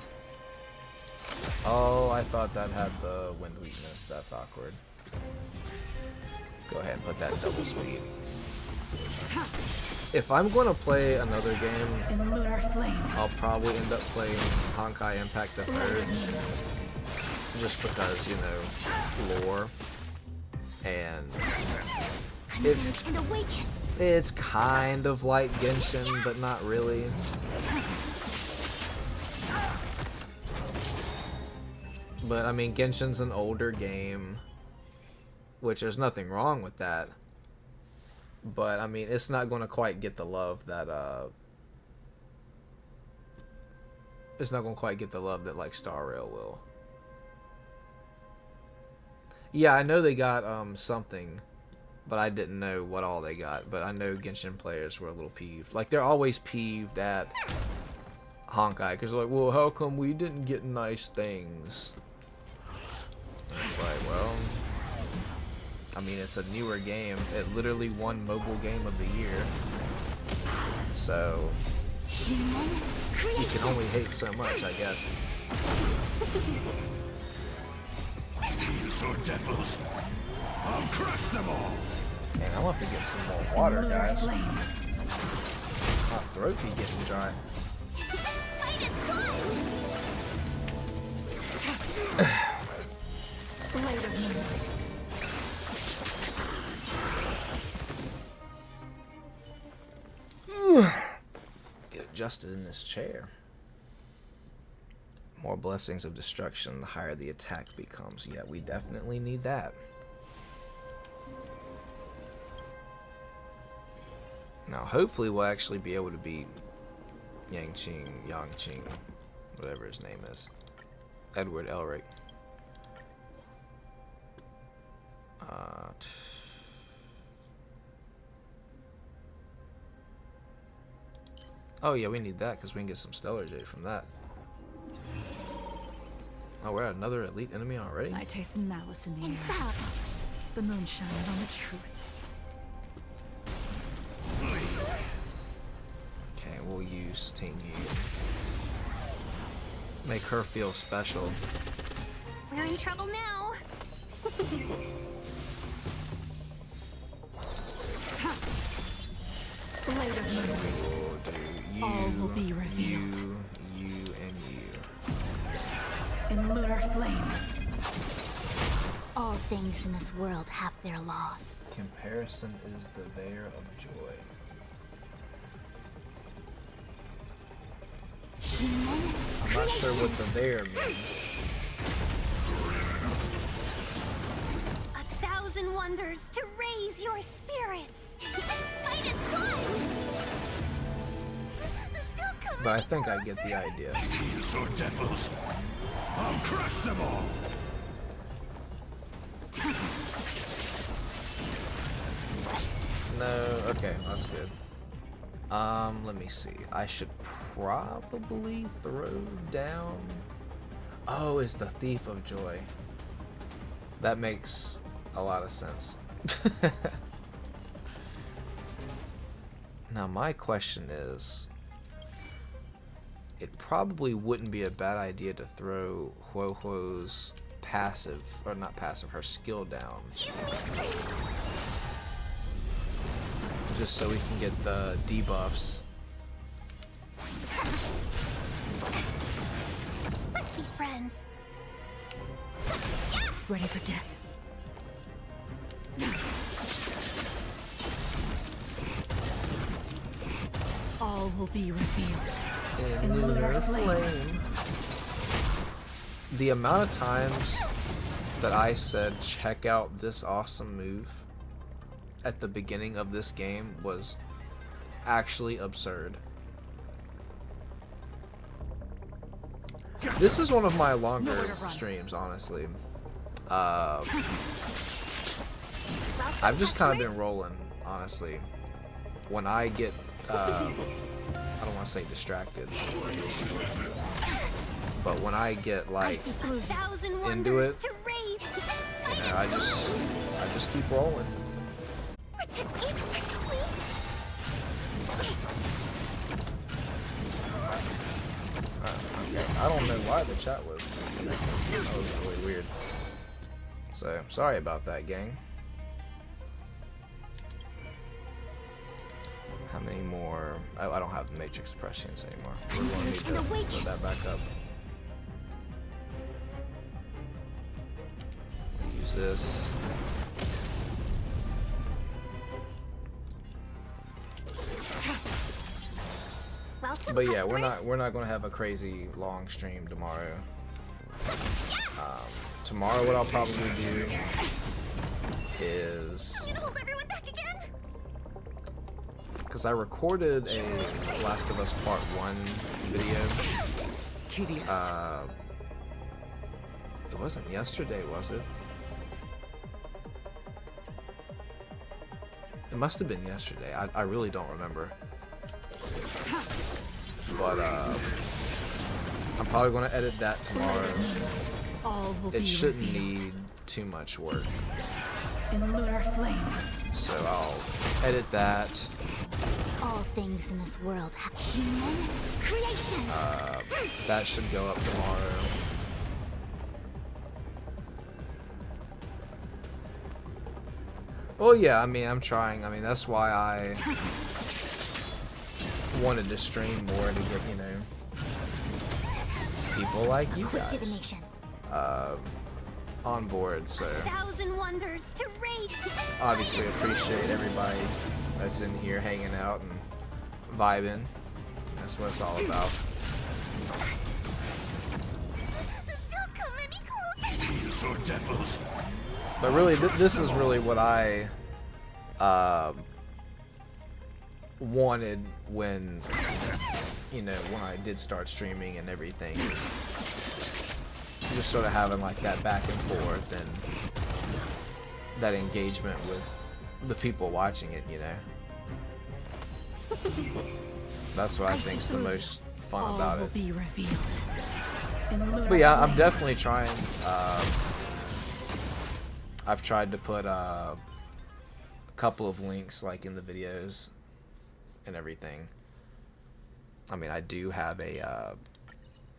Oh, I thought that had the wind weakness. That's awkward. Go ahead and put that double speed. If I'm going to play another game, I'll probably end up playing Honkai Impact the 3rd. Just because, you know, lore. And it's kind of like Genshin, but not really. But I mean, Genshin's an older game, which there's nothing wrong with that. But I mean, it's not going to quite get the love that it's not going to quite get the love that like Star Rail will. Yeah, I know they got something, but I didn't know what all they got. But I know Genshin players were a little peeved. Like, they're always peeved at Honkai because they're like, well, how come we didn't get nice things? And it's like, well, I mean, it's a newer game. It literally won Mobile Game of the Year. So you can only hate so much, I guess. These are devils. I'll crush them all. Man, I want to get some more water, guys. My throat be getting dry. Get adjusted in this chair. More blessings of destruction, the higher the attack becomes. Yeah, we definitely need that. Now, hopefully we'll actually be able to beat Yangqing, whatever his name is. Edward Elric. Oh yeah, we need that because we can get some Stellar Jade from that. Oh, we're at another elite enemy already? I taste malice in the air. The moon shines on the truth. Okay, we'll use Ting Yu. Make her feel special. We're in trouble now. Blade of moon. We'll do you, All will be revealed. You, and you. In lunar flame. All things in this world have their laws. Comparison is the bear of joy. I'm not sure what the bear means. 1,000 wonders to reign raise your spirits and fight as one. Don't come But I any think I get the closer. idea. These are devils. I'll crush them all. No, okay, that's good. Let me see. I should probably throw down. Oh, it's the Thief of Joy. That makes a lot of sense. Now my question is, it probably wouldn't be a bad idea to throw Huohuo's passive, or not passive, her skill down. Just so we can get the debuffs. Let's be friends. Ready for death. All will be revealed. In lunar lunar flame. flame. The amount of times that I said check out this awesome move at the beginning of this game was actually absurd. This is one of my longer streams, honestly. I've just kind of been rolling, honestly. When I get, I don't want to say distracted, but when I get like into it, you know, I just keep rolling. Okay, I don't know why the chat was disconnected. That was really weird. So, sorry about that, gang. How many more? Oh, I don't have matrix prescience anymore. We're going to need to put that back up. Use this. But yeah, we're not going to have a crazy long stream tomorrow. Tomorrow, what I'll probably do is, because I recorded a Last of Us Part 1 video. Tedious. It wasn't yesterday, was it? It must have been yesterday. I really don't remember. But I'm probably going to edit that tomorrow. All will It be shouldn't revealed. need too much work. In lunar flame. So I'll edit that. All things in this world have human creation. That should go up tomorrow. Well, yeah, I mean, I'm trying. I mean, that's why I wanted to stream more, to get, you know, people like you Quick guys divination. on board. So Thousand wonders to raid. obviously appreciate everybody that's in here hanging out and vibing. That's what it's all about. Don't come any closer. These are devils. But really, this is really what I wanted when, you know, when I did start streaming and everything. Is just sort of having like that back and forth and that engagement with the people watching it, you know. That's what I think's the most fun All about will it. be revealed. In lunar But yeah, I'm flame. definitely trying. I've tried to put a couple of links like in the videos and everything. I mean, I do have a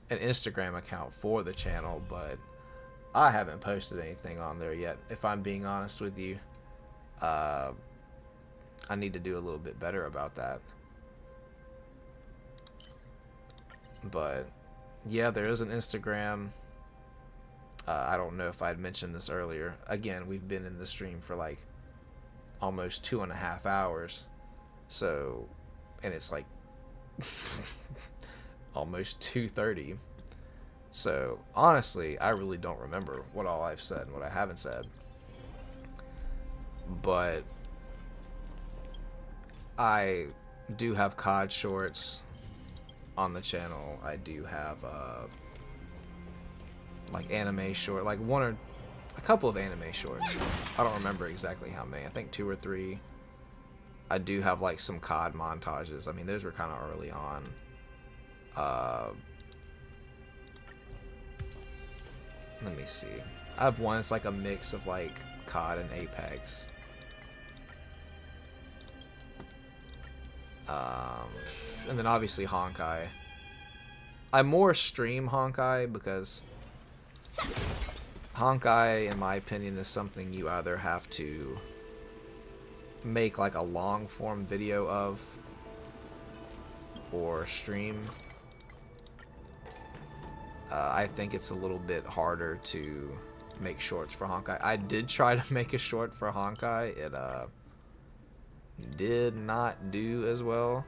an Instagram account for the channel, but I haven't posted anything on there yet. If I'm being honest with you, I need to do a little bit better about that. But yeah, there is an Instagram. I don't know if I'd mentioned this earlier. Again, we've been in the stream for like almost 2.5 hours. So, and it's like almost 2:30. So, honestly, I really don't remember what all I've said and what I haven't said. but I do have COD shorts on the channel. I do have like anime short, like one or a couple of anime shorts. I don't remember exactly how many. I think 2 or 3. I do have like some COD montages. I mean, those were kind of early on. Let me see. I have one. It's like a mix of like COD and Apex. And then obviously Honkai. I more stream Honkai because Honkai, in my opinion, is something you either have to make like a long form video of or stream. I think it's a little bit harder to make shorts for Honkai. I did try to make a short for Honkai. It did not do as well.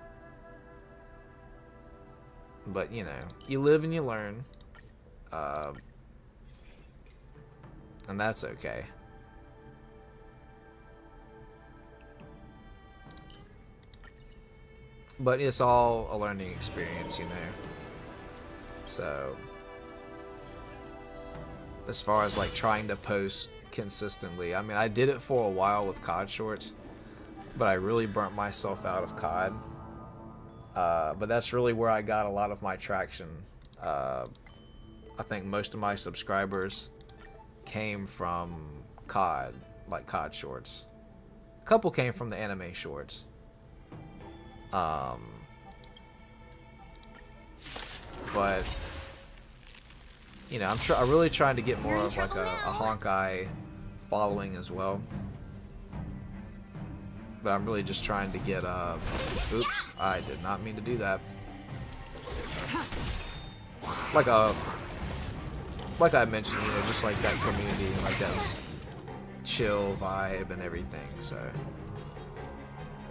But, you know, you live and you learn. And that's okay. But it's all a learning experience, you know. So, as far as like trying to post consistently, I mean, I did it for a while with COD shorts, but I really burnt myself out of COD. But that's really where I got a lot of my traction. I think most of my subscribers came from COD, like COD shorts. A couple came from the anime shorts. But you know, I'm really trying to get more of like a Honkai following as well. But I'm really just trying to get oops, I did not mean to do that. Like I mentioned, you know, just like that community, like that chill vibe and everything. So,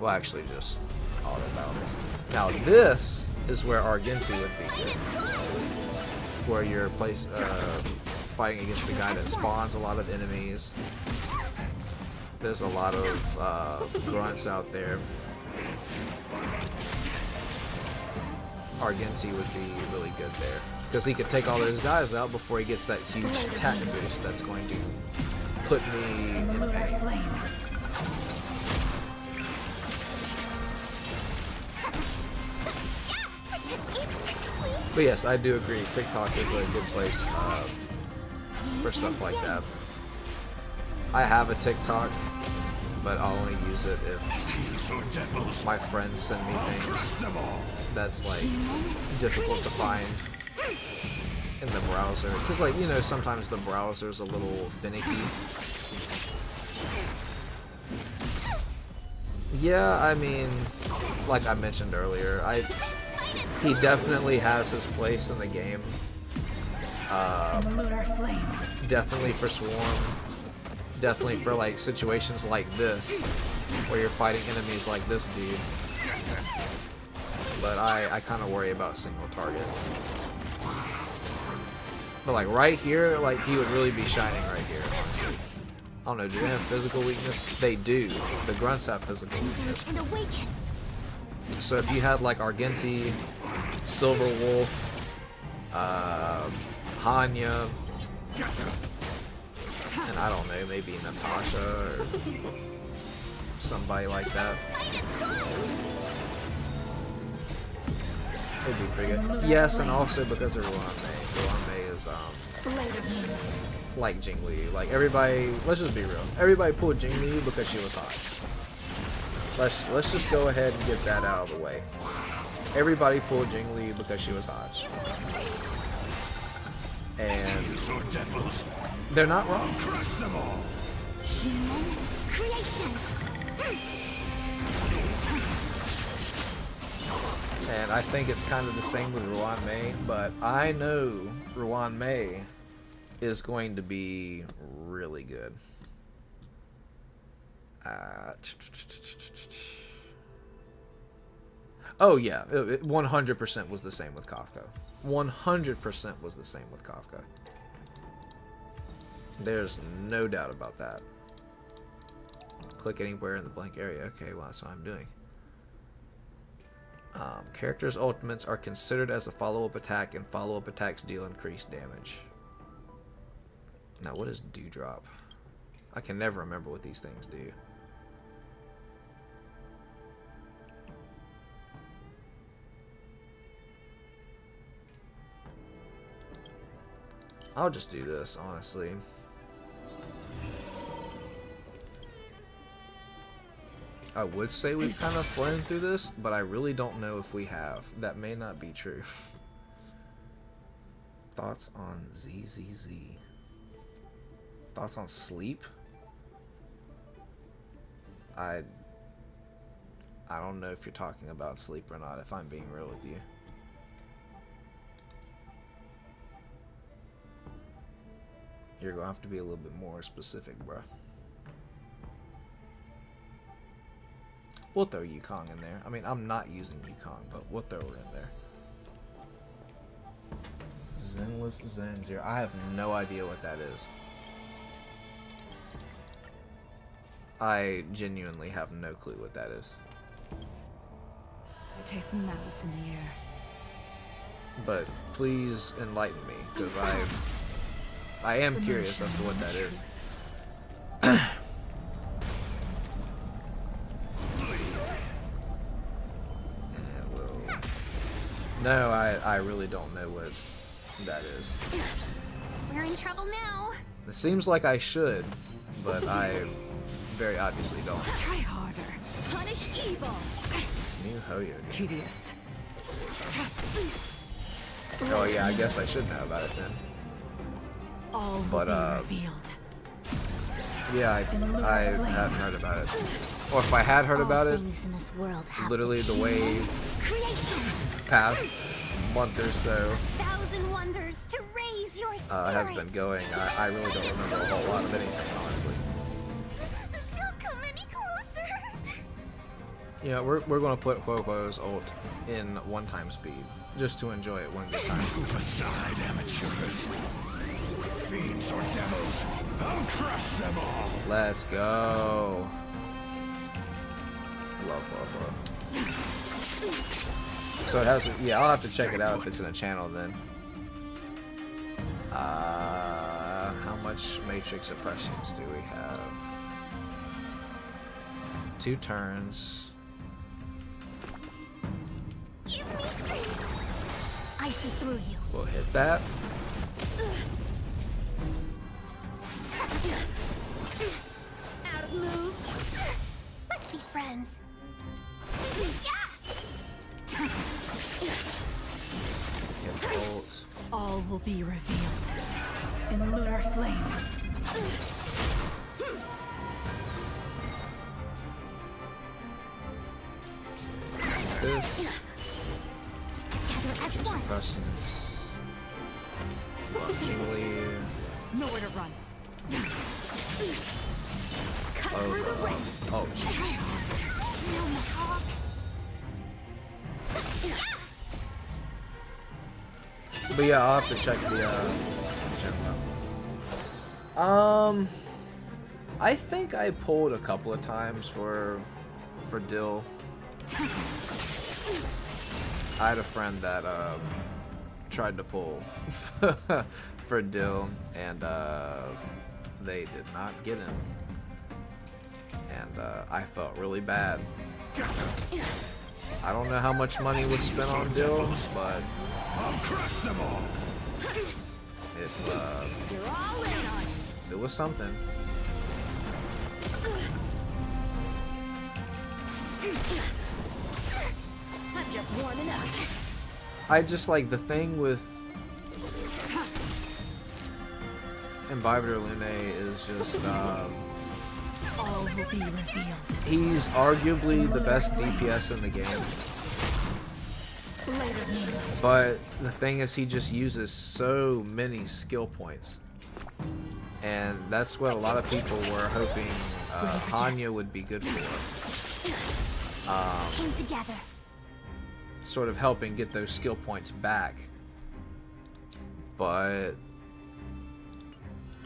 well, actually, just all about this. Now, this is where Argenti would be good, where you're fighting against the guy that spawns a lot of enemies. There's a lot of grunts out there. Argenti would be really good there, because he could take all those guys out before he gets that huge attack boost that's going to put me in pain. But yes, I do agree. TikTok is a good place for stuff like that. I have a TikTok, but I'll only use it if my friends send me things that's like difficult to find in the browser. Because, like, you know, sometimes the browser's a little finicky. Yeah, I mean, like I mentioned earlier, he definitely has his place in the game. Definitely for Swarm. Definitely for like situations like this, where you're fighting enemies like this dude. But I kind of worry about single target. But like right here, like he would really be shining right here, honestly. I don't know, do they have physical weakness? They do. The grunts have physical weakness. So if you had like Argenti, Silver Wolf, Hanya, and I don't know, maybe Natasha or somebody like that, it'd be pretty good. Yes, and also because of Ruan Mei is like Jingli. Like everybody, let's just be real. Everybody pulled Jingli because she was hot. Let's just go ahead and get that out of the way. Everybody pulled Jingli because she was hot. And they're not wrong. And I think it's kind of the same with Ruan Mei, but I know Ruan Mei is going to be really good. Oh yeah, 100% was the same with Kafka. 100% was the same with Kafka. There's no doubt about that. Click anywhere in the blank area. Okay, well, that's what I'm doing. Characters' ultimates are considered as a follow-up attack, and follow-up attacks deal increased damage. Now, what is Dewdrop? I can never remember what these things do. I'll just do this, honestly. I would say we've kind of flown through this, but I really don't know if we have. That may not be true. Thoughts on ZZZ? Thoughts on sleep? I don't know if you're talking about sleep or not, if I'm being real with you. You're gonna have to be a little bit more specific, bruh. We'll throw Yukong in there. I mean, I'm not using Yukong, but we'll throw her in there. Zenless Zen Zero. I have no idea what that is. I genuinely have no clue what that is. I taste some malice in the air. But please enlighten me, because I am curious as to what that is. And we'll... No, I really don't know what that is. We're in trouble now. It seems like I should, but I very obviously don't. Try harder. Punish evil. New Hoyo game. Tedious. Oh yeah, I guess I should know about it then. All will But, be revealed. Yeah, I hadn't heard about it. Or if I had heard about it, Things in this world have literally the way creation. past month or so 1,000 wonders to raise your spirit. has been going, I really don't remember a whole lot of anything, honestly. Don't come any closer. You know, we're going to put Ho-Ho's ult in one-time speed, just to enjoy it one good time. Move aside, amateurs. Fiends or devils, I'll crush them all. Let's go. Love. So it has, yeah, I'll have to check it out if it's in a channel then. How much matrix oppressions do we have? 2 turns. Give me strength. I see through you. We'll hit that. Out of moves. Let's be friends. Hit ult. All will be revealed in lunar flame. This. Together as one. Suppressants. Love Julie. Nowhere to run. Oh, jeez. But yeah, I'll have to check the channel out. I think I pulled a couple of times for Dill. I had a friend that tried to pull for Dill, and they did not get him, and I felt really bad. I don't know how much money was spent on Dill, but I'll crush them all. it was something. I'm just warming up. I just like the thing with Imbibitor Lune is just All will be revealed. he's arguably the best DPS in the game. But the thing is, he just uses so many skill points, and that's what a lot of people were hoping Hanya would be good for. Came together. Sort of helping get those skill points back. But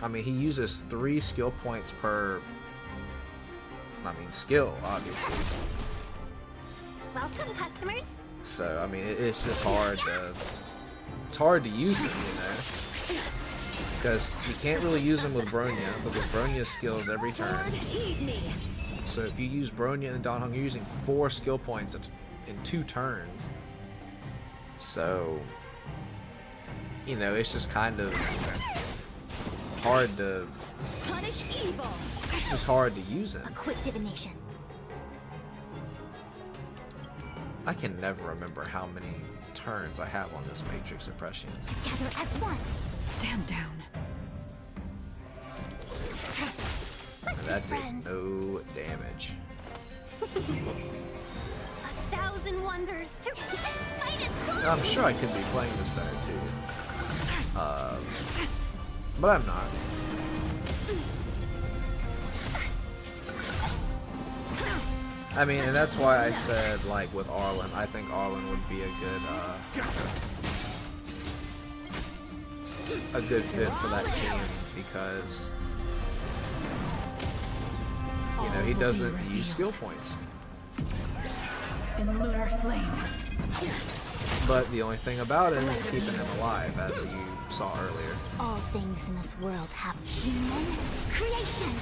I mean, he uses 3 skill points per I mean, skill, obviously. Welcome, customers. So, I mean, it's just hard to... It's hard to use it, you know? Because you can't really use them with Bronya, because Bronya's skills every turn. So if you use Bronya and Danhong, you're using 4 skill points in 2 turns. So, you know, it's just kind of hard to... Punish evil. It's just hard to use him. A quick divination. I can never remember how many turns I have on this Matrix Suppression. Together as one. Stand down. And that did no damage. 1,000 wonders to fight as one. I'm sure I could be playing this better too. But I'm not. I mean, and that's why I said, like, with Arlen, I think Arlen would be a good fit for that team, because, you know, he doesn't use skill points. In lunar flame. But the only thing about him is keeping him alive, as you saw earlier. All things in this world have human creations.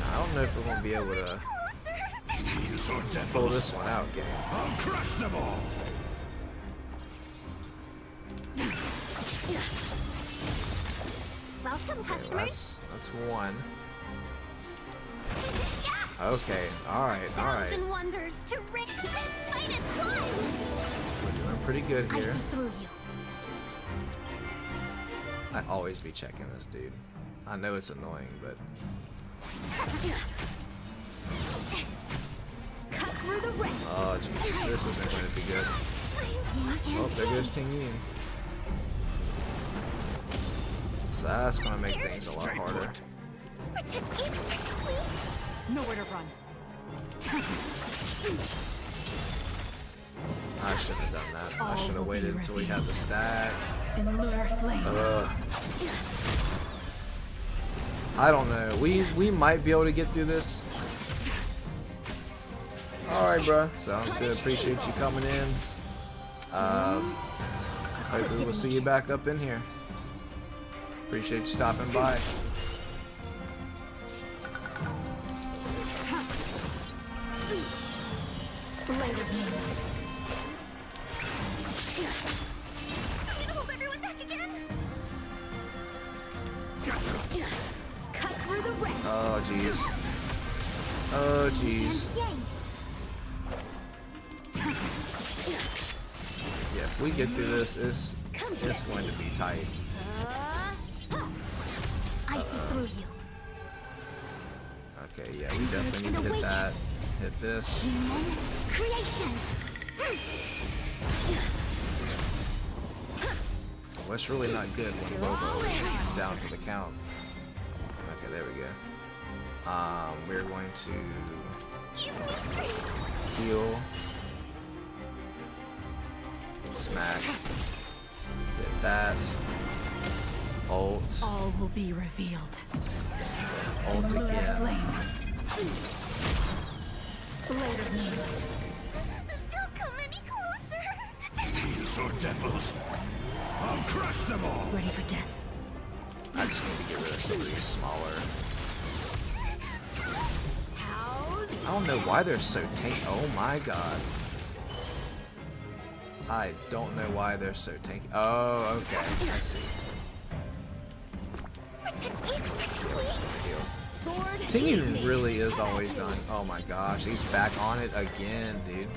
I don't know if we're going to be able to pull this one out, game. I'll crush them all. Welcome, Okay, customers. that's one. Okay, alright. 1,000 wonders to rid and fight as one. We're doing pretty good I here. see through you. I always be checking this dude. I know it's annoying, but Cut through the rest. oh jeez, this isn't going to be good. Oh, there goes Ting Yin. So that's going to make things a lot harder. Protect evil, please. Nowhere to run. I shouldn't have done that. I All should have will be waited until we had the stack. In lunar flame. I don't know. We might be able to get through this. Alright, bro. Sounds good. Appreciate you coming in. Hopefully we'll see you back up in here. Appreciate you stopping by. Blade of moonlight. Can hold everyone back again? Cut through the rest. Oh jeez. Oh jeez. Yang. Yeah, if we get through this, it's going to be tight. I see through you. Okay, yeah, we definitely need to hit that. Hit this. Human creations. Well, it's really not good when Bobo is down for the count. Okay, there we go. We're going to heal. Smack. Hit that. Ult. All will be revealed. Ult In lunar again. flame. Blade of moonlight. Don't come any closer. These are devils. I'll crush them all. Ready for death. I just need to get rid of some of these smaller. I don't know why they're so tanky. Oh my god. I don't know why they're so tanky. Oh, okay. I see. Protect evil, Yeah, we're please. just gonna heal. Sword. Ting really is always done. Oh my gosh, he's back on it again, dude.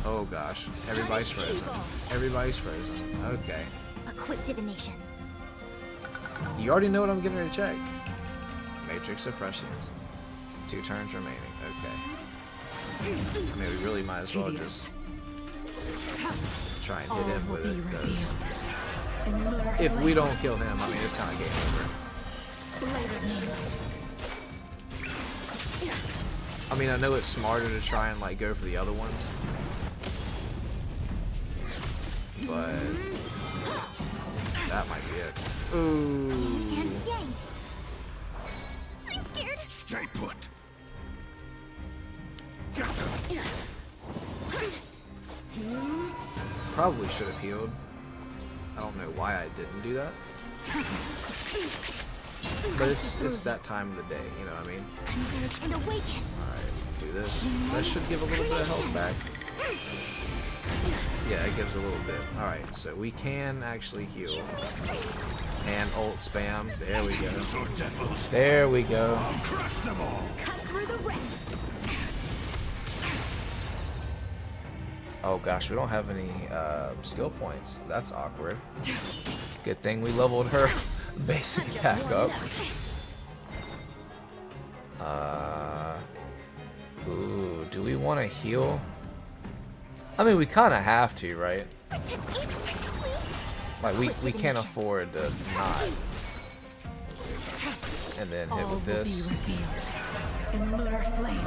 Oh gosh, everybody's frozen. Everybody's frozen. Okay. A quick divination. You already know what I'm getting ready to check. Matrix suppressions. 2 turns remaining. Okay. I mean, we really might as well just try and All hit him will with be it, because revealed. In lunar if we flame. don't kill him, I mean, it's kind of game Blade of moonlight. over. I mean, I know it's smarter to try and like go for the other ones, but That might be it. Ooh. And yang. I'm scared. Stay put. Probably should have healed. I don't know why I didn't do that. But it's that time of the day, you know what I mean? Converge and awaken. Alright, do this. That should give a little bit of health back. Yeah, it gives a little bit. Alright, so we can actually heal. And ult spam. There we go. There we go. Crush them all. Cut through the ranks. Oh gosh, we don't have any skill points. That's awkward. Good thing we leveled her basic attack up. Ooh, do we want to heal? I mean, we kind of have to, right? Like, we can't afford to not. And then hit with this. In lunar flame.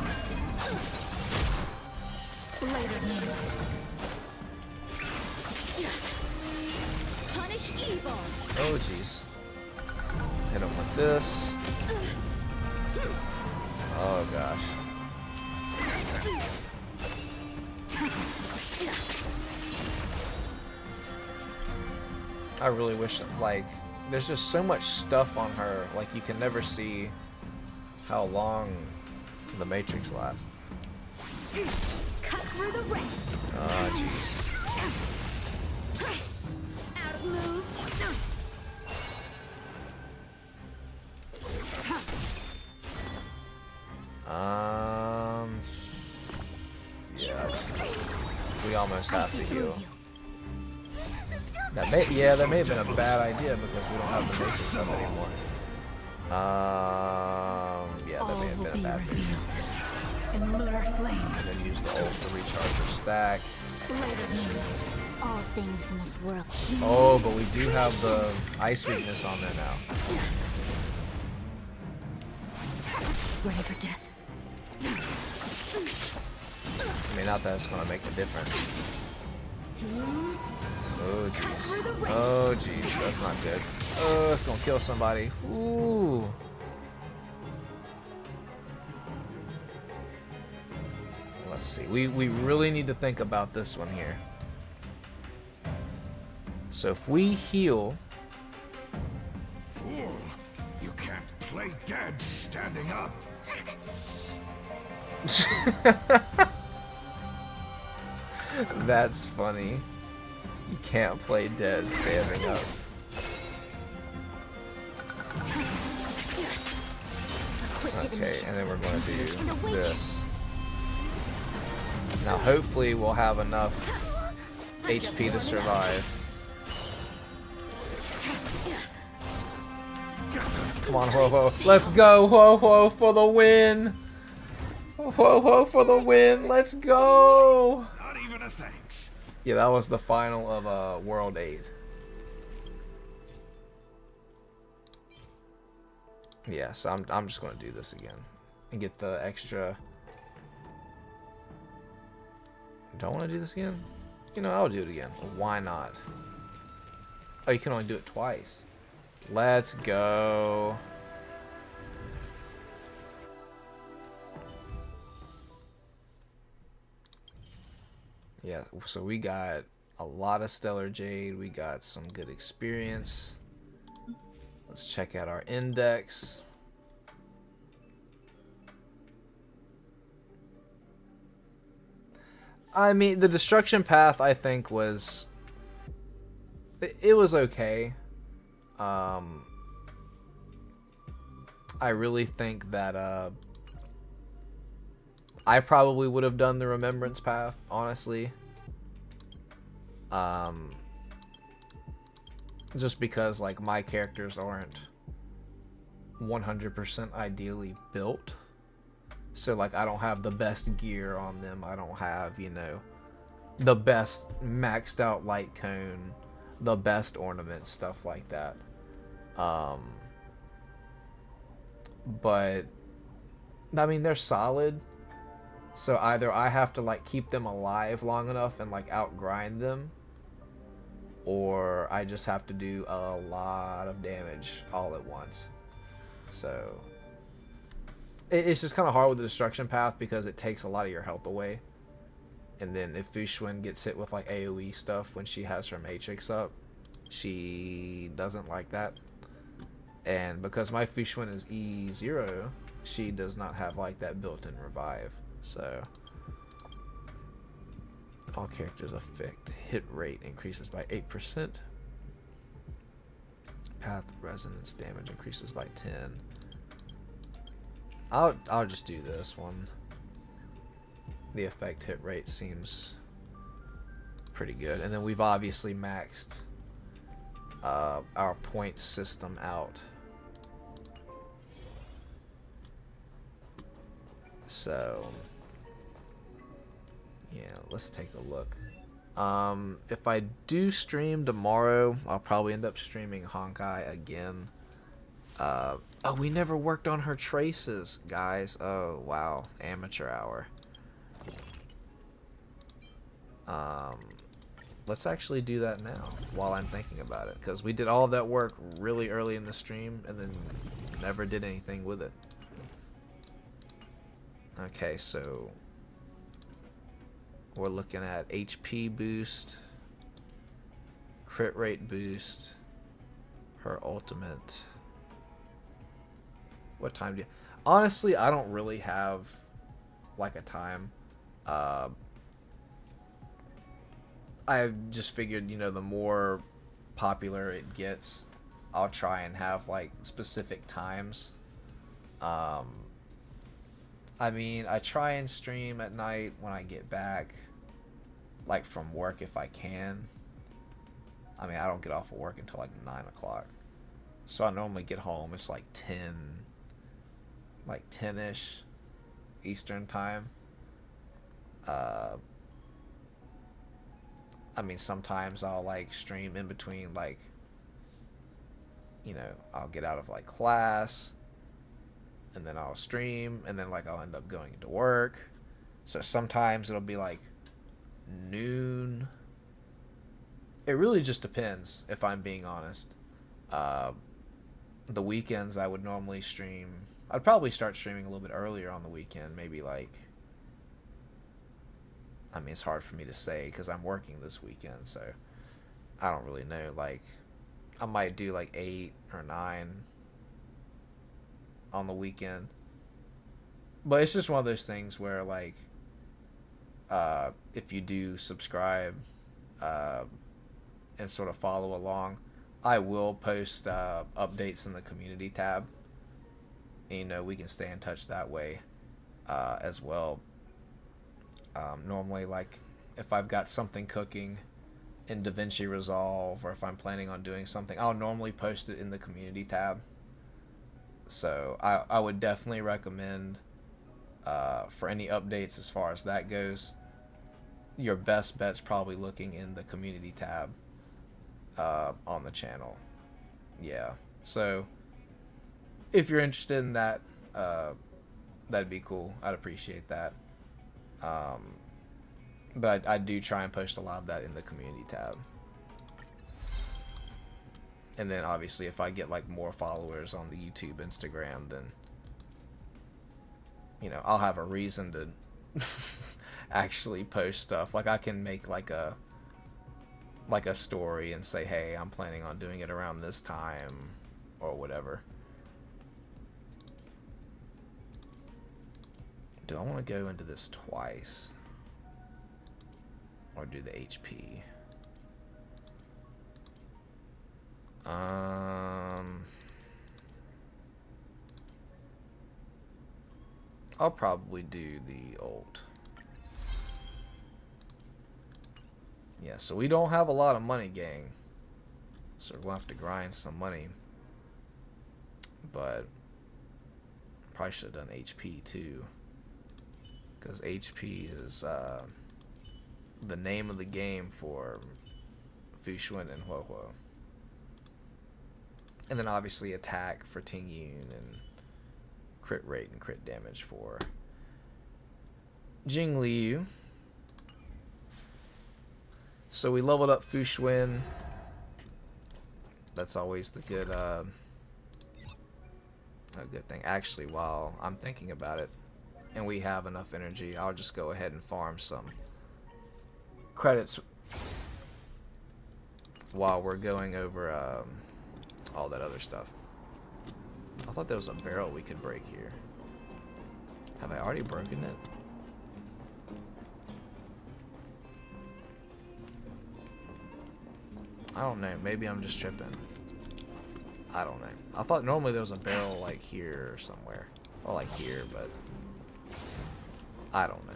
Later moon. Punish evil. Oh, jeez. Hit him with this. Oh, gosh. I really wish, like, there's just so much stuff on her, like, you can never see how long the Matrix lasts. Cut through the ranks. Oh, jeez. Out of moves. Yeah, we almost have to heal. That may have been a bad idea because we don't have the Matrix up anymore. Yeah, that may have been a bad move. In lunar flame. And then use the ult to recharge her stack. All things in this world. Oh, but we do have the ice weakness on there now. Ready for death. I mean, not that it's gonna make a difference. Oh jeez. Oh jeez, that's not good. Oh, it's gonna kill somebody. Ooh. Let's see. We really need to think about this one here. So if we heal, Fool! You can't play dead standing up. that's funny. You can't play dead standing up. Okay, and then we're going to do this. Now hopefully we'll have enough HP to survive. Come on, Ho-Ho. Let's go, Ho-Ho, for the win! Ho-Ho for the win! Let's go! Not even a thanks. Yeah, that was the final of World 8. Yeah, so I'm just gonna do this again and get the extra. Don't want to do this again? You know, I'll do it again. Why not? Oh, you can only do it twice. Let's go. Yeah, so we got a lot of Stellar Jade. We got some good experience. Let's check out our index. I mean, the destruction path, I think, was... It was okay. I really think that I probably would have done the remembrance path, honestly. Just because, like, my characters aren't 100% ideally built. So, like, I don't have the best gear on them. I don't have, you know, the best maxed out light cone, the best ornaments, stuff like that. But, I mean, they're solid. So either I have to, like, keep them alive long enough and, like, outgrind them, or I just have to do a lot of damage all at once. So it's just kind of hard with the destruction path because it takes a lot of your health away. And then if Fu Xuan gets hit with like AoE stuff when she has her matrix up, she doesn't like that. And because my Fu Xuan is E0, she does not have like that built-in revive. So all characters affect hit rate increases by 8%. Path resonance damage increases by 10. I'll just do this one. The effect hit rate seems pretty good. And then we've obviously maxed our point system out. So yeah, let's take a look. If I do stream tomorrow, I'll probably end up streaming Honkai again. Oh, we never worked on her traces, guys. Oh, wow. Amateur hour. Let's actually do that now while I'm thinking about it, because we did all of that work really early in the stream and then never did anything with it. Okay, so we're looking at HP boost, crit rate boost, her ultimate. What time do you... Honestly, I don't really have like a time. I just figured, you know, the more popular it gets, I'll try and have like specific times. I mean, I try and stream at night when I get back, like from work if I can. I mean, I don't get off of work until like 9 o'clock. So I normally get home, it's like 10-ish Eastern time. I mean, sometimes I'll like stream in between, like, you know, I'll get out of like class and then I'll stream and then like I'll end up going to work. So sometimes it'll be like noon. It really just depends, if I'm being honest. The weekends I would normally stream. I'd probably start streaming a little bit earlier on the weekend, maybe like, I mean, it's hard for me to say because I'm working this weekend, so I don't really know. Like, I might do like 8 or 9 on the weekend. But it's just one of those things where, like, if you do subscribe and sort of follow along, I will post updates in the community tab. And, you know, we can stay in touch that way as well. Normally, like, if I've got something cooking in DaVinci Resolve, or if I'm planning on doing something, I'll normally post it in the community tab. So I would definitely recommend, for any updates as far as that goes, your best bet's probably looking in the community tab on the channel. Yeah, so if you're interested in that, that'd be cool. I'd appreciate that. But I do try and post a lot of that in the community tab. And then obviously if I get like more followers on the YouTube, Instagram, then, you know, I'll have a reason to actually post stuff. Like, I can make like a story and say, hey, I'm planning on doing it around this time or whatever. Do I want to go into this twice? Or do the HP? I'll probably do the ult. Yeah, so we don't have a lot of money, gang. So we'll have to grind some money. But probably should have done HP too. Because HP is the name of the game for Fu Xuan and Huo Huo. And then obviously attack for Ting Yun and crit rate and crit damage for Jing Liu. So we leveled up Fu Xuan. That's always the good, a good thing. Actually, while I'm thinking about it, and we have enough energy, I'll just go ahead and farm some credits while we're going over all that other stuff. I thought there was a barrel we could break here. Have I already broken it? I don't know. Maybe I'm just tripping. I don't know. I thought normally there was a barrel like here or somewhere. Or like here, but I don't know.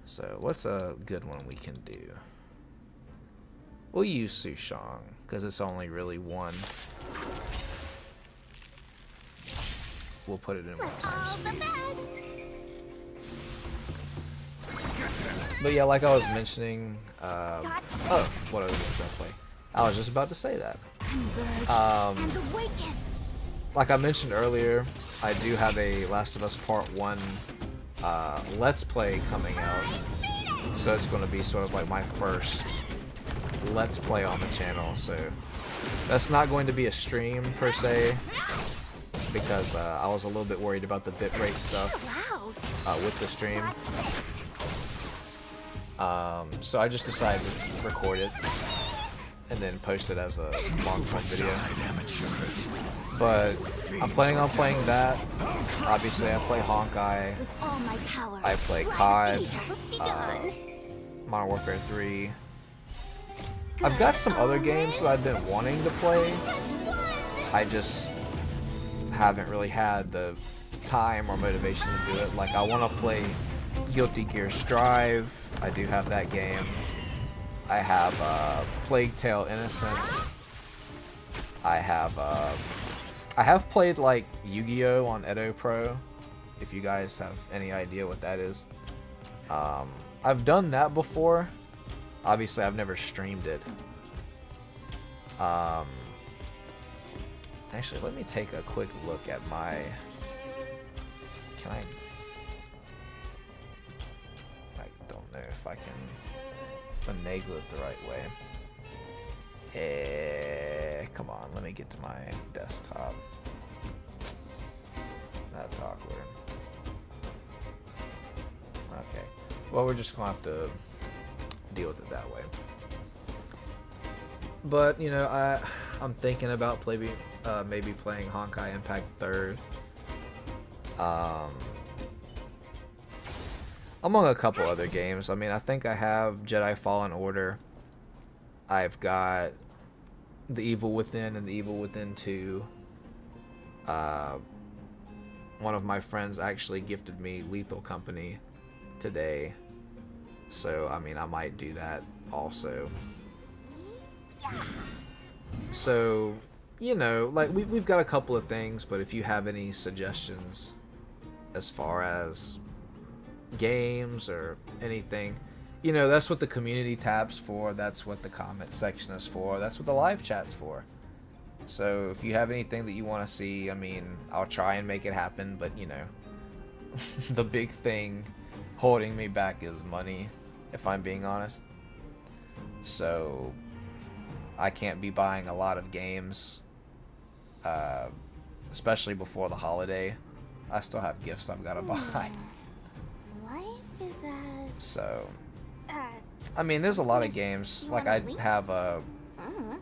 So what's a good one we can do? We'll use Fu Xuan because it's only really one. We'll put it in 1x speed. But yeah, like I was mentioning, oh, what I was gonna play. I was just about to say that. Like I mentioned earlier, I do have a Last of Us Part 1 Let's Play coming out. So it's going to be sort of like my first Let's Play on the channel. So that's not going to be a stream per se, because I was a little bit worried about the bitrate stuff with the stream. So I just decided to record it and then post it as a long form video. But I'm planning on playing that. Obviously, I play Honkai. I play COD, Modern Warfare 3. I've got some other games that I've been wanting to play. I just haven't really had the time or motivation to do it. Like, I want to play Guilty Gear Strive. I do have that game. I have Plague Tale Innocence. I have played like Yu-Gi-Oh on Edo Pro, if you guys have any idea what that is. I've done that before. Obviously, I've never streamed it. Actually, let me take a quick look at my... Can I don't know if I can finagle it the right way. Come on, let me get to my desktop. That's awkward. Okay. Well, we're just gonna have to deal with it that way. But you know, I'm thinking about maybe playing Honkai Impact 3rd. Among a couple other games. I mean, I think I have Jedi Fallen Order. I've got The Evil Within and The Evil Within 2. One of my friends actually gifted me Lethal Company today. So, I mean, I might do that also. So, you know, like, we've got a couple of things, but if you have any suggestions as far as games or anything, you know, that's what the community tab's for, that's what the comment section is for, that's what the live chat's for. So if you have anything that you want to see, I mean, I'll try and make it happen, but you know, the big thing holding me back is money, if I'm being honest. So I can't be buying a lot of games, especially before the holiday. I still have gifts I've got to buy. So, I mean, there's a lot of games. Like, I have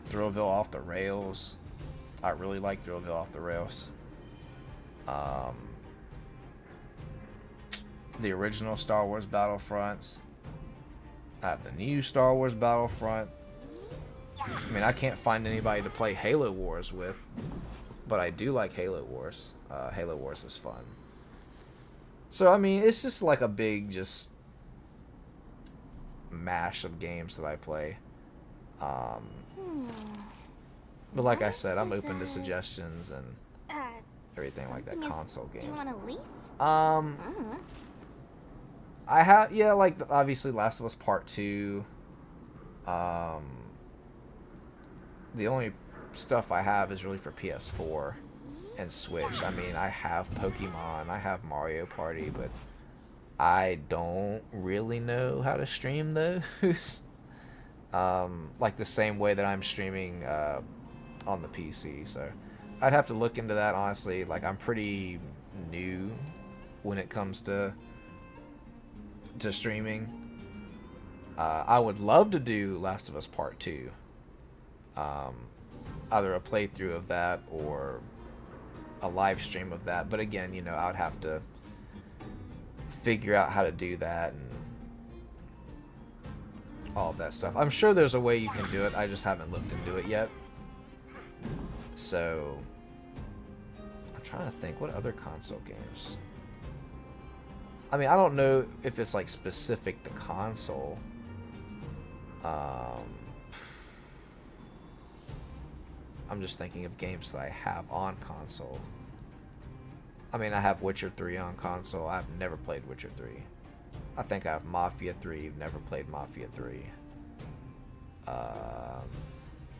Thrillville Off the Rails. I really like Thrillville Off the Rails. The original Star Wars Battlefronts. I have the new Star Wars Battlefront. I mean, I can't find anybody to play Halo Wars with, but I do like Halo Wars. Halo Wars is fun. So, I mean, it's just like a big, just mash of games that I play. But like I said, I'm open to suggestions and everything like that. Console games. Do you want to leave? I have, yeah, like obviously Last of Us Part 2. The only stuff I have is really for PS4 and Switch. I mean, I have Pokemon, I have Mario Party, but I don't really know how to stream those. like the same way that I'm streaming on the PC. So I'd have to look into that, honestly. Like, I'm pretty new when it comes to streaming. I would love to do Last of Us Part 2. Either a playthrough of that or a live stream of that. But again, you know, I would have to figure out how to do that and all of that stuff. I'm sure there's a way you can do it. I just haven't looked into it yet. So I'm trying to think, what other console games? I mean, I don't know if it's like specific to console. I'm just thinking of games that I have on console. I mean, I have Witcher 3 on console. I've never played Witcher 3. I think I have Mafia 3. Never played Mafia 3.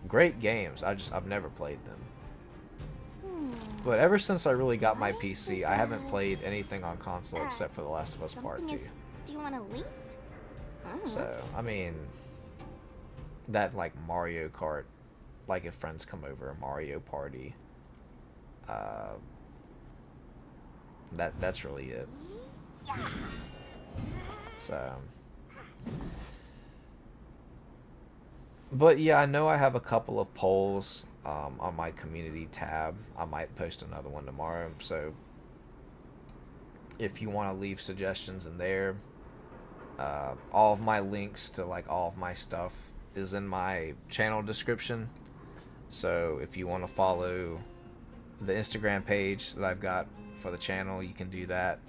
Great games. I've never played them. But ever since I really got my PC, I haven't played anything on console except for The Last of Us Part 2. Do you want to leave? So, I mean, that like Mario Kart, like if friends come over, a Mario Party, that's really it. So, but yeah, I know I have a couple of polls on my community tab. I might post another one tomorrow. So if you want to leave suggestions in there, all of my links to like all of my stuff is in my channel description. So if you want to follow the Instagram page that I've got for the channel, you can do that.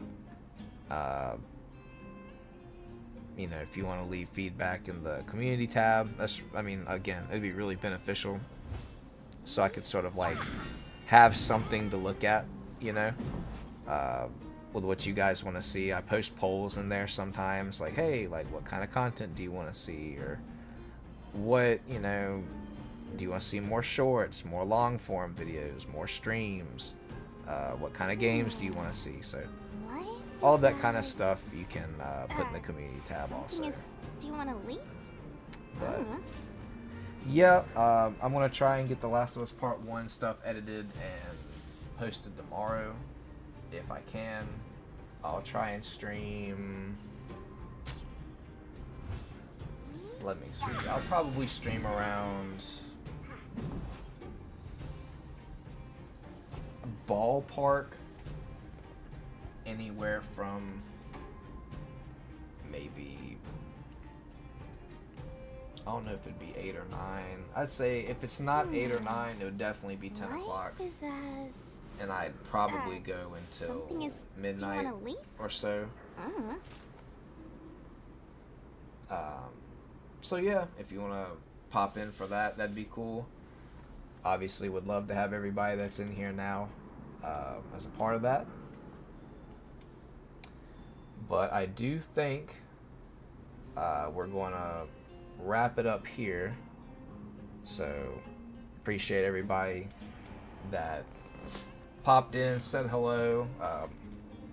You know, if you want to leave feedback in the community tab, that's, I mean, again, it'd be really beneficial. So I could sort of like have something to look at, you know, with what you guys want to see. I post polls in there sometimes, like, hey, like, what kind of content do you want to see? Or what, you know, do you want to see more shorts, more long form videos, more streams? What kind of games do you want to see? So all that kind of stuff you can put in the community tab also. Do you want to leave? But yeah, I'm gonna try and get The Last of Us Part 1 stuff edited and posted tomorrow if I can. I'll try and stream. Let me see. I'll probably stream around ballpark anywhere from maybe, I don't know if it'd be 8 or 9. I'd say if it's not 8 or 9, it would definitely be 10 o'clock. And I'd probably go until midnight or so. So yeah, if you want to pop in for that, that'd be cool. Obviously would love to have everybody that's in here now as a part of that. But I do think we're going to wrap it up here. So appreciate everybody that popped in, said hello.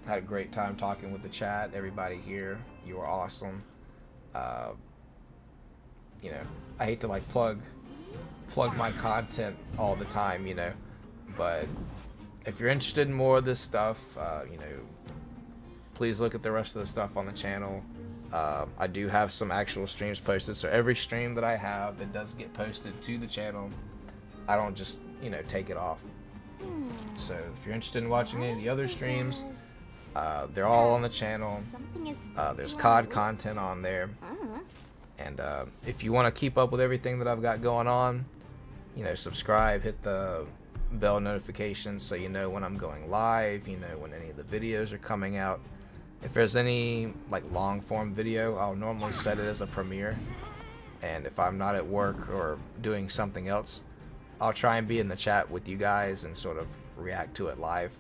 Had a great time talking with the chat. Everybody here, you were awesome. You know, I hate to like plug my content all the time, you know, but if you're interested in more of this stuff, you know, please look at the rest of the stuff on the channel. I do have some actual streams posted, so every stream that I have, it does get posted to the channel. I don't just, you know, take it off. So if you're interested in watching any of the other streams, they're all on the channel. There's COD content on there. And if you want to keep up with everything that I've got going on, you know, subscribe, hit the bell notifications so you know when I'm going live, you know when any of the videos are coming out. If there's any like long form video, I'll normally set it as a premiere, and if I'm not at work or doing something else, I'll try and be in the chat with you guys and sort of react to it live,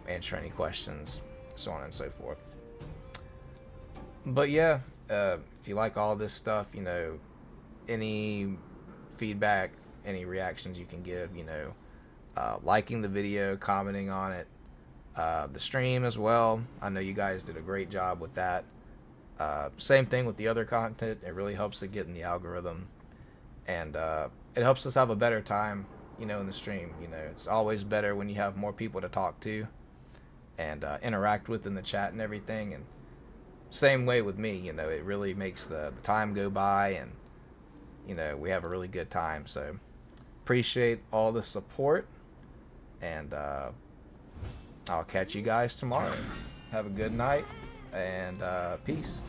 answer any questions, so on and so forth. But yeah, if you like all this stuff, you know, any feedback, any reactions you can give, you know, liking the video, commenting on it, the stream as well. I know you guys did a great job with that. Same thing with the other content. It really helps it get in the algorithm, and it helps us have a better time, you know, in the stream. You know, it's always better when you have more people to talk to and interact with in the chat and everything. And same way with me, you know, it really makes the time go by, and you know, we have a really good time. So appreciate all the support, and I'll catch you guys tomorrow. Have a good night, and peace.